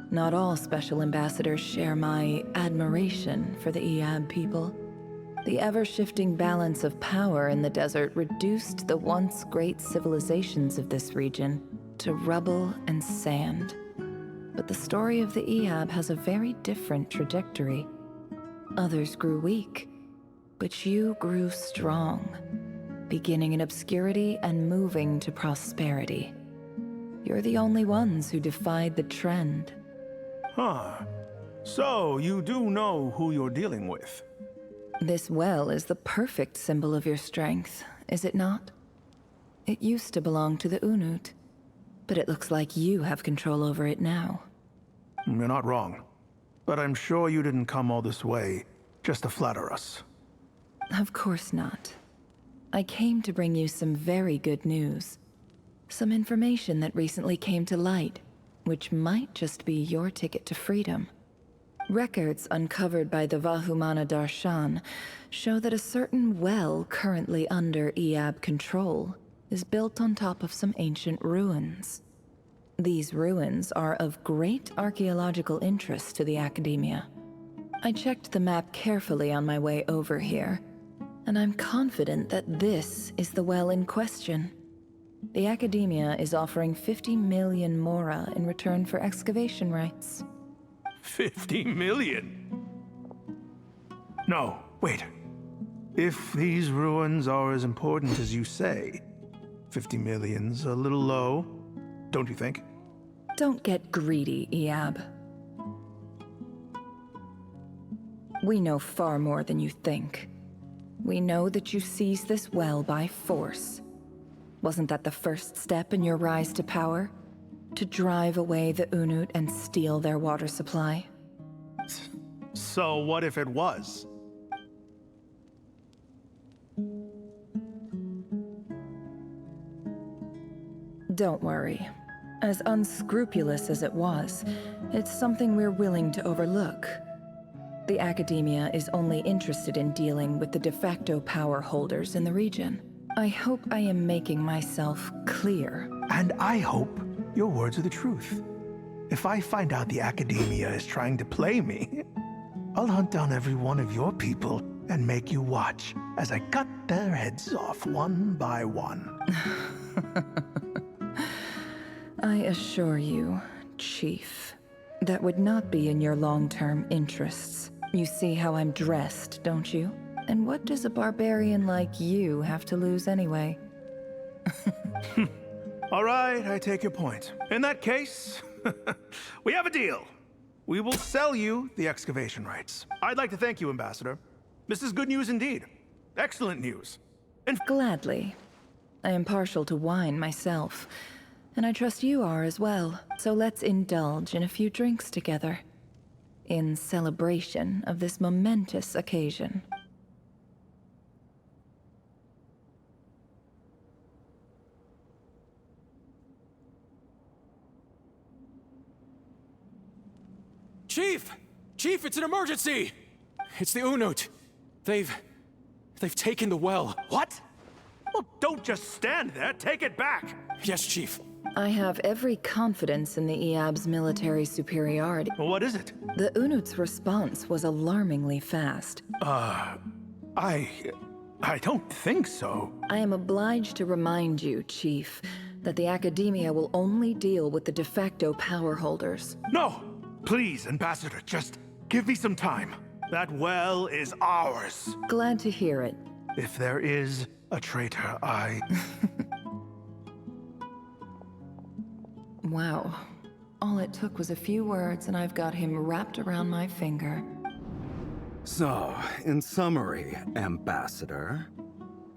Not all special ambassadors share my admiration for the Eab people. The ever-shifting balance of power in the desert reduced the once great civilizations of this region to rubble and sand. But the story of the Eab has a very different trajectory. Others grew weak, but you grew strong, beginning in obscurity and moving to prosperity. You're the only ones who defied the trend.
Huh. So, you do know who you're dealing with?
This well is the perfect symbol of your strength, is it not? It used to belong to the Unut, but it looks like you have control over it now.
You're not wrong. But I'm sure you didn't come all this way just to flatter us.
Of course not. I came to bring you some very good news. Some information that recently came to light, which might just be your ticket to freedom. Records uncovered by the Vahumana Darshan show that a certain well currently under Eab control is built on top of some ancient ruins. These ruins are of great archaeological interest to the Academia. I checked the map carefully on my way over here, and I'm confident that this is the well in question. The Academia is offering 50 million mora in return for excavation rights.
50 million? No, wait. If these ruins are as important as you say, 50 million's a little low, don't you think?
Don't get greedy, Eab. We know far more than you think. We know that you seized this well by force. Wasn't that the first step in your rise to power? To drive away the Unut and steal their water supply?
So what if it was?
Don't worry. As unscrupulous as it was, it's something we're willing to overlook. The Academia is only interested in dealing with the de facto power holders in the region. I hope I am making myself clear.
And I hope your words are the truth. If I find out the Academia is trying to play me, I'll hunt down every one of your people and make you watch as I cut their heads off one by one.
I assure you, Chief, that would not be in your long-term interests. You see how I'm dressed, don't you? And what does a barbarian like you have to lose anyway?
All right, I take your point. In that case, we have a deal. We will sell you the excavation rights. I'd like to thank you, Ambassador. This is good news indeed. Excellent news. And
gladly. I am partial to wine myself, and I trust you are as well. So let's indulge in a few drinks together, in celebration of this momentous occasion.
Chief! Chief, it's an emergency! It's the Unut. They've taken the well.
What? Well, don't just stand there. Take it back.
Yes, Chief.
I have every confidence in the Eab's military superiority.
What is it?
The Unut's response was alarmingly fast.
I don't think so.
I am obliged to remind you, Chief, that the Academia will only deal with the de facto power holders.
No! Please, Ambassador, just give me some time. That well is ours.
Glad to hear it.
If there is a traitor,
Wow. All it took was a few words and I've got him wrapped around my finger.
So, in summary, Ambassador,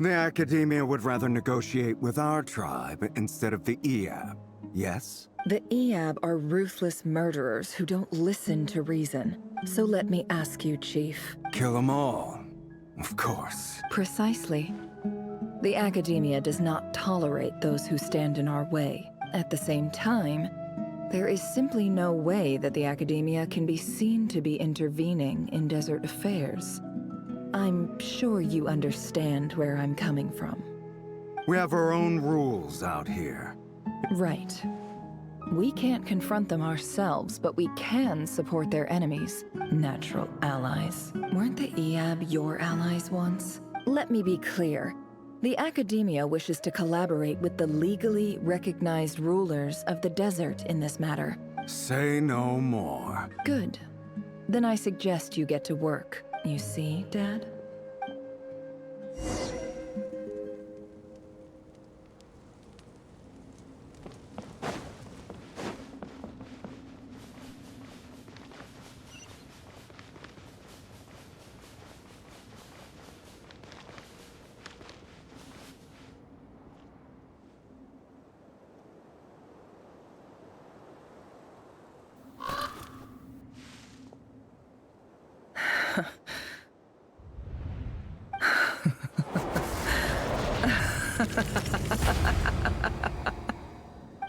the Academia would rather negotiate with our tribe instead of the Eab, yes?
The Eab are ruthless murderers who don't listen to reason. So let me ask you, Chief.
Kill them all, of course.
Precisely. The Academia does not tolerate those who stand in our way. At the same time, there is simply no way that the Academia can be seen to be intervening in desert affairs. I'm sure you understand where I'm coming from.
We have our own rules out here.
Right. We can't confront them ourselves, but we can support their enemies. Natural allies. Weren't the Eab your allies once? Let me be clear. The Academia wishes to collaborate with the legally recognized rulers of the desert in this matter.
Say no more.
Good. Then I suggest you get to work. You see, Dad?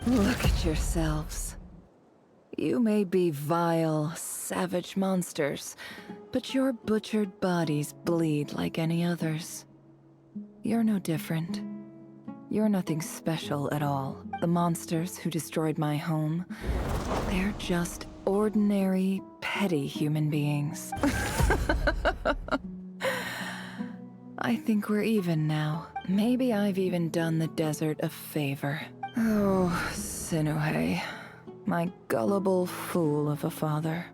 Look at yourselves. You may be vile, savage monsters, but your butchered bodies bleed like any others. You're no different. You're nothing special at all. The monsters who destroyed my home, they're just ordinary, petty human beings. I think we're even now. Maybe I've even done the desert a favor. Oh, Sinuhe, my gullible fool of a father.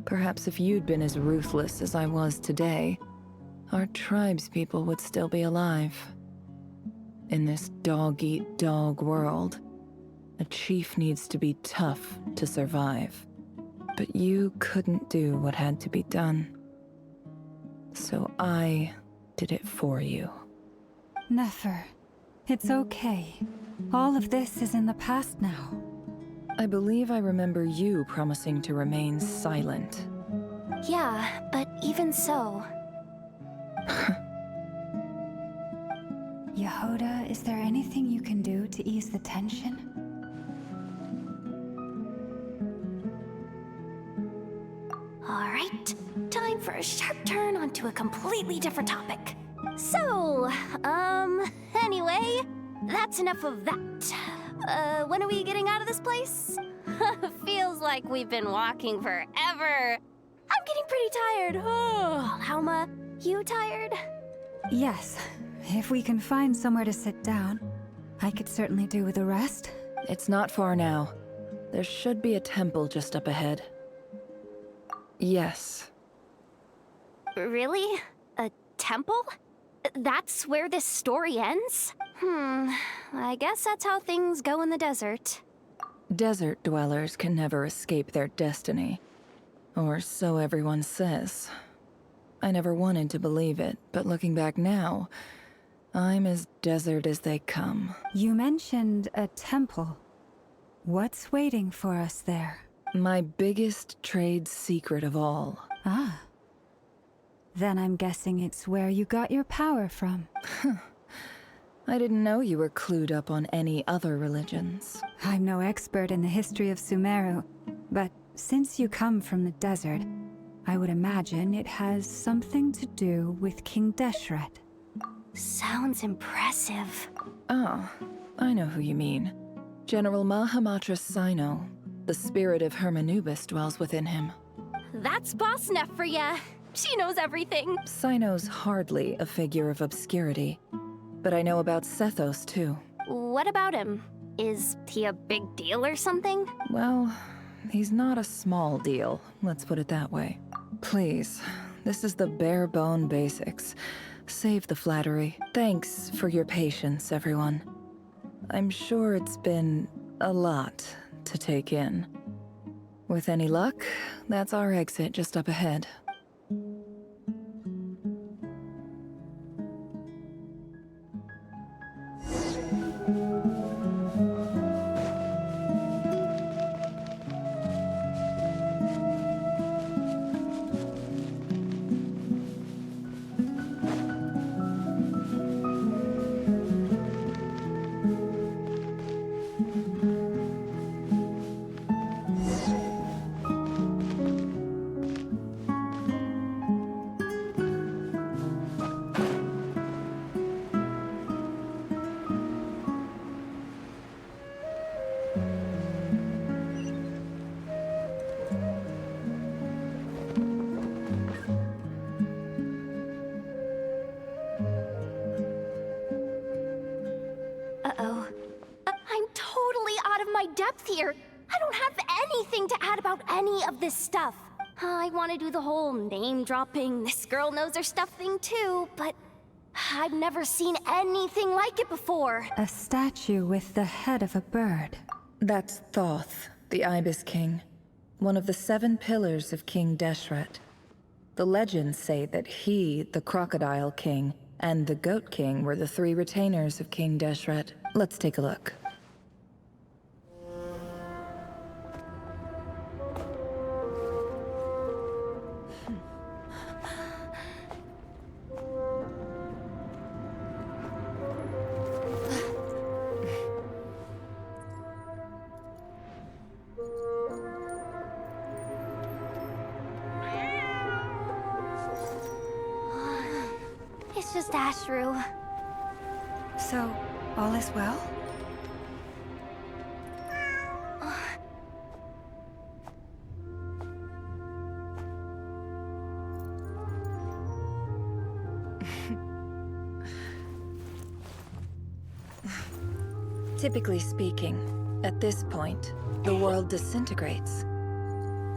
Perhaps if you'd been as ruthless as I was today, our tribespeople would still be alive. In this dog-eat-dog world, a chief needs to be tough to survive. But you couldn't do what had to be done. So I did it for you.
Nefer, it's okay. All of this is in the past now.
I believe I remember you promising to remain silent.
Yeah, but even so...
Yehoda, is there anything you can do to ease the tension?
Alright, time for a sharp turn onto a completely different topic. So, anyway, that's enough of that. When are we getting out of this place? Feels like we've been walking forever. I'm getting pretty tired. Oh, Alma, you tired?
Yes. If we can find somewhere to sit down, I could certainly do with a rest.
It's not far now. There should be a temple just up ahead. Yes.
Really? A temple? That's where this story ends? I guess that's how things go in the desert.
Desert dwellers can never escape their destiny. Or so everyone says. I never wanted to believe it, but looking back now, I'm as desert as they come.
You mentioned a temple. What's waiting for us there?
My biggest trade secret of all.
Ah. Then I'm guessing it's where you got your power from.
I didn't know you were clued up on any other religions.
I'm no expert in the history of Sumeru, but since you come from the desert, I would imagine it has something to do with King Deshret.
Sounds impressive.
Oh, I know who you mean. General Mahamatra Sino. The spirit of Hermanubis dwells within him.
That's Boss Neff for ya. She knows everything.
Sino's hardly a figure of obscurity. But I know about Sethos, too.
What about him? Is he a big deal or something?
Well, he's not a small deal, let's put it that way. Please, this is the bare-bone basics. Save the flattery. Thanks for your patience, everyone. I'm sure it's been a lot to take in. With any luck, that's our exit just up ahead.
depth here. I don't have anything to add about any of this stuff. I want to do the whole name-dropping, this girl knows her stuff thing too, but I've never seen anything like it before.
A statue with the head of a bird.
That's Thoth, the Ibis King, one of the 7 pillars of King Deshret. The legends say that he, the Crocodile King, and the Goat King were the 3 retainers of King Deshret. Let's take a look.
It's just Ashru.
So, all is well?
Typically speaking, at this point, the world disintegrates.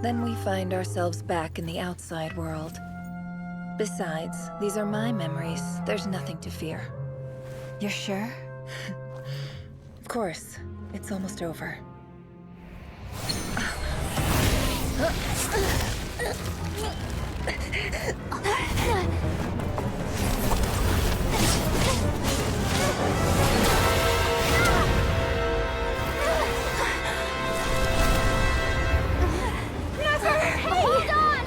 Then we find ourselves back in the outside world. Besides, these are my memories. There's nothing to fear.
You're sure?
Of course. It's almost over.
Hold on!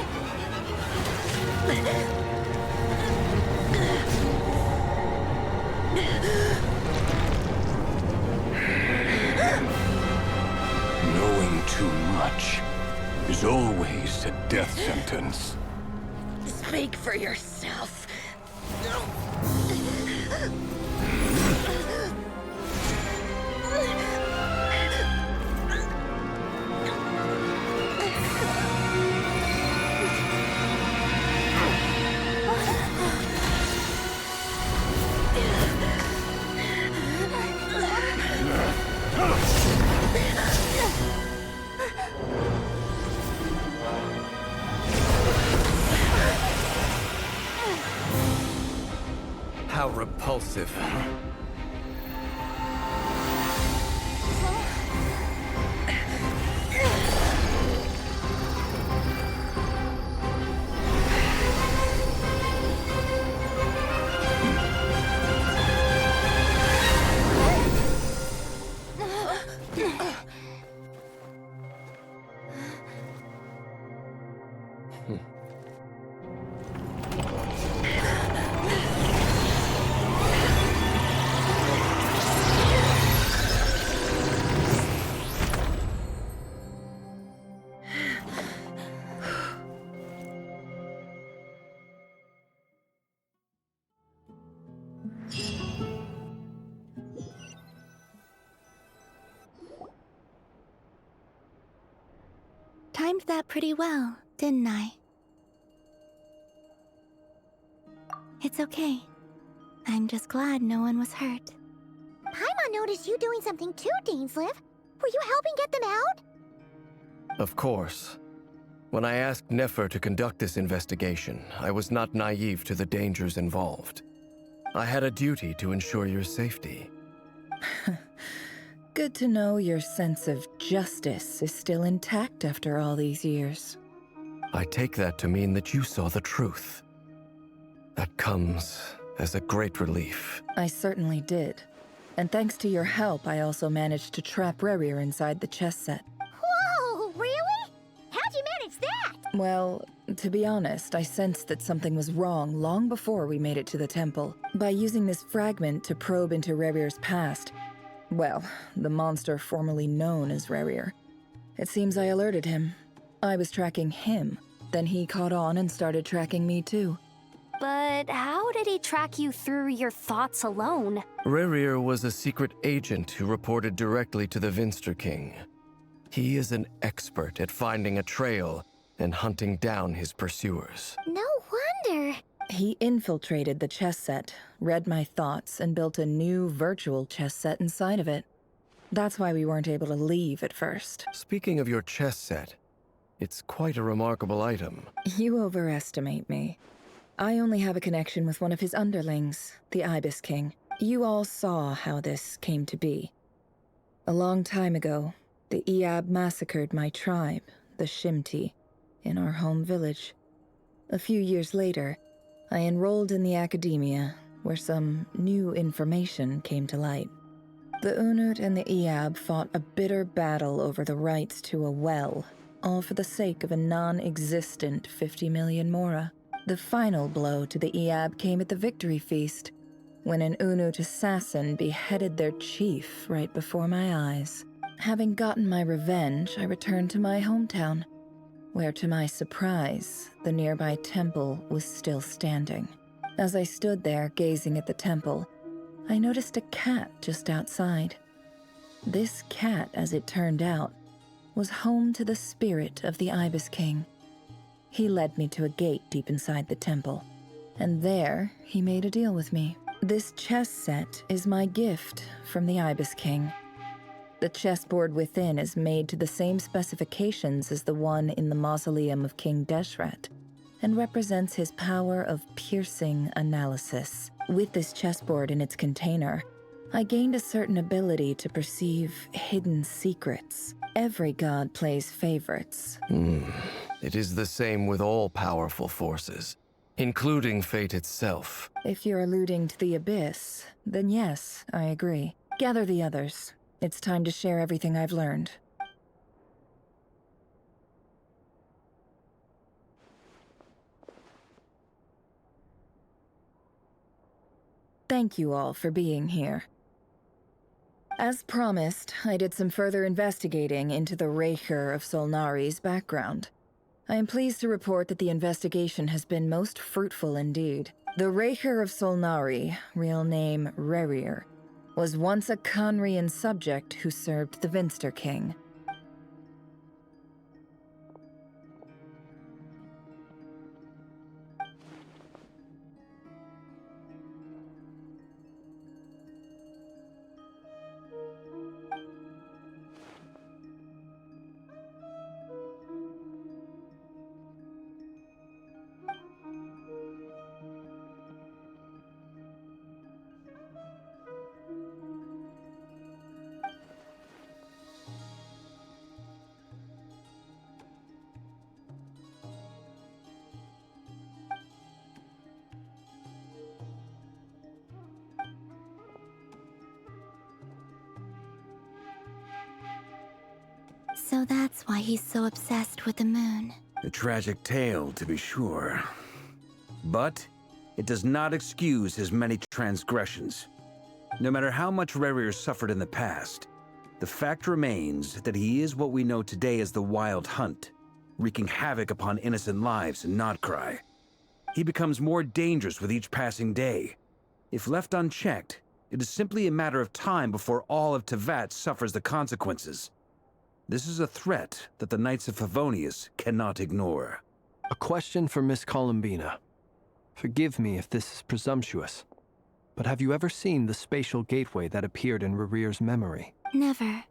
Knowing too much is always a death sentence.
Speak for yourself.
How repulsive.
Timed that pretty well, didn't I? It's okay. I'm just glad no one was hurt. Paimon noticed you doing something too, Dainsleif. Were you helping get them out?
Of course. When I asked Nefer to conduct this investigation, I was not naive to the dangers involved. I had a duty to ensure your safety.
Good to know your sense of justice is still intact after all these years.
I take that to mean that you saw the truth. That comes as a great relief.
I certainly did. And thanks to your help, I also managed to trap Rerir inside the chess set.
Whoa, really? How'd you manage that?
Well, to be honest, I sensed that something was wrong long before we made it to the temple. By using this fragment to probe into Rerir's past, well, the monster formerly known as Rerir. It seems I alerted him. I was tracking him. Then he caught on and started tracking me too.
But how did he track you through your thoughts alone?
Rerir was a secret agent who reported directly to the Vinster King. He is an expert at finding a trail and hunting down his pursuers.
No wonder.
He infiltrated the chess set, read my thoughts, and built a new virtual chess set inside of it. That's why we weren't able to leave at first.
Speaking of your chess set, it's quite a remarkable item.
You overestimate me. I only have a connection with one of his underlings, the Ibis King. You all saw how this came to be. A long time ago, the Eab massacred my tribe, the Shimti, in our home village. A few years later, I enrolled in the academia, where some new information came to light. The Unut and the Eab fought a bitter battle over the rights to a well, all for the sake of a non-existent 50 million mora. The final blow to the Eab came at the victory feast, when an Unut assassin beheaded their chief right before my eyes. Having gotten my revenge, I returned to my hometown, where to my surprise, the nearby temple was still standing. As I stood there gazing at the temple, I noticed a cat just outside. This cat, as it turned out, was home to the spirit of the Ibis King. He led me to a gate deep inside the temple, and there he made a deal with me. This chess set is my gift from the Ibis King. The chessboard within is made to the same specifications as the one in the mausoleum of King Deshret, and represents his power of piercing analysis. With this chessboard in its container, I gained a certain ability to perceive hidden secrets. Every god plays favorites.
It is the same with all powerful forces, including fate itself.
If you're alluding to the Abyss, then yes, I agree. Gather the others. It's time to share everything I've learned. Thank you all for being here. As promised, I did some further investigating into the Raker of Solnari's background. I am pleased to report that the investigation has been most fruitful indeed. The Raker of Solnari, real name Rerir, was once a Conrian subject who served the Vinster King.
So that's why he's so obsessed with the moon.
A tragic tale, to be sure. But it does not excuse his many transgressions. No matter how much Rerir suffered in the past, the fact remains that he is what we know today as the Wild Hunt, wreaking havoc upon innocent lives in Nodcry. He becomes more dangerous with each passing day. If left unchecked, it is simply a matter of time before all of Tevat suffers the consequences. This is a threat that the Knights of Favonius cannot ignore.
A question for Miss Columbina. Forgive me if this is presumptuous, but have you ever seen the spatial gateway that appeared in Rerir's memory?
Never.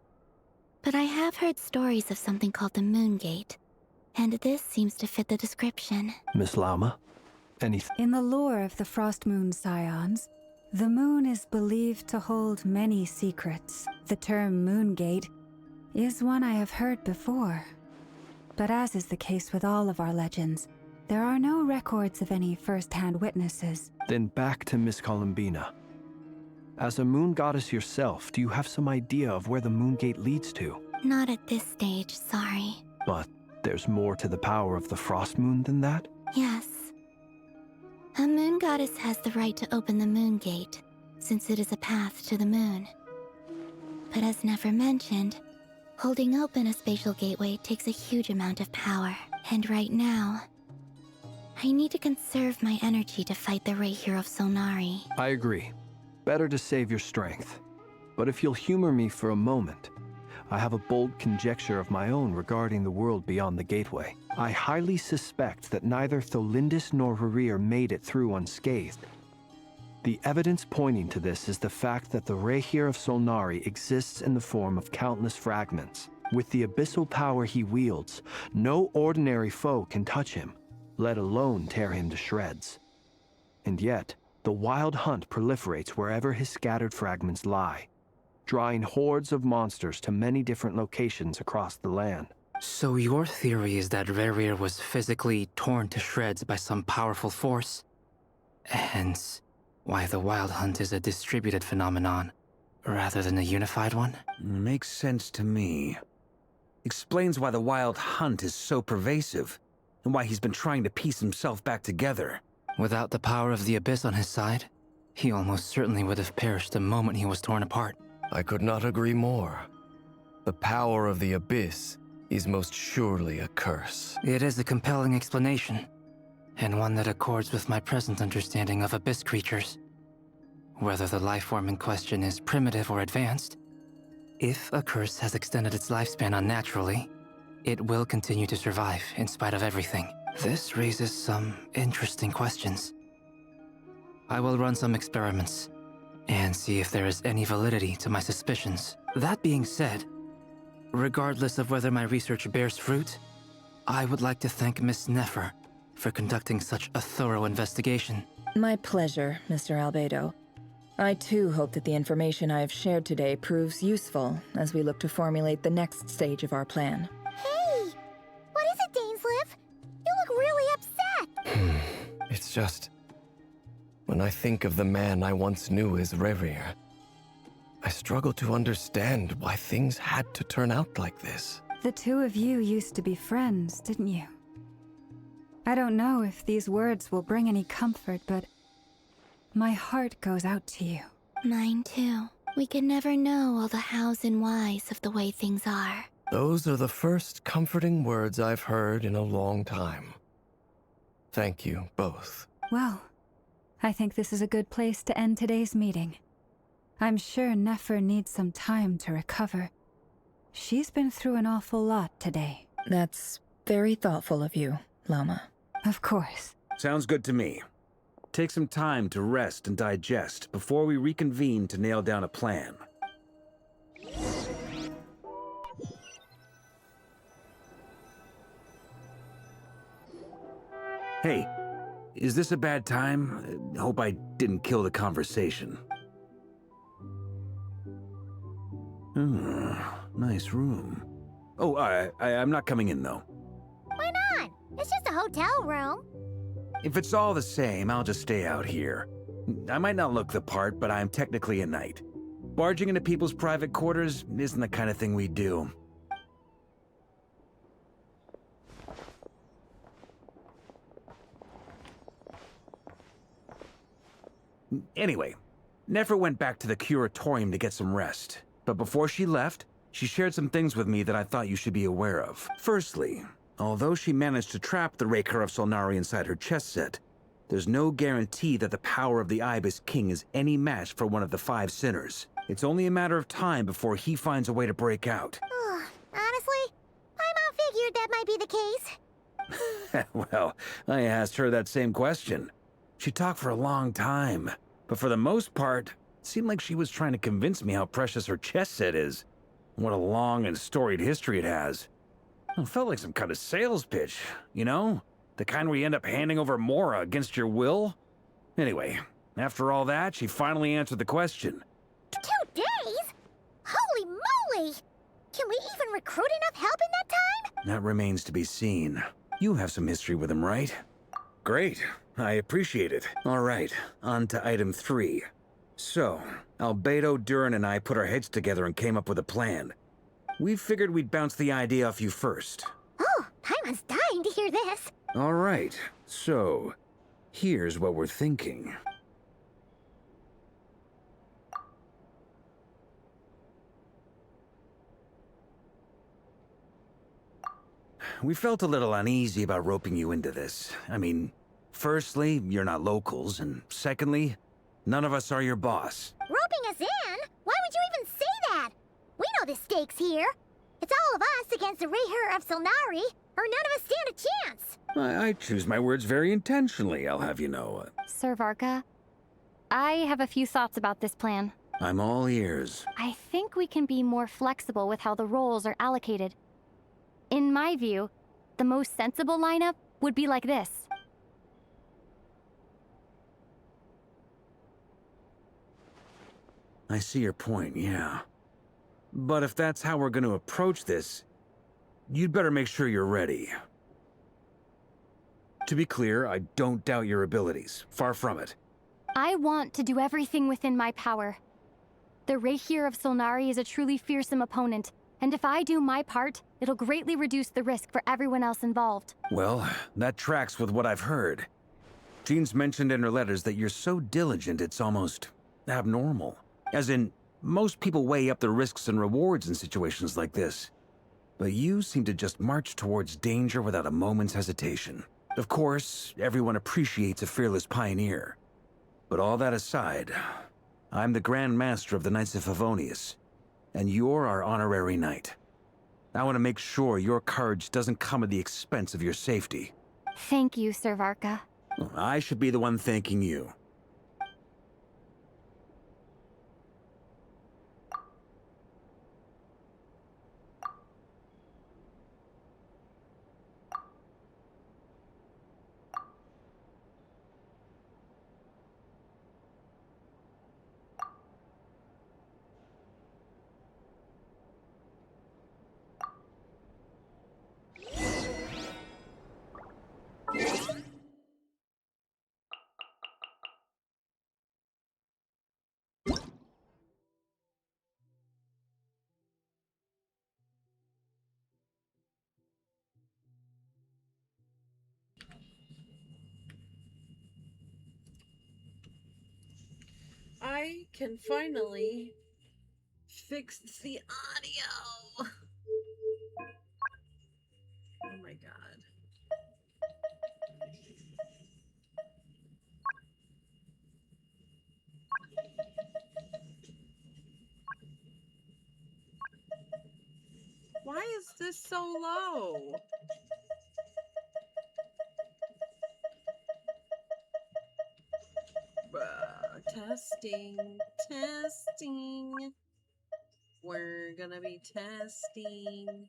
But I have heard stories of something called the Moon Gate, and this seems to fit the description.
Miss Lama? Anything?
In the lore of the Frost Moon Scions, the moon is believed to hold many secrets. The term Moon Gate is one I have heard before. But as is the case with all of our legends, there are no records of any first-hand witnesses.
Then back to Miss Columbina. As a moon goddess yourself, do you have some idea of where the Moon Gate leads to?
Not at this stage, sorry.
But there's more to the power of the Frost Moon than that?
Yes. A moon goddess has the right to open the Moon Gate, since it is a path to the moon. But as never mentioned, holding open a spatial gateway takes a huge amount of power. And right now, I need to conserve my energy to fight the Raker of Solnari.
I agree. Better to save your strength. But if you'll humor me for a moment, I have a bold conjecture of my own regarding the world beyond the gateway. I highly suspect that neither Tholindis nor Rerir made it through unscathed. The evidence pointing to this is the fact that the Rehir of Solnari exists in the form of countless fragments. With the abyssal power he wields, no ordinary foe can touch him, let alone tear him to shreds. And yet, the Wild Hunt proliferates wherever his scattered fragments lie, drawing hordes of monsters to many different locations across the land.
So your theory is that Rehir was physically torn to shreds by some powerful force? Hence, why the Wild Hunt is a distributed phenomenon, rather than a unified one?
Makes sense to me. Explains why the Wild Hunt is so pervasive, and why he's been trying to piece himself back together.
Without the power of the Abyss on his side, he almost certainly would have perished the moment he was torn apart.
I could not agree more. The power of the Abyss is most surely a curse.
It is a compelling explanation, and one that accords with my present understanding of Abyss creatures. Whether the life form in question is primitive or advanced, if a curse has extended its lifespan unnaturally, it will continue to survive in spite of everything. This raises some interesting questions. I will run some experiments and see if there is any validity to my suspicions. That being said, regardless of whether my research bears fruit, I would like to thank Miss Nefer for conducting such a thorough investigation.
My pleasure, Mr. Albedo. I too hope that the information I have shared today proves useful as we look to formulate the next stage of our plan.
Hey! What is it, Dainsleif? You look really upset!
It's just... when I think of the man I once knew as Rehir, I struggle to understand why things had to turn out like this.
The two of you used to be friends, didn't you? I don't know if these words will bring any comfort, but my heart goes out to you.
Mine too. We could never know all the hows and whys of the way things are.
Those are the first comforting words I've heard in a long time. Thank you, both.
Well, I think this is a good place to end today's meeting. I'm sure Nefer needs some time to recover. She's been through an awful lot today.
That's very thoughtful of you, Lama.
Of course.
Sounds good to me. Take some time to rest and digest before we reconvene to nail down a plan. Hey, is this a bad time? Hope I didn't kill the conversation. Nice room. Oh, I'm not coming in, though.
Why not? It's just a hotel room.
If it's all the same, I'll just stay out here. I might not look the part, but I'm technically a knight. Barging into people's private quarters isn't the kind of thing we do. Anyway, Nefer went back to the curatorium to get some rest. But before she left, she shared some things with me that I thought you should be aware of. Firstly, although she managed to trap the Rehir of Solnari inside her chess set, there's no guarantee that the power of the Ibis King is any match for one of the 5 sinners. It's only a matter of time before he finds a way to break out.
Honestly, Paimon figured that might be the case.
Well, I asked her that same question. She talked for a long time, but for the most part, it seemed like she was trying to convince me how precious her chess set is. What a long and storied history it has. It felt like some kind of sales pitch, you know? The kind where you end up handing over Mora against your will? Anyway, after all that, she finally answered the question.
2 days? Holy moly! Can we even recruit enough help in that time?
That remains to be seen. You have some history with him, right? Great. I appreciate it. All right, on to item 3. So, Albedo, Durin, and I put our heads together and came up with a plan. We figured we'd bounce the idea off you first.
Oh, Paimon's dying to hear this.
All right, so here's what we're thinking. We felt a little uneasy about roping you into this. I mean, firstly, you're not locals, and secondly, none of us are your boss.
Roping us in? Why would you even say that? We know the stakes here. It's all of us against the Rehir of Solnari, or none of us stand a chance.
I choose my words very intentionally, I'll have you know.
Sir Varka, I have a few thoughts about this plan.
I'm all ears.
I think we can be more flexible with how the roles are allocated. In my view, the most sensible lineup would be like this.
I see your point, yeah. But if that's how we're going to approach this, you'd better make sure you're ready. To be clear, I don't doubt your abilities. Far from it.
I want to do everything within my power. The Rayhir of Solnari is a truly fearsome opponent, and if I do my part, it'll greatly reduce the risk for everyone else involved.
Well, that tracks with what I've heard. Jean's mentioned in her letters that you're so diligent it's almost abnormal. As in, most people weigh up the risks and rewards in situations like this. But you seem to just march towards danger without a moment's hesitation. Of course, everyone appreciates a fearless pioneer. But all that aside, I'm the Grand Master of the Knights of Favonius, and you're our honorary knight. I want to make sure your courage doesn't come at the expense of your safety.
Thank you, Sir Varka.
I should be the one thanking you.
I can finally fix the audio. Oh my god. Why is this so low? Testing, testing. We're gonna be testing.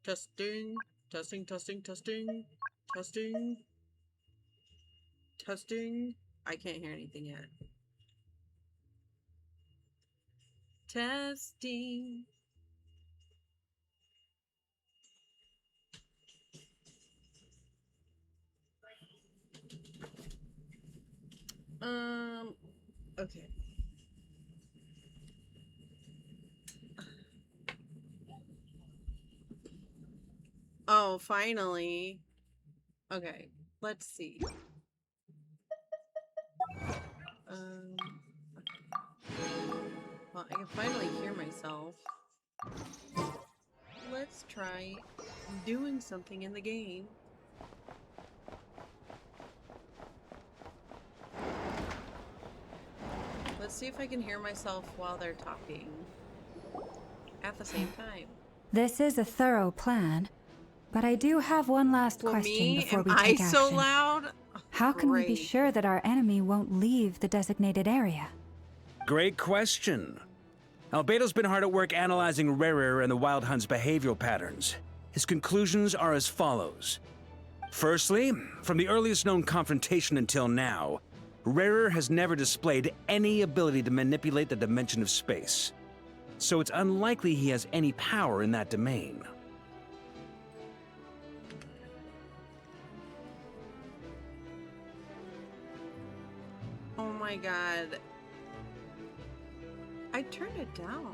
Testing, testing, testing, testing, testing, testing. I can't hear anything yet. Testing. Okay. Oh, finally. Okay, let's see. Okay. Well, I can finally hear myself. Let's try doing something in the game. Let's see if I can hear myself while they're talking at the same time.
This is a thorough plan, but I do have one last question before we take action.
Am I so loud?
How can we be sure that our enemy won't leave the designated area?
Great question. Albedo's been hard at work analyzing Rarer and the Wild Hunt's behavioral patterns. His conclusions are as follows. Firstly, from the earliest known confrontation until now, Rarer has never displayed any ability to manipulate the dimension of space. So it's unlikely he has any power in that domain.
Oh my god. I turned it down.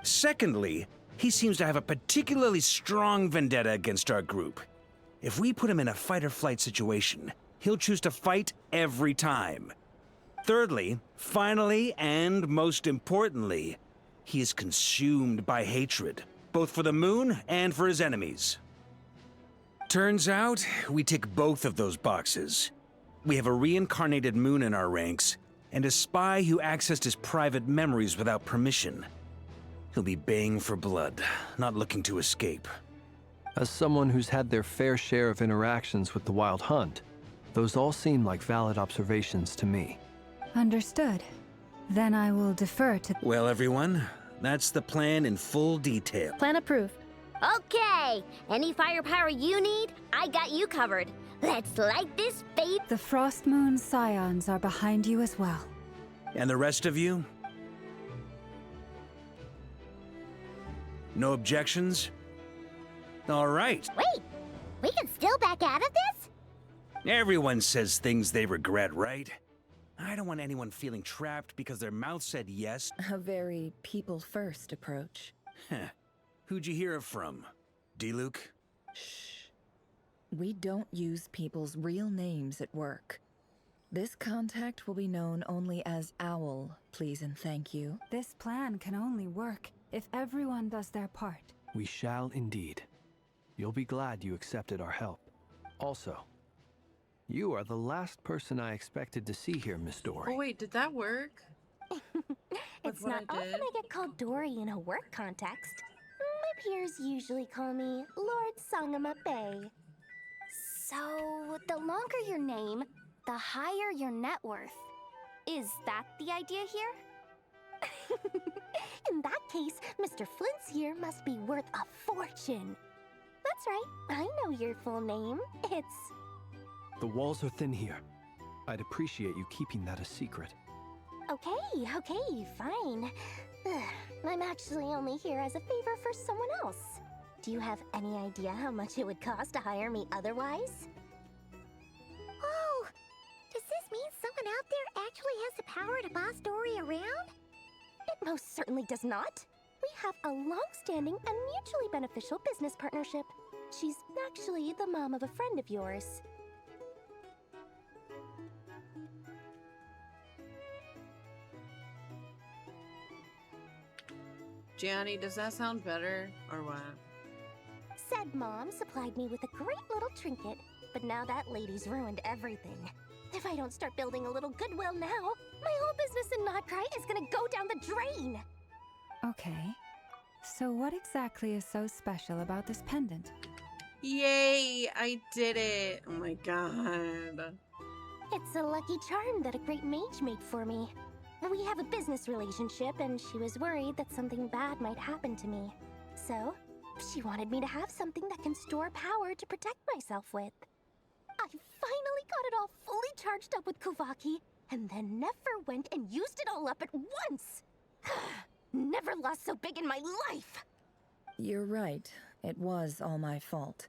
Secondly, he seems to have a particularly strong vendetta against our group. If we put him in a fight-or-flight situation, he'll choose to fight every time. Thirdly, finally, and most importantly, he is consumed by hatred, both for the moon and for his enemies. Turns out, we tick both of those boxes. We have a reincarnated moon in our ranks, and a spy who accessed his private memories without permission. He'll be baying for blood, not looking to escape.
As someone who's had their fair share of interactions with the Wild Hunt, those all seem like valid observations to me.
Understood. Then I will defer to...
Well, everyone, that's the plan in full detail.
Plan approved. Okay! Any firepower you need, I got you covered. Let's light this babe.
The Frost Moon Scions are behind you as well.
And the rest of you? No objections? All right.
Wait! We can still back out of this?
Everyone says things they regret, right? I don't want anyone feeling trapped because their mouth said yes.
A very people-first approach.
Who'd you hear it from? D-Luke?
Shh. We don't use people's real names at work. This contact will be known only as Owl, please and thank you.
This plan can only work if everyone does their part.
We shall indeed. You'll be glad you accepted our help. Also, you are the last person I expected to see here, Miss Dory.
Oh wait, did that work?
It's not often I get called Dory in a work context. My peers usually call me Lord Sangama Bay. So, the longer your name, the higher your net worth. Is that the idea here? In that case, Mr. Flint's here must be worth a fortune. That's right, I know your full name. It's...
The walls are thin here. I'd appreciate you keeping that a secret.
Okay, fine. I'm actually only here as a favor for someone else. Do you have any idea how much it would cost to hire me otherwise?
Oh! Does this mean someone out there actually has the power to boss Dory around?
It most certainly does not. We have a long-standing and mutually beneficial business partnership. She's actually the mom of a friend of yours.
Gianni, does that sound better, or what?
Said mom supplied me with a great little trinket, but now that lady's ruined everything. If I don't start building a little goodwill now, my whole business in Notcry is gonna go down the drain!
Okay. So what exactly is so special about this pendant?
Yay! I did it! Oh my god.
It's a lucky charm that a great mage made for me. We have a business relationship, and she was worried that something bad might happen to me. So, she wanted me to have something that can store power to protect myself with. I finally got it all fully charged up with Kuvaki, and then Nefer went and used it all up at once! Never lost so big in my life!
You're right. It was all my fault.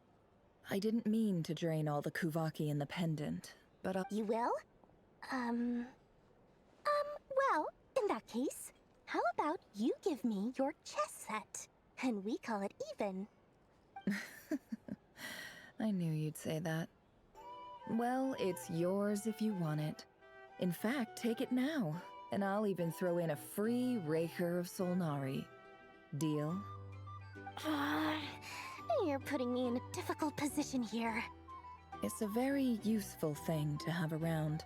I didn't mean to drain all the Kuvaki in the pendant, but
You will? Well, in that case, how about you give me your chess set? And we call it even.
I knew you'd say that. Well, it's yours if you want it. In fact, take it now, and I'll even throw in a free Raker of Solnari. Deal?
You're putting me in a difficult position here.
It's a very useful thing to have around,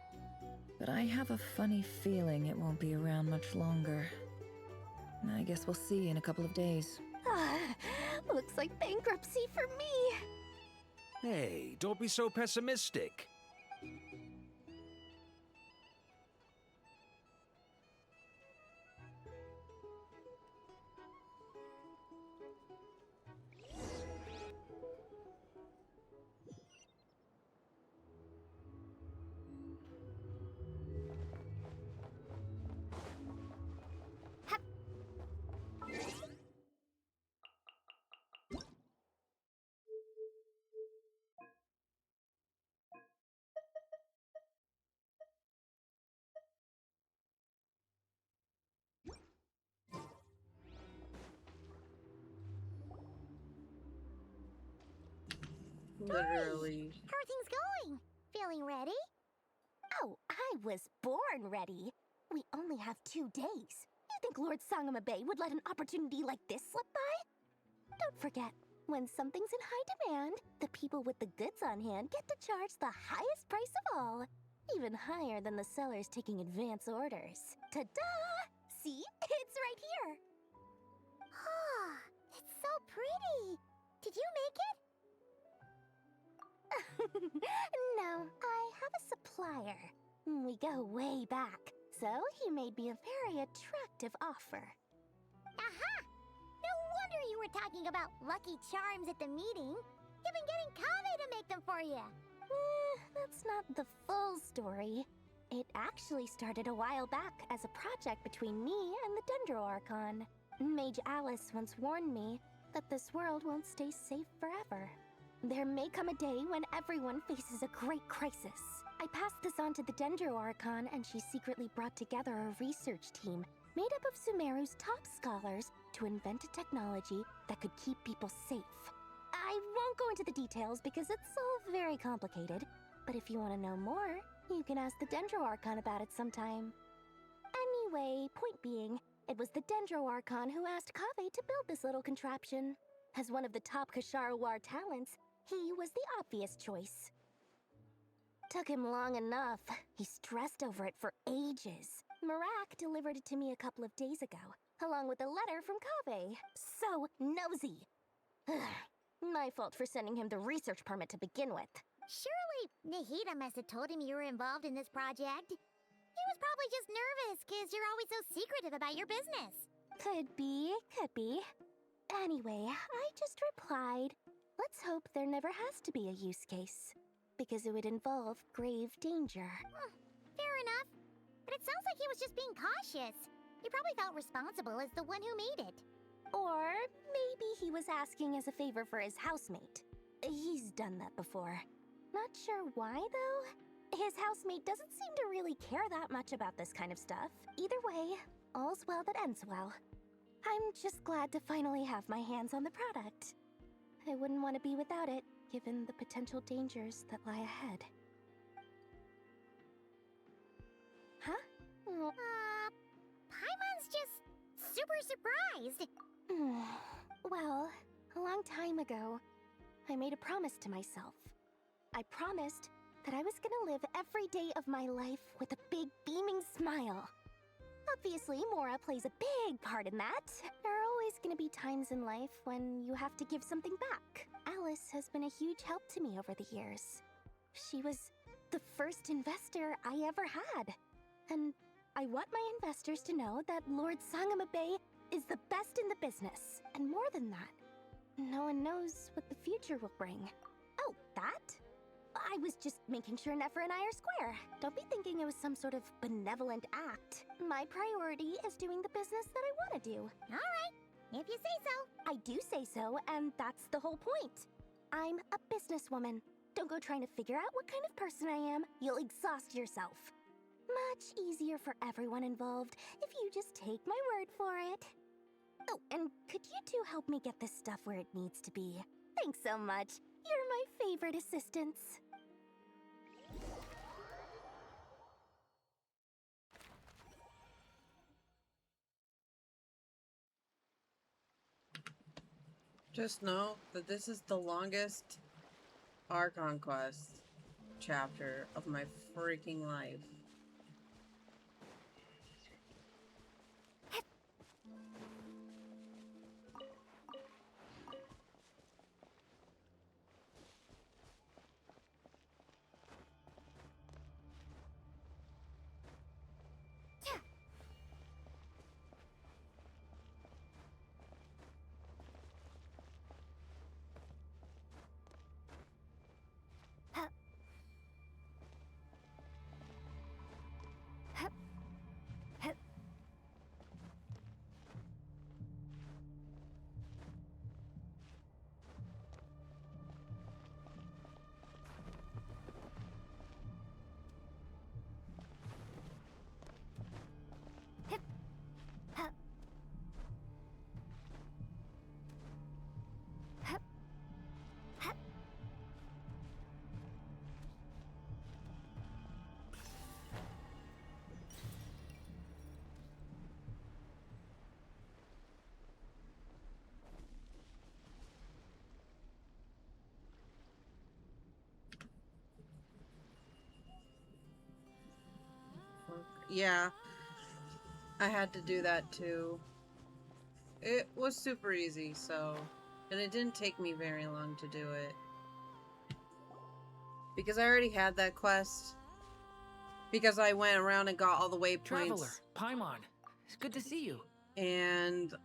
but I have a funny feeling it won't be around much longer. I guess we'll see in a couple of days.
Looks like bankruptcy for me.
Hey, don't be so pessimistic.
Literally.
How are things going? Feeling ready?
Oh, I was born ready. We only have 2 days. You think Lord Sangama Bay would let an opportunity like this slip by? Don't forget, when something's in high demand, the people with the goods on hand get to charge the highest price of all.
Even higher than the sellers taking advance orders. Ta-da! See? It's right here!
Ah, it's so pretty! Did you make it?
No, I have a supplier. We go way back, so he made me a very attractive offer.
Aha! No wonder you were talking about Lucky Charms at the meeting. You've been getting Kaveh to make them for you.
That's not the full story. It actually started a while back as a project between me and the Dendro Archon. Mage Alice once warned me that this world won't stay safe forever. There may come a day when everyone faces a great crisis. I passed this on to the Dendro Archon, and she secretly brought together a research team made up of Sumeru's top scholars to invent a technology that could keep people safe. I won't go into the details because it's all very complicated, but if you want to know more, you can ask the Dendro Archon about it sometime. Anyway, point being, it was the Dendro Archon who asked Kaveh to build this little contraption. As one of the top Kashara War talents, he was the obvious choice. Took him long enough. He stressed over it for ages. Marak delivered it to me a couple of days ago, along with a letter from Kaveh. So nosy. My fault for sending him the research permit to begin with.
Surely Nahida must have told him you were involved in this project. He was probably just nervous because you're always so secretive about your business.
Could be, could be. Anyway, I just replied, let's hope there never has to be a use case, because it would involve grave danger.
Fair enough. But it sounds like he was just being cautious. He probably felt responsible as the one who made it.
Or maybe he was asking as a favor for his housemate. He's done that before. Not sure why, though. His housemate doesn't seem to really care that much about this kind of stuff. Either way, all's well that ends well. I'm just glad to finally have my hands on the product. I wouldn't want to be without it, given the potential dangers that lie ahead. Huh?
Paimon's just super surprised.
Well, a long time ago, I made a promise to myself. I promised that I was gonna live every day of my life with a big beaming smile. Obviously, Mora plays a big part in that. There are always gonna be times in life when you have to give something back. Alice has been a huge help to me over the years. She was the first investor I ever had. And I want my investors to know that Lord Sangamabe is the best in the business. And more than that, no one knows what the future will bring. Oh, that? I was just making sure Nefer and I are square. Don't be thinking it was some sort of benevolent act. My priority is doing the business that I want to do.
All right, if you say so.
I do say so, and that's the whole point. I'm a businesswoman. Don't go trying to figure out what kind of person I am. You'll exhaust yourself. Much easier for everyone involved if you just take my word for it. Oh, and could you two help me get this stuff where it needs to be? Thanks so much. You're my favorite assistants.
Just know that this is the longest Archon Quest chapter of my freaking life. Yeah. I had to do that too. It was super easy, so... And it didn't take me very long to do it. Because I already had that quest. Because I went around and got all the waypoints.
Traveler, Paimon, it's good to see you.
And,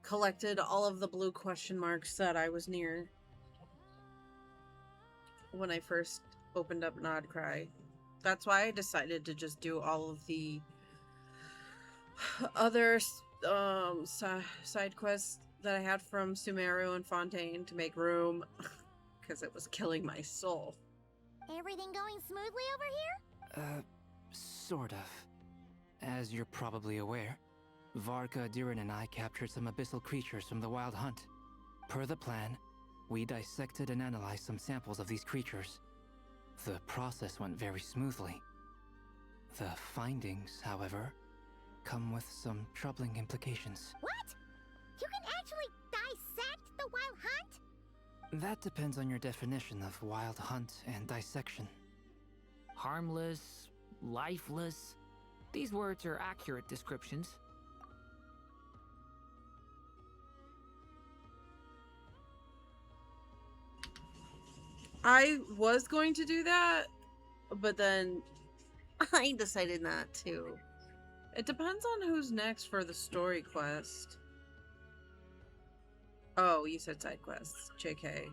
collected all of the blue question marks that I was near. When I first opened up Nodcry. That's why I decided to just do all of the other side quests that I had from Sumeru and Fontaine to make room, because it was killing my soul.
Everything going smoothly over here?
Sort of. As you're probably aware, Varka, Durin, and I captured some abyssal creatures from the Wild Hunt. Per the plan, we dissected and analyzed some samples of these creatures. The process went very smoothly. The findings, however, come with some troubling implications.
What? You can actually dissect the Wild Hunt?
That depends on your definition of Wild Hunt and dissection.
Harmless, lifeless. These words are accurate descriptions.
I was going to do that, but then I decided not to. It depends on who's next for the story quest. Oh, you said side quests. JK.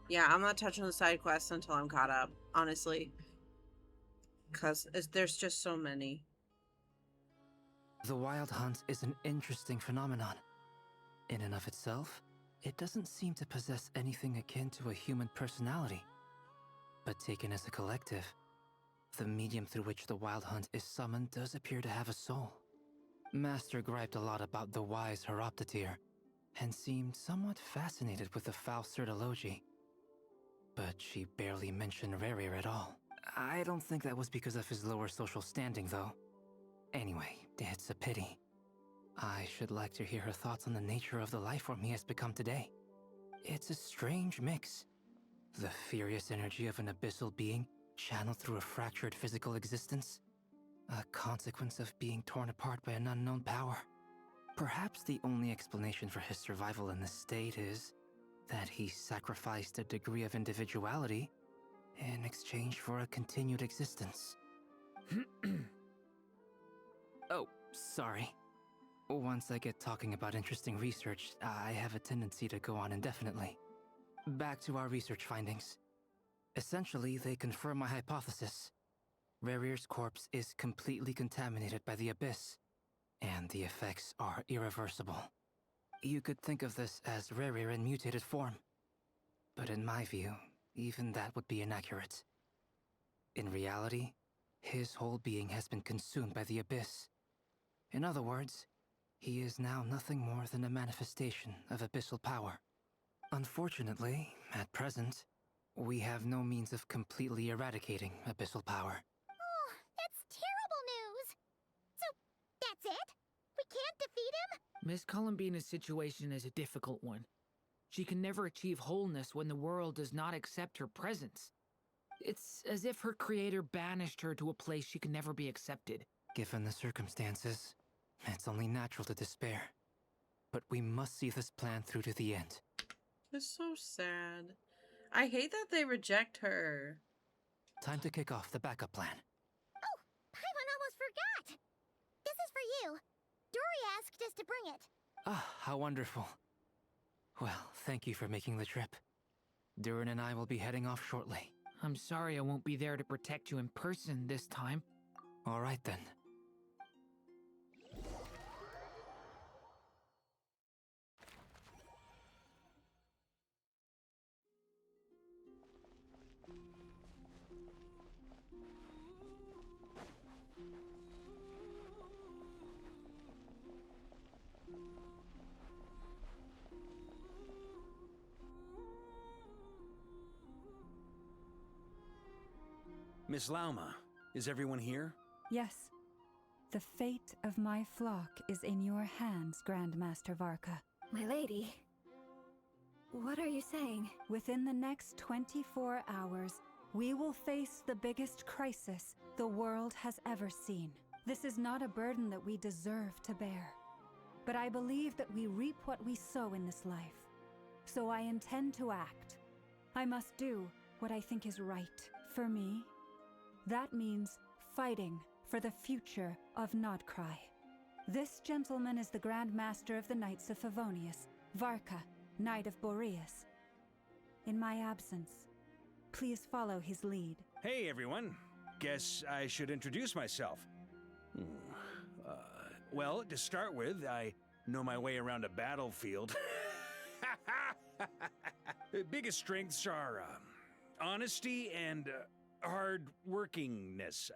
Yeah, I'm not touching the side quests until I'm caught up, honestly. Because there's just so many.
The Wild Hunt is an interesting phenomenon. In and of itself, it doesn't seem to possess anything akin to a human personality. But taken as a collective, the medium through which the Wild Hunt is summoned does appear to have a soul. Master griped a lot about the wise Horoptotire, and seemed somewhat fascinated with the Faust Elegy. But she barely mentioned Rerir at all. I don't think that was because of his lower social standing, though. Anyway, it's a pity. I should like to hear her thoughts on the nature of the lifeform he has become today. It's a strange mix. The furious energy of an abyssal being channeled through a fractured physical existence. A consequence of being torn apart by an unknown power. Perhaps the only explanation for his survival in this state is that he sacrificed a degree of individuality in exchange for a continued existence. Oh, sorry. Once I get talking about interesting research, I have a tendency to go on indefinitely. Back to our research findings. Essentially, they confirm my hypothesis. Rerir's corpse is completely contaminated by the Abyss, and the effects are irreversible. You could think of this as Rerir in mutated form. But in my view, even that would be inaccurate. In reality, his whole being has been consumed by the Abyss. In other words, he is now nothing more than a manifestation of abyssal power. Unfortunately, at present, we have no means of completely eradicating abyssal power.
Oh, that's terrible news! So, that's it? We can't defeat him?
Miss Columbina's situation is a difficult one. She can never achieve wholeness when the world does not accept her presence. It's as if her creator banished her to a place she can never be accepted.
Given the circumstances, it's only natural to despair. But we must see this plan through to the end.
It's so sad. I hate that they reject her.
Time to kick off the backup plan.
Oh, Paimon almost forgot! This is for you. Dory asked us to bring it.
Ah, how wonderful. Well, thank you for making the trip. Durin and I will be heading off shortly.
I'm sorry I won't be there to protect you in person this time.
All right then.
Miss Lauma, is everyone here?
Yes. The fate of my flock is in your hands, Grand Master Varka.
My lady, what are you saying?
Within the next 24 hours, We will face the biggest crisis the world has ever seen. This is not a burden that we deserve to bear. But I believe that we reap what we sow in this life. So I intend to act. I must do what I think is right for me. That means fighting for the future of Nodcry. This gentleman is the Grand Master of the Knights of Favonius, Varka, Knight of Boreas. In my absence, please follow his lead.
Hey, everyone. Guess I should introduce myself. Well, to start with, I know my way around a battlefield. The biggest strengths are honesty and hard-workingness.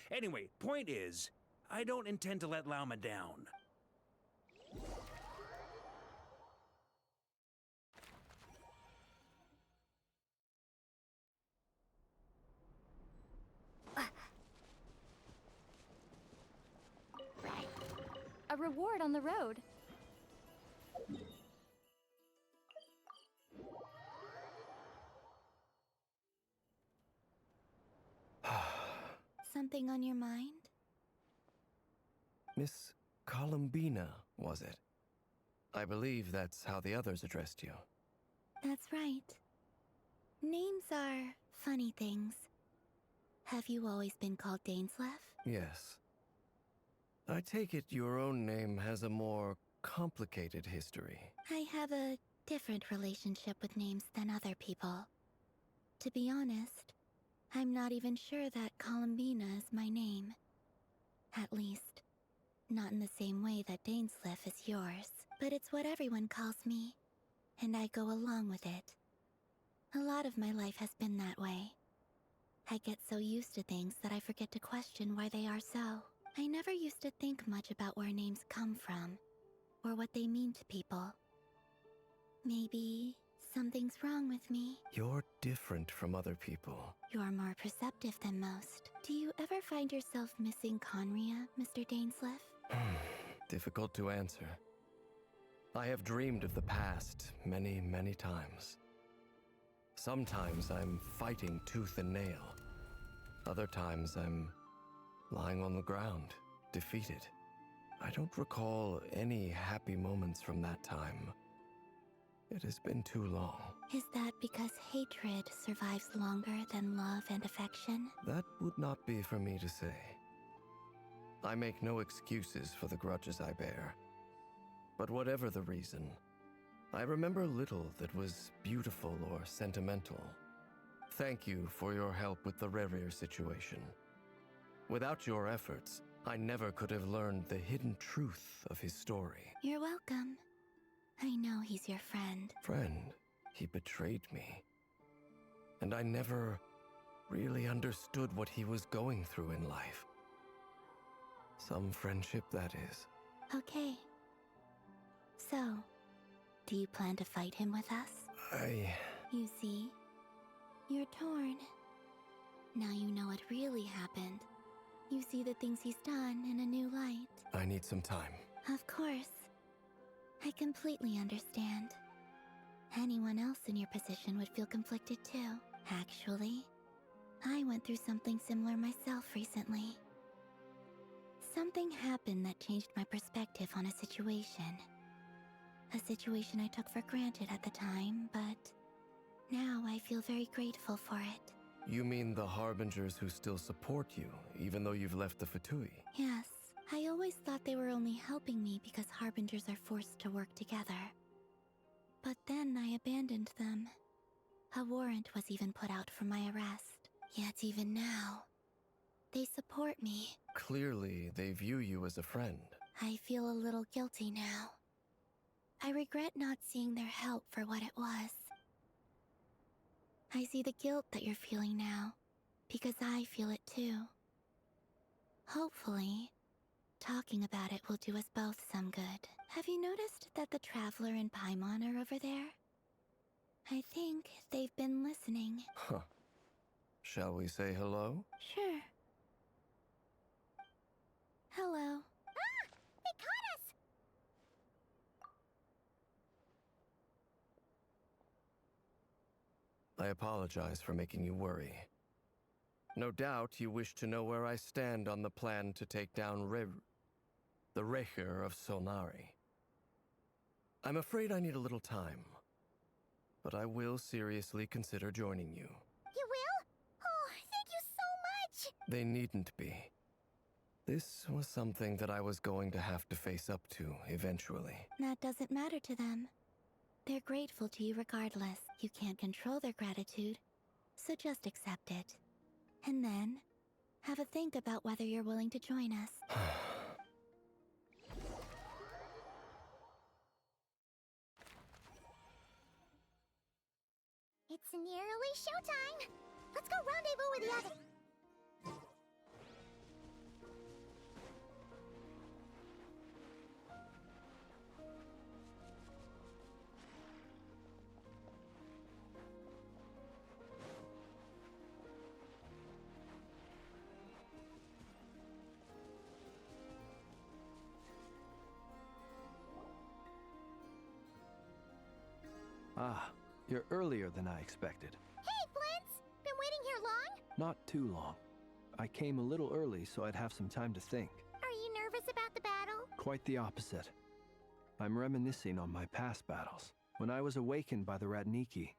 Anyway, point is, I don't intend to let Lauma down.
A reward on the road.
Something on your mind?
Miss Columbina, was it? I believe that's how the others addressed you.
That's right. Names are funny things. Have you always been called Dainsleif?
Yes. I take it your own name has a more complicated history.
I have a different relationship with names than other people. To be honest, I'm not even sure that Columbina is my name. At least, not in the same way that Dainsleif is yours. But it's what everyone calls me, and I go along with it. A lot of my life has been that way. I get so used to things that I forget to question why they are so. I never used to think much about where names come from, or what they mean to people. Maybe something's wrong with me.
You're different from other people.
You're more perceptive than most. Do you ever find yourself missing Conria, Mr. Dainsleif?
Difficult to answer. I have dreamed of the past many, many times. Sometimes I'm fighting tooth and nail. Other times I'm lying on the ground, defeated. I don't recall any happy moments from that time. It has been too long.
Is that because hatred survives longer than love and affection?
That would not be for me to say. I make no excuses for the grudges I bear. But whatever the reason, I remember little that was beautiful or sentimental. Thank you for your help with the Rerir situation. Without your efforts, I never could have learned the hidden truth of his story.
You're welcome. I know he's your friend.
Friend, he betrayed me. And I never really understood what he was going through in life. Some friendship, that is.
Okay. So, do you plan to fight him with us?
You
see, you're torn. Now you know what really happened. You see the things he's done in a new light.
I need some time.
Of course. I completely understand. Anyone else in your position would feel conflicted too. Actually, I went through something similar myself recently. Something happened that changed my perspective on a situation. A situation I took for granted at the time, but now I feel very grateful for it.
You mean the Harbingers who still support you, even though you've left the Fatui?
Yes, I always thought they were only helping me because Harbingers are forced to work together. But then I abandoned them. A warrant was even put out for my arrest. Yet even now, they support me.
Clearly, they view you as a friend.
I feel a little guilty now. I regret not seeing their help for what it was. I see the guilt that you're feeling now, because I feel it too. Hopefully, talking about it will do us both some good. Have you noticed that the Traveler and Paimon are over there? I think they've been listening.
Huh. Shall we say hello?
Sure. Hello.
Ah! They caught us!
I apologize for making you worry. No doubt you wish to know where I stand on the plan to take down the Raher of Solnari. I'm afraid I need a little time, but I will seriously consider joining you.
You will? Oh, thank you so much!
They needn't be. This was something that I was going to have to face up to eventually.
That doesn't matter to them. They're grateful to you regardless. You can't control their gratitude, so just accept it. And then, have a think about whether you're willing to join us. It's nearly showtime! Let's go rendezvous with the other...
Ah, you're earlier than I expected.
Hey, Flint's! Been waiting here long?
Not too long. I came a little early so I'd have some time to think.
Are you nervous about the battle?
Quite the opposite. I'm reminiscing on my past battles. When I was awakened by the Ratniki,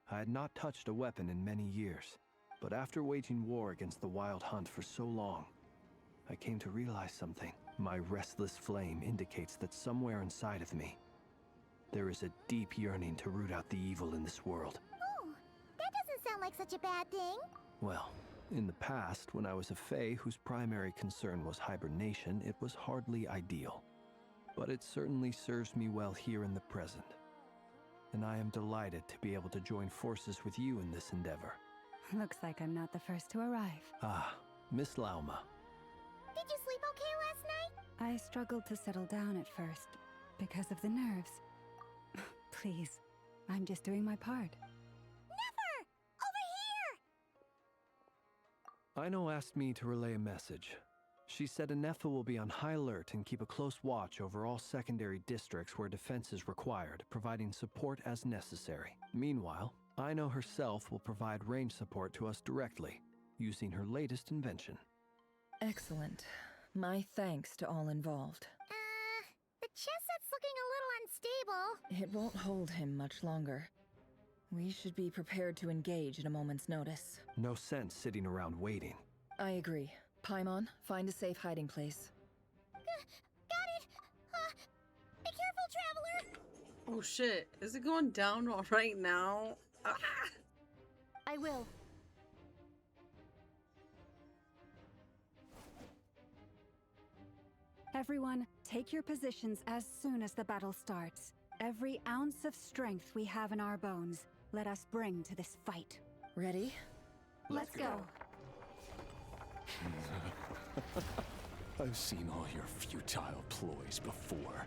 I had not touched a weapon in many years. But after waging war against the Wild Hunt for so long, I came to realize something. My restless flame indicates that somewhere inside of me, there is a deep yearning to root out the evil in this world.
Oh, that doesn't sound like such a bad thing.
Well, in the past, when I was a Fae whose primary concern was hibernation, it was hardly ideal. But it certainly serves me well here in the present. And I am delighted to be able to join forces with you in this endeavor.
Looks like I'm not the first to arrive.
Ah, Miss Lauma.
Did you sleep okay last night?
I struggled to settle down at first, because of the nerves. Please, I'm just doing my part.
Never! Over here!
Aino asked me to relay a message. She said Anefa will be on high alert and keep a close watch over all secondary districts where defense is required, providing support as necessary. Meanwhile, Aino herself will provide range support to us directly, using her latest invention.
Excellent. My thanks to all involved.
The chess set's looking a little unstable.
It won't hold him much longer. We should be prepared to engage at a moment's notice.
No sense sitting around waiting.
I agree. Paimon, find a safe hiding place.
Got it! Be careful, traveler!
Oh shit, is it going down right now? Ah!
I will.
Everyone, take your positions as soon as the battle starts. Every ounce of strength we have in our bones, let us bring to this fight.
Ready?
Let's go.
I've seen all your futile ploys before.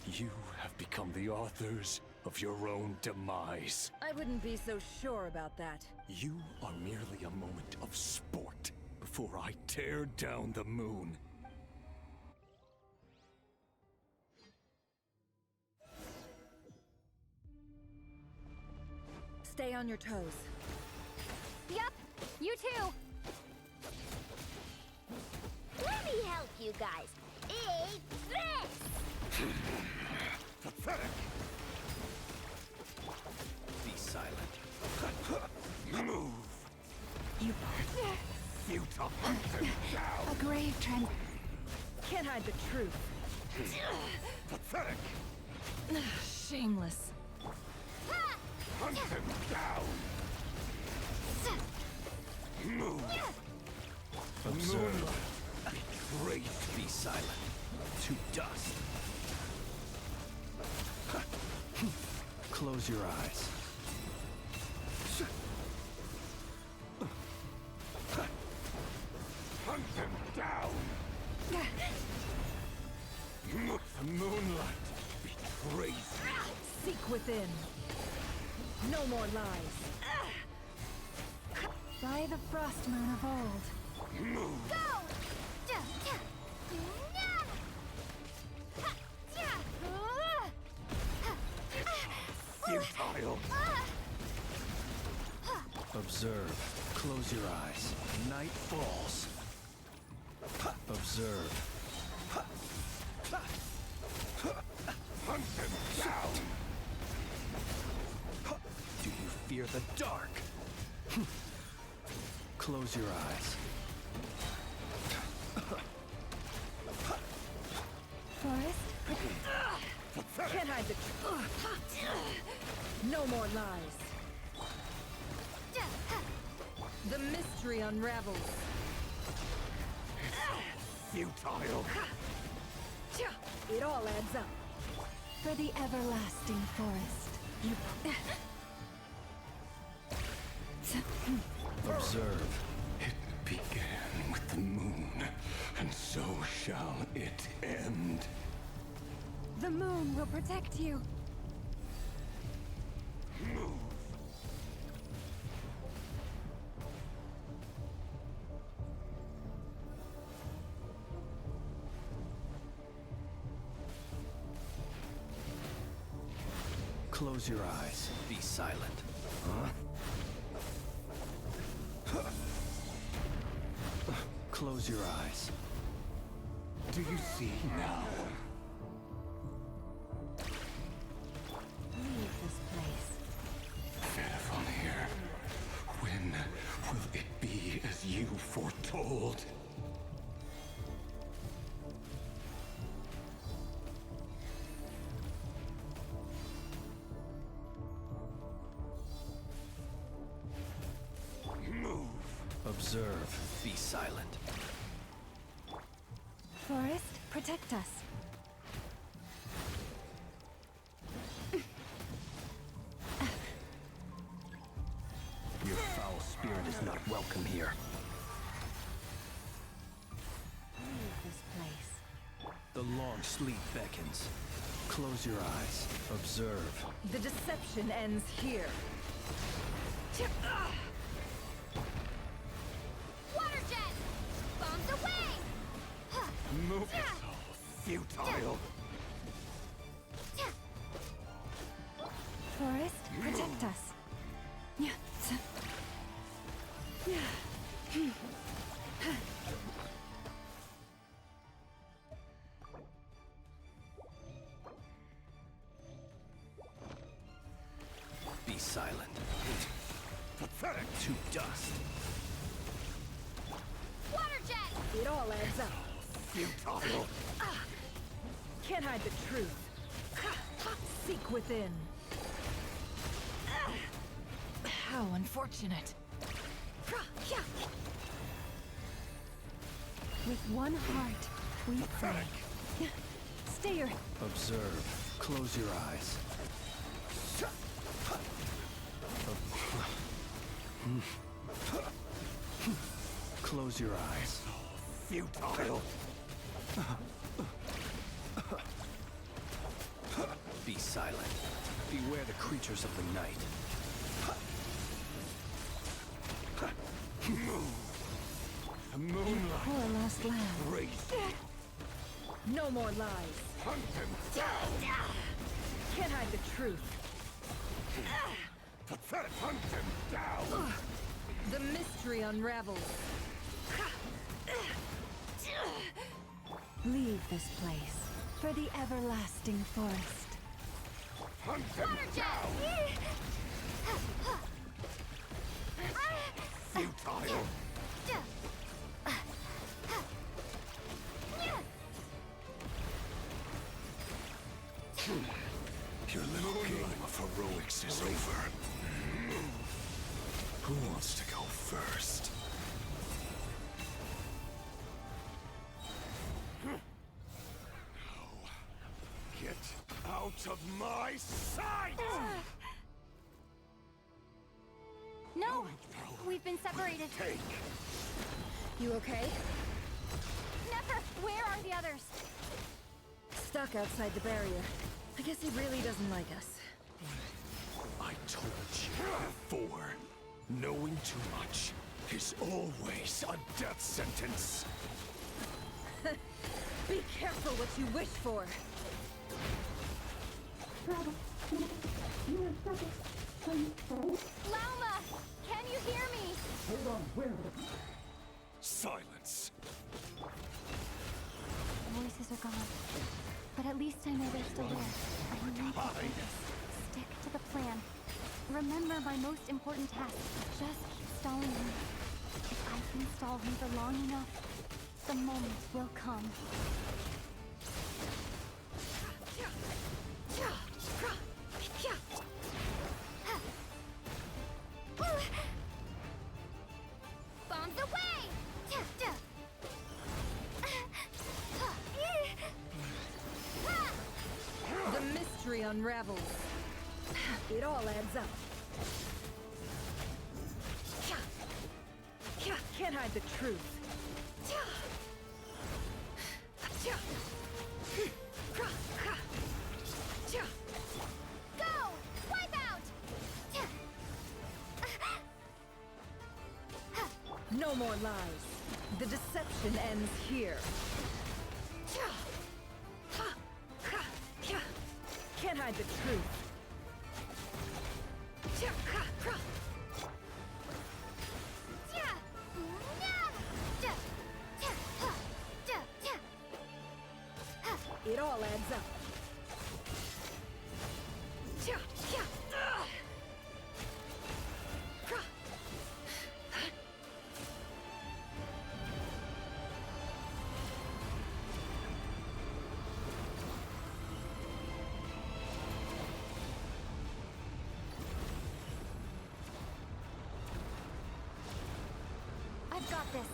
You have become the authors of your own demise.
I wouldn't be so sure about that.
You are merely a moment of sport before I tear down the moon.
Stay on your toes.
Yep, you too.
Let me help you guys. Eat this!
Pathetic! Be silent. Move!
You...
Futile! Hunt him down!
A grave trend.
Can't hide the truth.
Pathetic!
Shameless.
Hunt him down! Move!
Observe.
Betrayed.
Be silent. To dust.
Close your eyes.
Hunt him down! The moonlight betrays me.
Seek within. No more lies.
By the frost moon of old.
Move!
Go!
Futile!
Observe. Close your eyes. Night falls. Observe.
Hunt them down!
Do you fear the dark? Close your eyes.
Forest? Can't hide the truth. No more lies. The mystery unravels.
Futile!
It all adds up.
For the everlasting forest.
Observe. It began with the moon, and so shall it end.
The moon will protect you.
Move!
Close your eyes. Be silent. Huh? Close your eyes.
Do you see now?
Leave this place.
Fairfamir, when will it be as you foretold? Move!
Observe. Be silent.
Forest, protect us.
Your foul spirit is not welcome here.
Leave this place.
The long sleep beckons. Close your eyes. Observe.
The deception ends here.
Water jet! Bombs away!
Move yourself, futile!
Forest, protect us.
Be silent.
Pathetic!
To dust.
Water jet!
It all adds up.
Futile!
Can't hide the truth. Seek within. How unfortunate.
With one heart, we pray. Stay your...
Observe. Close your eyes. Close your eyes.
Futile!
Be silent. Beware the creatures of the night.
Moonlight!
Poor lost lamb.
Race!
No more lies.
Hunt them down!
Can't hide the truth.
Pathetic! Hunt them down!
The mystery unravels.
Leave this place for the everlasting forest.
Hunt them down! Futile! Your little game of heroics is over. Who wants to go first? No. Get out of my sight!
No! We've been separated.
Take.
You okay?
Nefer, where are the others?
Stuck outside the barrier. I guess he really doesn't like us.
I told you before, knowing too much is always a death sentence.
Be careful what you wish for.
Lauma! Can you hear me?
Hold on, where? Silence.
Voices are gone. But at least I know they're still there. I need to focus. Stick to the plan. Remember my most important task. Just keep stalling him. If I can stall him for long enough, the moment will come.
Bombs away!
The mystery unravels. It all adds up. Can't hide the truth.
Go! Wipe out!
No more lies. The deception ends here. Can't hide the truth. It all adds up.
I've got this.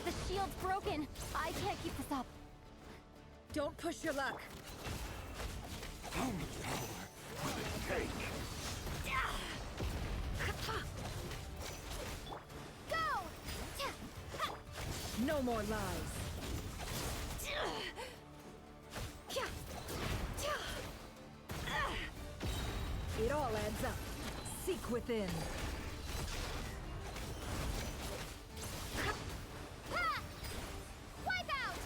The shield's broken. I can't keep this up.
Don't push your luck.
How much power will it take?
Go!
No more lies. It all adds up. Seek within.
Wipe out!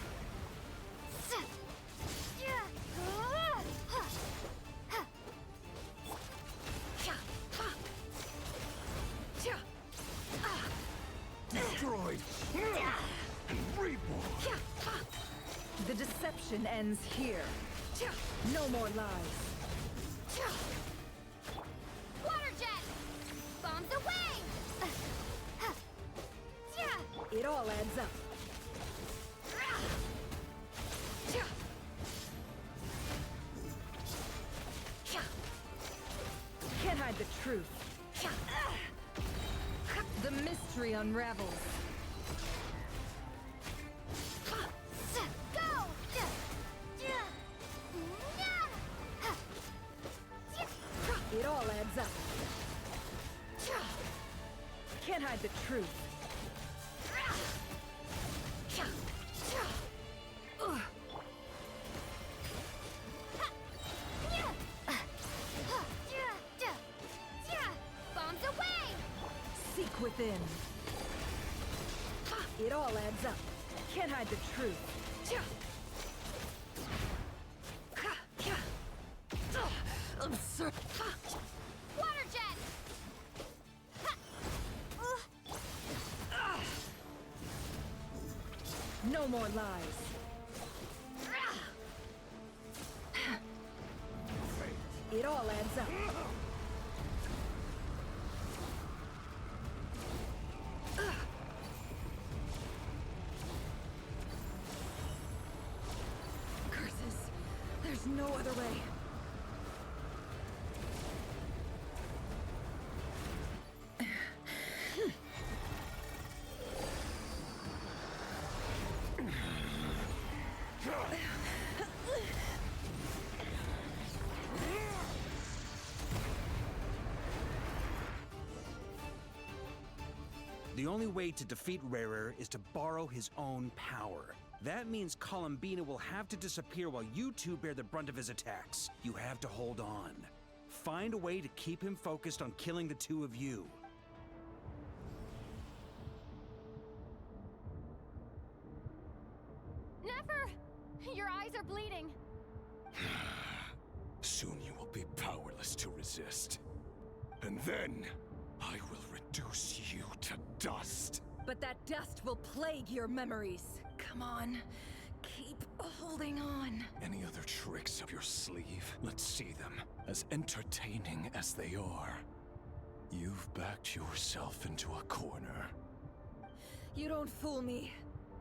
Destroyed and reborn.
The deception ends here. No more lies.
Water jet! Bombs away!
It all adds up. Can't hide the truth. The mystery unravels.
Go!
It all adds up. Can't hide the truth.
Bombs away!
Seek within. It all adds up. Can't hide the truth. Absurd.
Water jet!
No more lies. It all adds up. Curses. There's no other way.
The only way to defeat Rarer is to borrow his own power. That means Columbina will have to disappear while you two bear the brunt of his attacks. You have to hold on. Find a way to keep him focused on killing the two of you.
Your eyes are bleeding.
Soon you will be powerless to resist. And then, I will reduce you to dust.
But that dust will plague your memories.
Come on. Keep holding on.
Any other tricks up your sleeve? Let's see them. As entertaining as they are. You've backed yourself into a corner.
You don't fool me.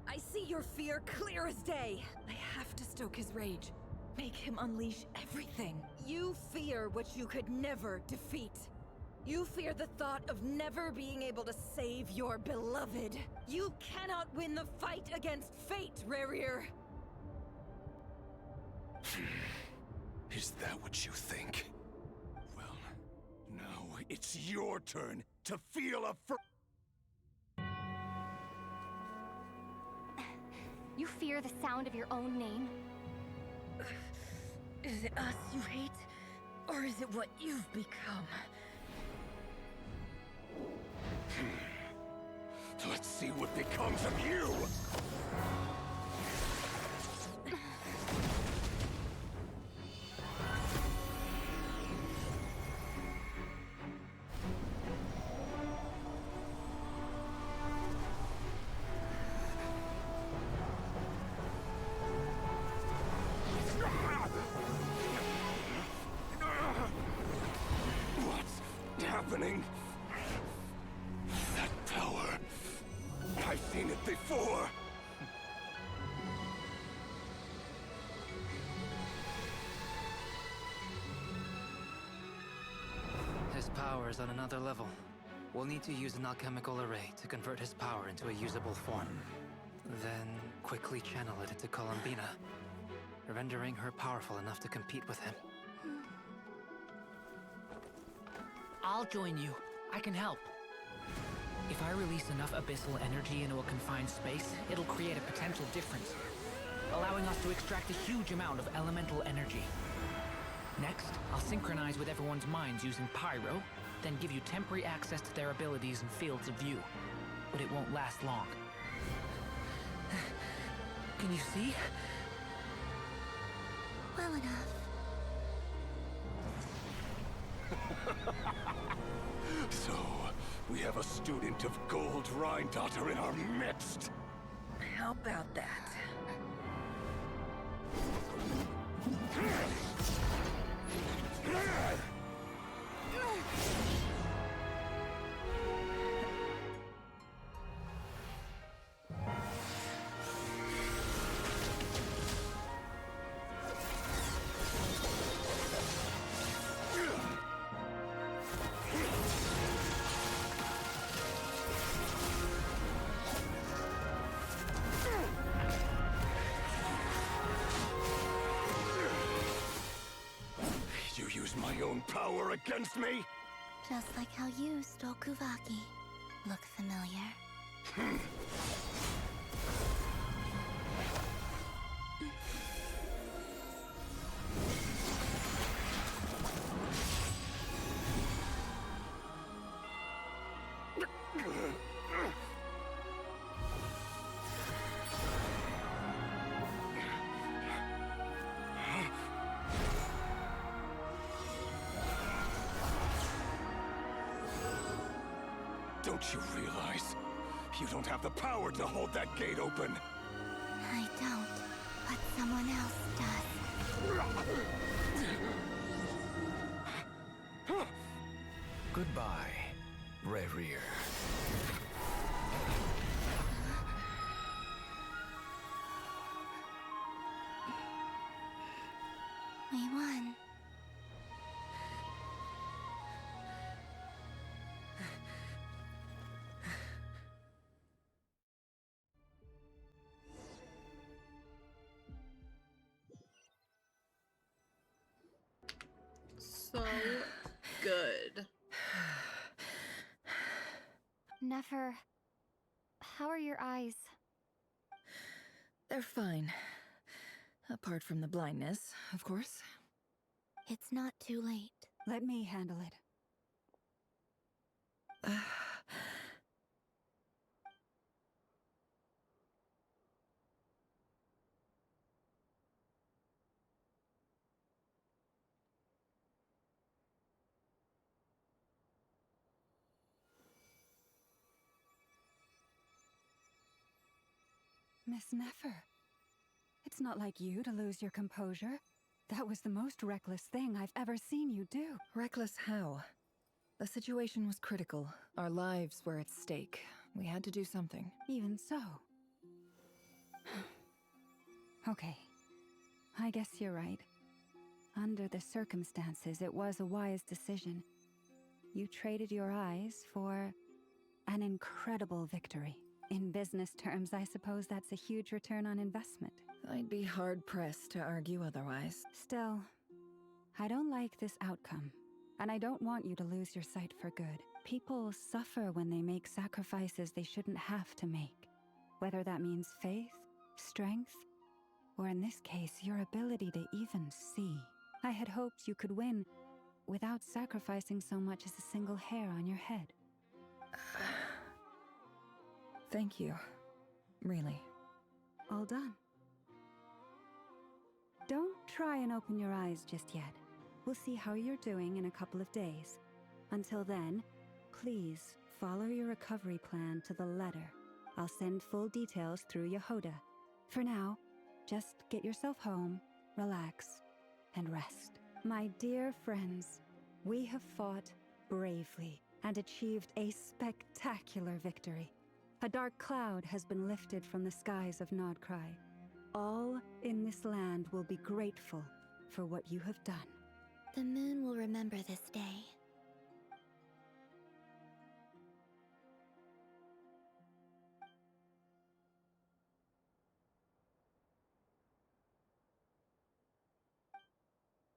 I see your fear clear as day. I have to stoke his rage. Make him unleash everything. You fear what you could never defeat. You fear the thought of never being able to save your beloved. You cannot win the fight against fate, Rarier.
Is that what you think? Well, now it's your turn to feel a
You fear the sound of your own name?
Is it us you hate? Or is it what you've become?
Let's see what becomes of you! What's happening? That power. I've seen it before.
His power is on another level. We'll need to use an alchemical array to convert his power into a usable form. Then quickly channel it into Columbina, rendering her powerful enough to compete with him.
I'll join you. I can help. If I release enough abyssal energy into a confined space, it'll create a potential difference, allowing us to extract a huge amount of elemental energy. Next, I'll synchronize with everyone's minds using Pyro, then give you temporary access to their abilities and fields of view. But it won't last long. Can you see?
Well enough.
So, we have a student of Gold Rhine-Daughter in our midst.
How about that?
You use my own power against me?
Just like how you stole Kuvaki. Look familiar?
Don't you realize? You don't have the power to hold that gate open.
I don't, but someone else does.
Goodbye, Rarier.
We won.
So good.
Nefer, how are your eyes?
They're fine. Apart from the blindness, of course.
It's not too late.
Let me handle it. Miss Nefer. It's not like you to lose your composure. That was the most reckless thing I've ever seen you do.
Reckless how? The situation was critical. Our lives were at stake. We had to do something.
Even so. Okay. I guess you're right. Under the circumstances, it was a wise decision. You traded your eyes for an incredible victory. In business terms, I suppose that's a huge return on investment.
I'd be hard-pressed to argue otherwise.
Still, I don't like this outcome, and I don't want you to lose your sight for good. People suffer when they make sacrifices they shouldn't have to make, whether that means faith, strength, or in this case, your ability to even see. I had hoped you could win without sacrificing so much as a single hair on your head.
Thank you. Really.
All done. Don't try and open your eyes just yet. We'll see how you're doing in a couple of days. Until then, please follow your recovery plan to the letter. I'll send full details through Yehoda. For now, just get yourself home, relax, and rest. My dear friends, we have fought bravely and achieved a spectacular victory. A dark cloud has been lifted from the skies of Nodcry. All in this land will be grateful for what you have done.
The moon will remember this day.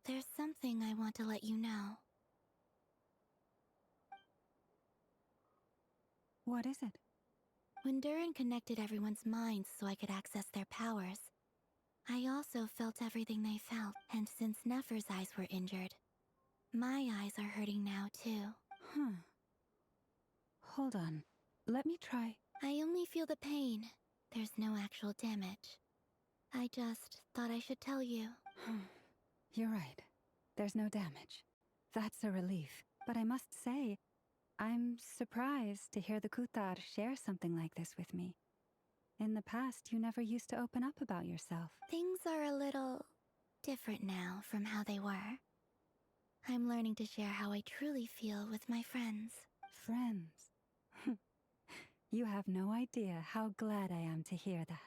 There's something I want to let you know.
What is it?
When Durin connected everyone's minds so I could access their powers, I also felt everything they felt, and since Nefer's eyes were injured, my eyes are hurting now too.
Huh. Hold on. Let me try.
I only feel the pain. There's no actual damage. I just thought I should tell you.
You're right. There's no damage. That's a relief. But I must say, I'm surprised to hear the Kutar share something like this with me. In the past, you never used to open up about yourself.
Things are a little different now from how they were. I'm learning to share how I truly feel with my friends.
Friends? You have no idea how glad I am to hear that.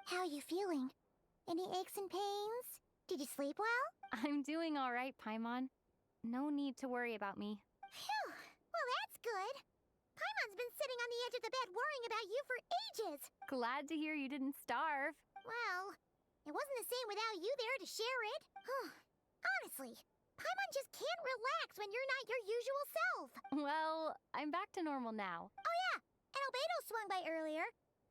How are you feeling? Any aches and pains? Did you sleep well?
I'm doing all right, Paimon. No need to worry about me.
Phew! Well, that's good. Paimon's been sitting on the edge of the bed worrying about you for ages.
Glad to hear you didn't starve.
Well, it wasn't the same without you there to share it. Honestly, Paimon just can't relax when you're not your usual self.
Well, I'm back to normal now.
Oh yeah, and Albedo swung by earlier.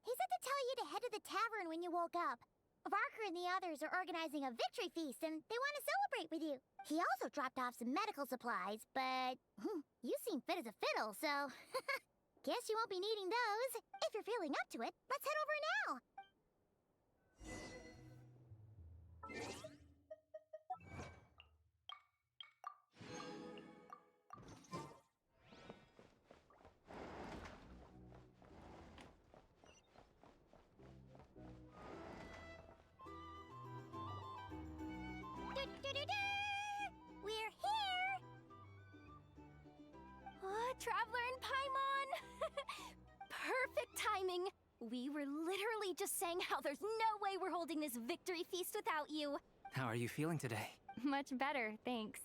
He said to tell you to head to the tavern when you woke up. Varker and the others are organizing a victory feast and they want to celebrate with you. He also dropped off some medical supplies, but you seem fit as a fiddle, so guess you won't be needing those. If you're feeling up to it, let's head over now. We're here!
Traveler and Paimon! Perfect timing! We were literally just saying how there's no way we're holding this victory feast without you.
How are you feeling today?
Much better, thanks.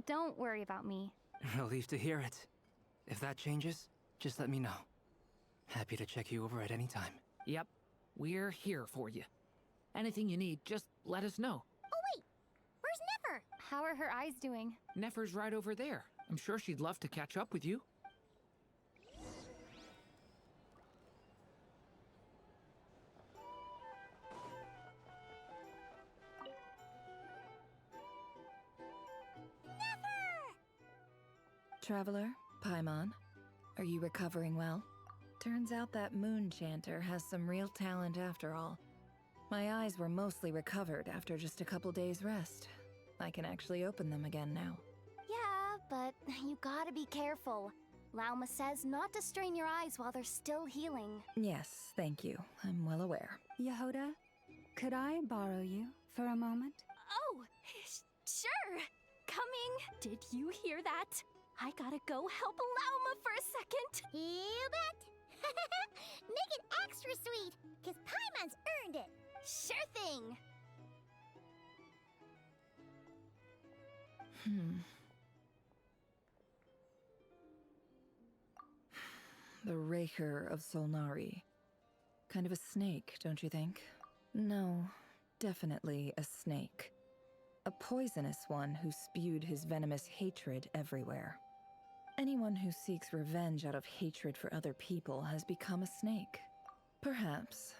Don't worry about me.
Relieved to hear it. If that changes, just let me know. Happy to check you over at any time.
Yep, we're here for you. Anything you need, just let us know.
Oh wait! Where's Nefer?
How are her eyes doing?
Nefer's right over there. I'm sure she'd love to catch up with you.
Traveler, Paimon, are you recovering well? Turns out that moon chanter has some real talent after all. My eyes were mostly recovered after just a couple days' rest. I can actually open them again now.
Yeah, but you gotta be careful. Lauma says not to strain your eyes while they're still healing.
Yes, thank you. I'm well aware.
Yehoda, could I borrow you for a moment?
Oh, sure. Coming. Did you hear that? I gotta go help Lauma for a second.
You bet. Make it extra sweet, because Paimon's earned it.
Sure thing.
The Raker of Solnari. Kind of a snake, don't you think? No, definitely a snake. A poisonous one who spewed his venomous hatred everywhere. Anyone who seeks revenge out of hatred for other people has become a snake. Perhaps.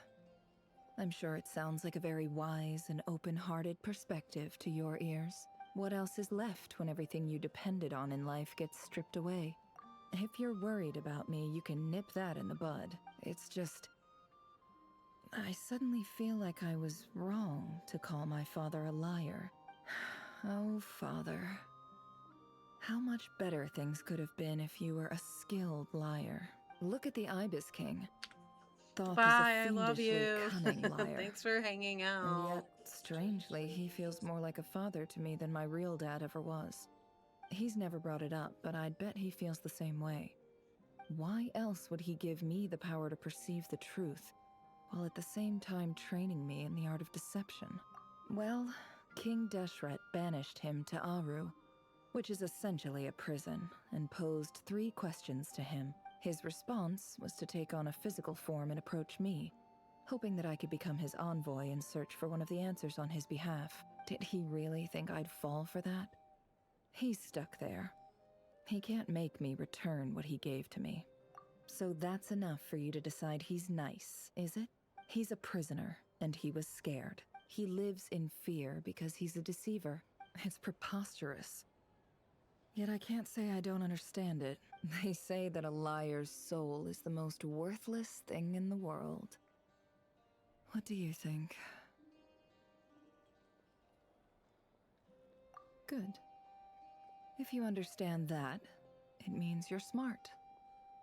I'm sure it sounds like a very wise and open-hearted perspective to your ears. What else is left when everything you depended on in life gets stripped away? If you're worried about me, you can nip that in the bud. It's just... I suddenly feel like I was wrong to call my father a liar. Oh, Father. How much better things could have been if you were a skilled liar. Look at the Ibis King. Thoth
Bye,
is
I
a
love
fiendishly
you.
cunning liar.
Thanks for hanging out.
And yet, strangely, he feels more like a father to me than my real dad ever was. He's never brought it up, but I'd bet he feels the same way. Why else would he give me the power to perceive the truth, while at the same time training me in the art of deception? Well, King Deshret banished him to Aru, which is essentially a prison, and posed 3 questions to him. His response was to take on a physical form and approach me, hoping that I could become his envoy and search for one of the answers on his behalf. Did he really think I'd fall for that? He's stuck there. He can't make me return what he gave to me. So that's enough for you to decide he's nice, is it? He's a prisoner, and he was scared. He lives in fear because he's a deceiver. It's preposterous. Yet I can't say I don't understand it. They say that a liar's soul is the most worthless thing in the world. What do you think? Good. If you understand that, it means you're smart.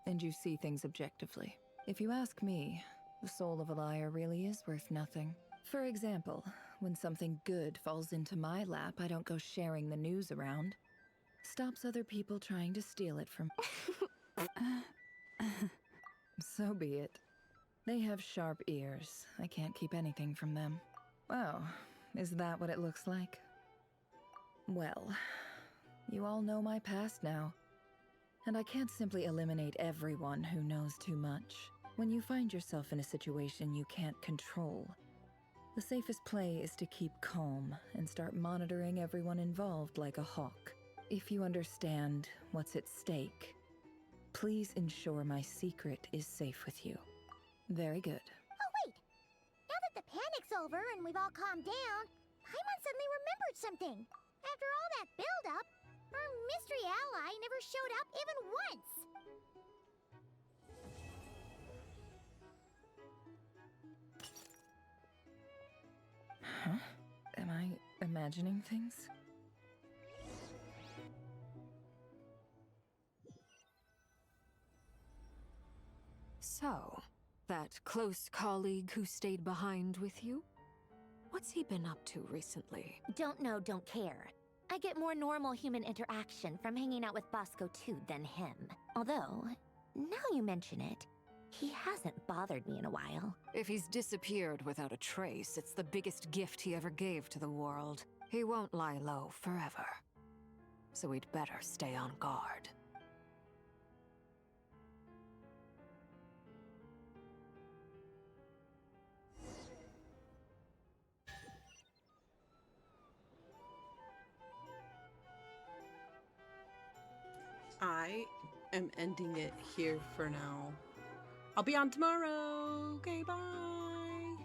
And you see things objectively. If you ask me, the soul of a liar really is worth nothing. For example, when something good falls into my lap, I don't go sharing the news around. Stops other people trying to steal it from... So be it. They have sharp ears. I can't keep anything from them. Oh, is that what it looks like? Well, you all know my past now. And I can't simply eliminate everyone who knows too much. When you find yourself in a situation you can't control, the safest play is to keep calm and start monitoring everyone involved like a hawk. If you understand what's at stake, please ensure my secret is safe with you. Very good.
Oh, wait! Now that the panic's over and we've all calmed down, Paimon suddenly remembered something. After all that build-up, our mystery ally never showed up even once!
Huh? Am I imagining things?
So, that close colleague who stayed behind with you? What's he been up to recently?
Don't know, don't care. I get more normal human interaction from hanging out with Bosco too than him. Although, now you mention it, he hasn't bothered me in a while.
If he's disappeared without a trace, it's the biggest gift he ever gave to the world. He won't lie low forever. So we'd better stay on guard.
I am ending it here for now. I'll be on tomorrow. Okay, bye.